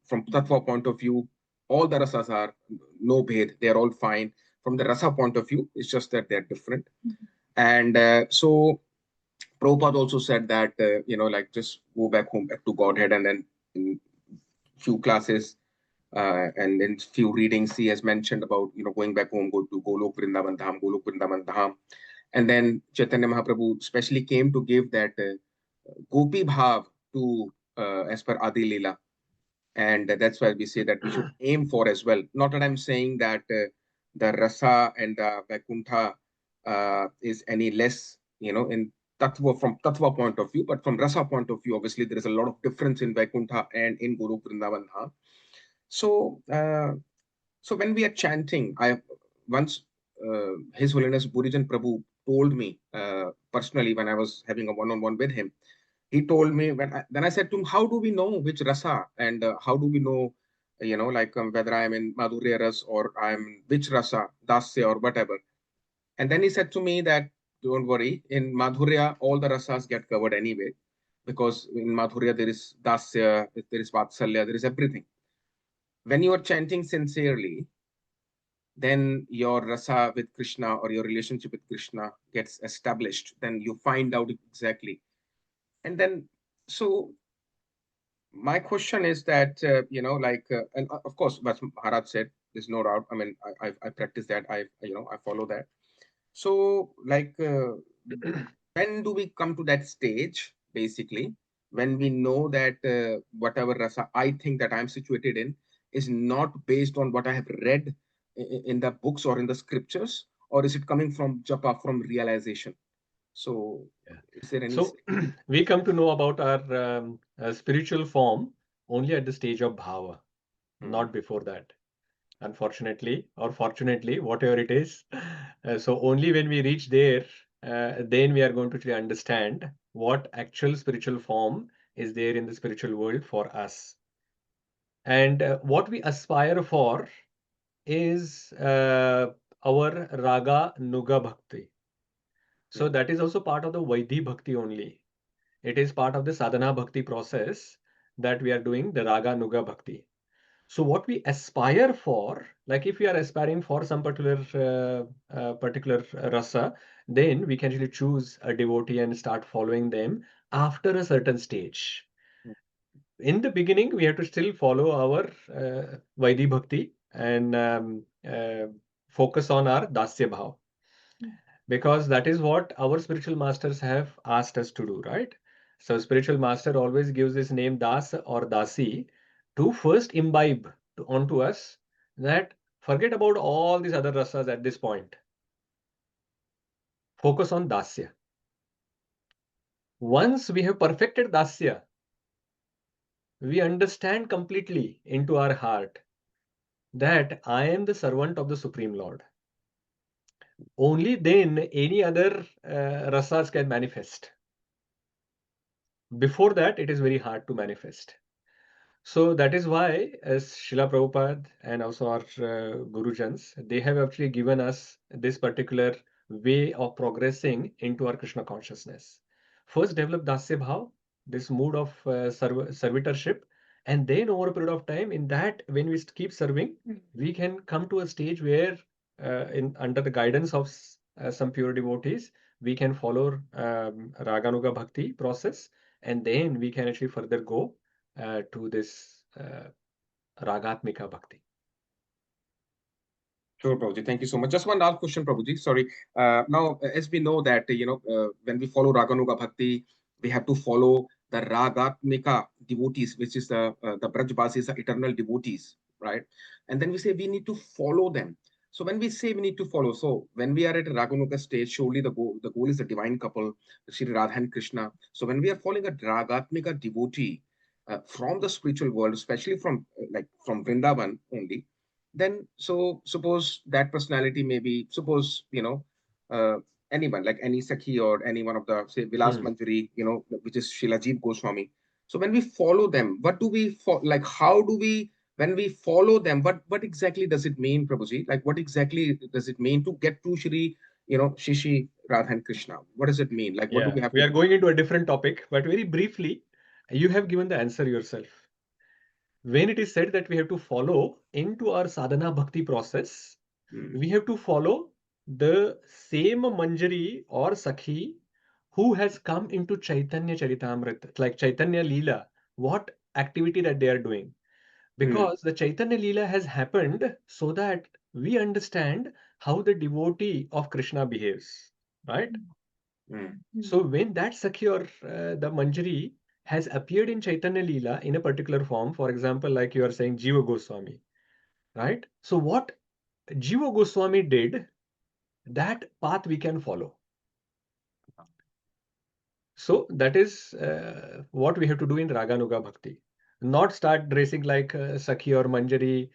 From Tattva point of view, all the rasas are no bhed, they're all fine. From the rasa point of view, it's just that they're different. And so Prabhupada also said that, like, just go back home, back to Godhead, and then in few classes, and in few readings, he has mentioned about, going back home, go to Golok Vrindavan Dham, Golok Vrindavan Dham. And then Chaitanya Mahaprabhu specially came to give that Gopi Bhav to, as per Adi Leela. And that's why we say that we should aim for as well. Not that I'm saying that the Rasa and the Vaikuntha is any less, in Tattva, from Tattva point of view, but from Rasa point of view, obviously there is a lot of difference in Vaikuntha and in Golok Vrindavan Dham. So, so when we are chanting, once His Holiness Burijan Prabhu told me personally when I was having a one-on-one with him, he told me then I said to him, how do we know which rasa, and how do we know, like whether I am in Madhurya Ras or I am in which rasa, Dasya or whatever. And then he said to me that, don't worry, in Madhurya, all the rasas get covered anyway, because in Madhurya there is Dasya, there is Vatsalya, there is everything. When you are chanting sincerely, then your rasa with Krishna or your relationship with Krishna gets established. Then you find out exactly. And then, so my question is that, and of course, what Maharaj said, there's no doubt. I mean, I practice that. I follow that. So, like, when do we come to that stage, basically, when we know that whatever rasa I think that I'm situated in is not based on what I have read in the books or in the scriptures, or is it coming from japa, from realization? So, is there any? So we come to know about our spiritual form only at the stage of bhava, not before that. Unfortunately, or fortunately, whatever it is. So only when we reach there, then we are going to really understand what actual spiritual form is there in the spiritual world for us. And what we aspire for is our raga nuga bhakti. So that is also part of the Vaidhi Bhakti only. It is part of the sadhana bhakti process that we are doing, the raga nuga bhakti. So what we aspire for, like if we are aspiring for some particular rasa, then we can actually choose a devotee and start following them after a certain stage. In the beginning, we have to still follow our Vaidhi Bhakti and focus on our Dasya Bhav, because that is what our spiritual masters have asked us to do, right? So spiritual master always gives this name Das or Dasi to first imbibe onto us that forget about all these other rasas at this point. Focus on Dasya. Once we have perfected Dasya, we understand completely into our heart that I am the servant of the Supreme Lord. Only then any other rasas can manifest. Before that, it is very hard to manifest. So that is why, as Srila Prabhupada and also our Gurujans, they have actually given us this particular way of progressing into our Krishna consciousness. First, develop Dasya Bhav, this mood of servitorship, and then over a period of time, in that, when we keep serving, we can come to a stage where, under the guidance of some pure devotees, we can follow Raganuga Bhakti process, and then we can actually further go to this Ragatmika Bhakti. Sure, Prabhuji. Thank you so much. Just one last question, Prabhuji. Sorry. Now, as we know that, when we follow Raganuga Bhakti, we have to follow the Ragatmika devotees, which is the Brajbasis, the eternal devotees, right? And then we say we need to follow them. So when we say we need to follow, so when we are at a Raganuga stage, surely the goal is the divine couple, Sri Radha and Krishna. So when we are following a Ragatmika devotee from the spiritual world, especially from Vrindavan only, then so suppose that personality may be, suppose, anyone, like any Sakhi or any one of the, say, Vilas Manjari, which is Shilajeev Goswami. So when we follow them, what do we, how do we, when we follow them, what exactly does it mean, Prabhuji? Like, what exactly does it mean to get to Shri, Shishi, Radha and Krishna? What does it mean? Like, what do we have to are going into a different topic, but very briefly, you have given the answer yourself. When it is said that we have to follow into our sadhana bhakti process, we have to follow the same Manjari or Sakhi who has come into Chaitanya Charitamrita, like Chaitanya Leela, what activity that they are doing. Because the Chaitanya Leela has happened so that we understand how the devotee of Krishna behaves, right? So when that Sakhi or the Manjari has appeared in Chaitanya Leela in a particular form, for example, like you are saying Jiva Goswami, right? So what Jiva Goswami did, that path we can follow. So that is what we have to do in Raganuga Bhakti. Not start dressing like Sakhi or Manjari,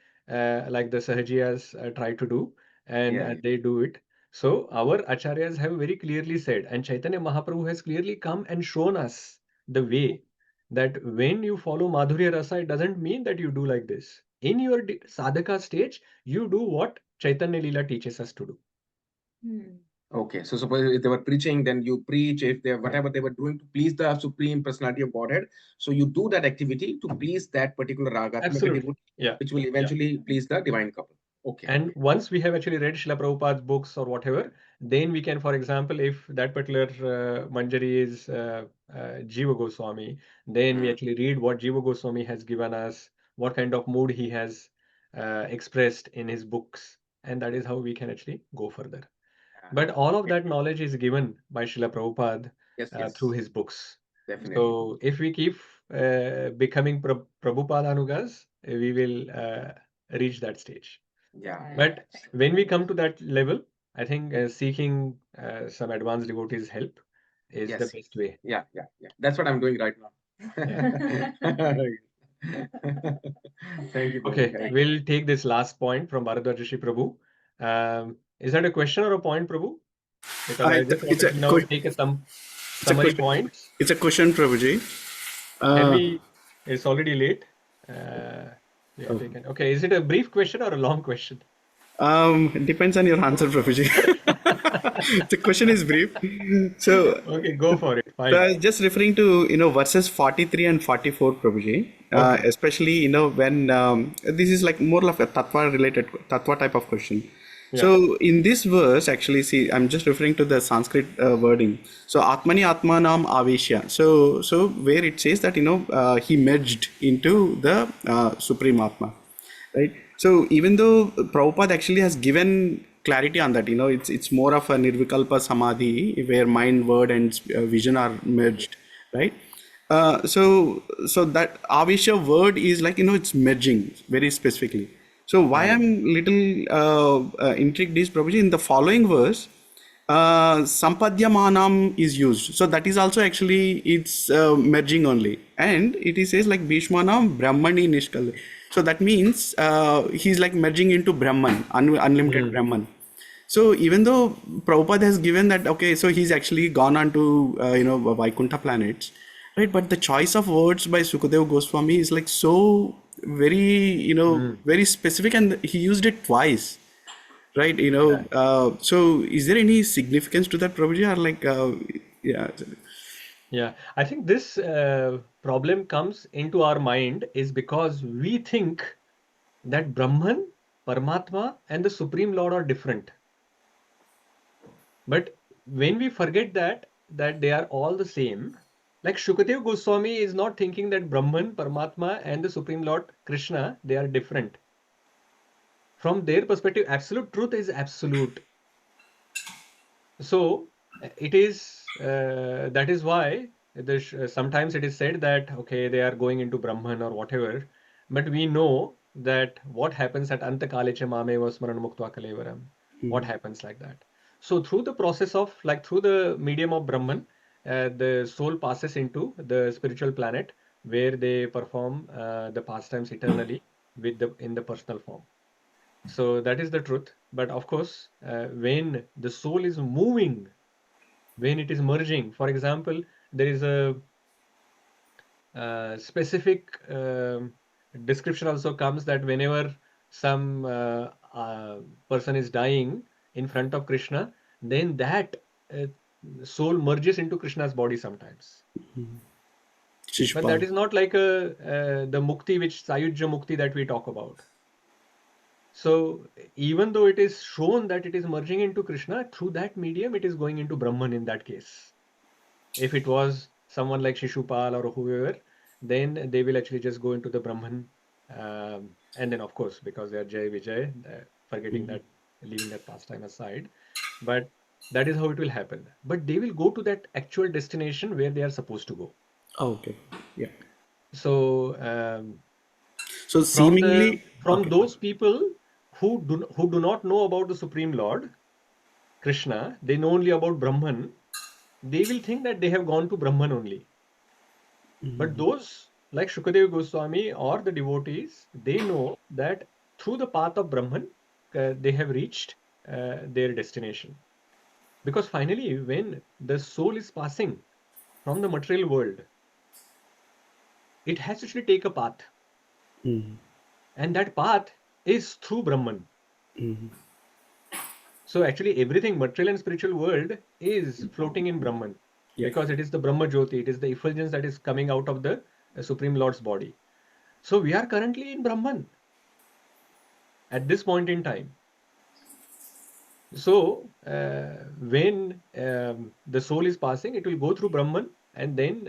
like the Sahajiyas try to do, and they do it. So our Acharyas have very clearly said, and Chaitanya Mahaprabhu has clearly come and shown us the way that when you follow Madhurya Rasa, it doesn't mean that you do like this. In your sadhaka stage, you do what Chaitanya Leela teaches us to do. Okay, so suppose if they were preaching, then you preach. If they whatever they were doing to please the Supreme Personality of Godhead, so you do that activity to please that particular Ragatmika devotee, which will eventually please the divine couple. Okay. And once we have actually read Srila Prabhupada's books or whatever, then we can, for example, if that particular Manjari is Jiva Goswami, then we actually read what Jiva Goswami has given us, what kind of mood he has expressed in his books, and that is how we can actually go further. But all of that knowledge is given by Srila Prabhupada through his books. Definitely. So if we keep becoming Prabhupada-anugas, we will reach that stage. But when we come to that level, I think seeking some advanced devotees' help is the best way. Yeah. That's what I'm doing right now. Thank you. Okay, we'll take this last point from Bharadwaj Rishi Prabhu. Is that a question or a point, Prabhu? Because I just wanted to now take some summary points. It's a question, Prabhuji. It's already late. We have taken. Okay, is it a brief question or a long question? It depends on your answer, Prabhuji. The question is brief. So, Okay, go for it. so Fine. I was just referring to verses 43 and 44, Prabhuji. Okay. Especially when this is like more of a tattva type of question. Yeah. So in this verse, actually, see, I'm just referring to the Sanskrit wording. So Atmani Atmanam Aveshya. So where it says that he merged into the Supreme Atma, right? So even though Prabhupada actually has given clarity on that, it's more of a nirvikalpa samadhi where mind, word, and vision are merged, right? So that avesha word is like it's merging very specifically. So why I'm little intrigued is probably in the following verse, sampadyamanam is used. So that is also actually it's merging only, and it says like Bhīṣmanam Brahmani Nishkale. So that means he's like merging into Brahman, unlimited Brahman. So even though Prabhupada has given that, okay, so he's actually gone on to Vaikuntha planets, right? But the choice of words by Sukadeva Goswami is like so very very specific, and he used it twice, right? So is there any significance to that, Prabhuji, or like yeah? Yeah, I think this problem comes into our mind is because we think that Brahman, Paramatma, and the Supreme Lord are different. But when we forget that they are all the same, like Shukadeva Goswami is not thinking that Brahman, Paramatma, and the Supreme Lord Krishna, they are different. From their perspective, absolute truth is absolute. So it is that is why sometimes it is said that okay, they are going into Brahman or whatever, but we know that what happens at anta-kāle cha māmeva smaran muktva kalevaram, what happens like that. So through the process of through the medium of Brahman, the soul passes into the spiritual planet where they perform the pastimes eternally in the personal form. So that is the truth. But of course, when the soul is moving, when it is merging, for example, there is a specific description also comes that whenever some person is dying in front of Krishna, then that soul merges into Krishna's body sometimes. But that is not like the mukti, which Sayujya mukti that we talk about. So even though it is shown that it is merging into Krishna, through that medium, it is going into Brahman in that case. If it was someone like Shishupal or whoever, then they will actually just go into the Brahman. And then, of course, because they are Jai Vijay, forgetting that, leaving that pastime aside. But that is how it will happen. But they will go to that actual destination where they are supposed to go. Okay. Yeah. So, so seemingly from those people who do not know about the Supreme Lord, Krishna, they know only about Brahman, they will think that they have gone to Brahman only. But those like Shukadeva Goswami or the devotees, they know that through the path of Brahman, they have reached their destination. Because finally, when the soul is passing from the material world, it has to actually take a path. And that path is through Brahman. So actually everything material and spiritual world is floating in Brahman. Because it is the Brahma Jyoti, it is the effulgence that is coming out of the Supreme Lord's body. So we are currently in Brahman at this point in time. So when the soul is passing, it will go through Brahman, and then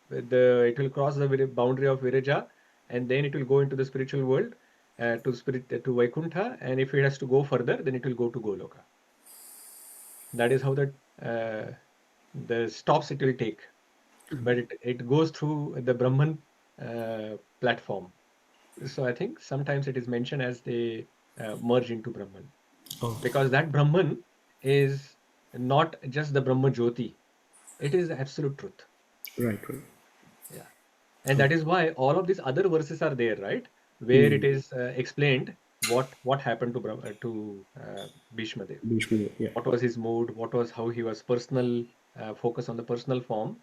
it will cross the boundary of Viraja, and then it will go into the spiritual world to Vaikuntha, and if it has to go further, then it will go to Goloka. That is how the stops it will take, but it goes through the Brahman platform. So I think sometimes it is mentioned as they merge into Brahman. Because that Brahman is not just the Brahma Jyoti, it is the absolute truth. Right. Yeah. And that is why all of these other verses are there, right? Where it is explained what happened to Bhīṣmadeva. Bhīṣmadeva, yeah. What was his mood, how he was personal, focus on the personal form.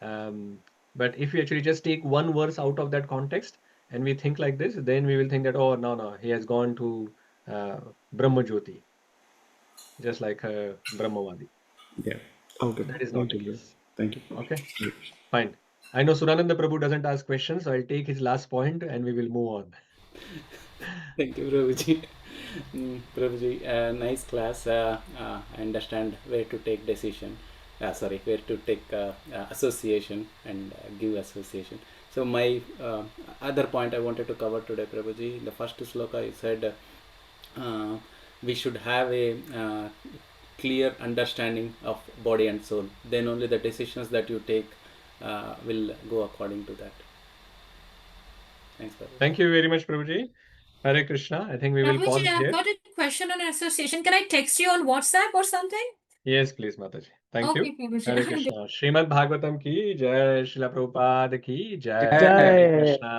But if we actually just take one verse out of that context and we think like this, then we will think that, oh, no, he has gone to Brahma Jyoti. just like a Brahmavadi. Yeah. Okay. That is not the Thank you. case. Thank you. Okay, fine. I know Surananda Prabhu doesn't ask questions, so I'll take his last point and we will move on. Thank you, Prabhuji. Prabhuji, nice class. I understand where to take decision. Sorry, where to take association and give association. So my other point I wanted to cover today, Prabhuji, in the first sloka you said we should have a clear understanding of body and soul. Then only the decisions that you take will go according to that. Thanks, Prabhuji. Thank you very much, Prabhuji. Hare Krishna. I think we will pause Prabhuji, I've here. got a question on association. Can I text you on WhatsApp or something? Yes, please, Mataji. Thank you. Okay, Prabhuji. Hare Krishna. Srimad Bhagavatam ki jai, Srila Prabhupada ki jai. Jai. Hare Krishna.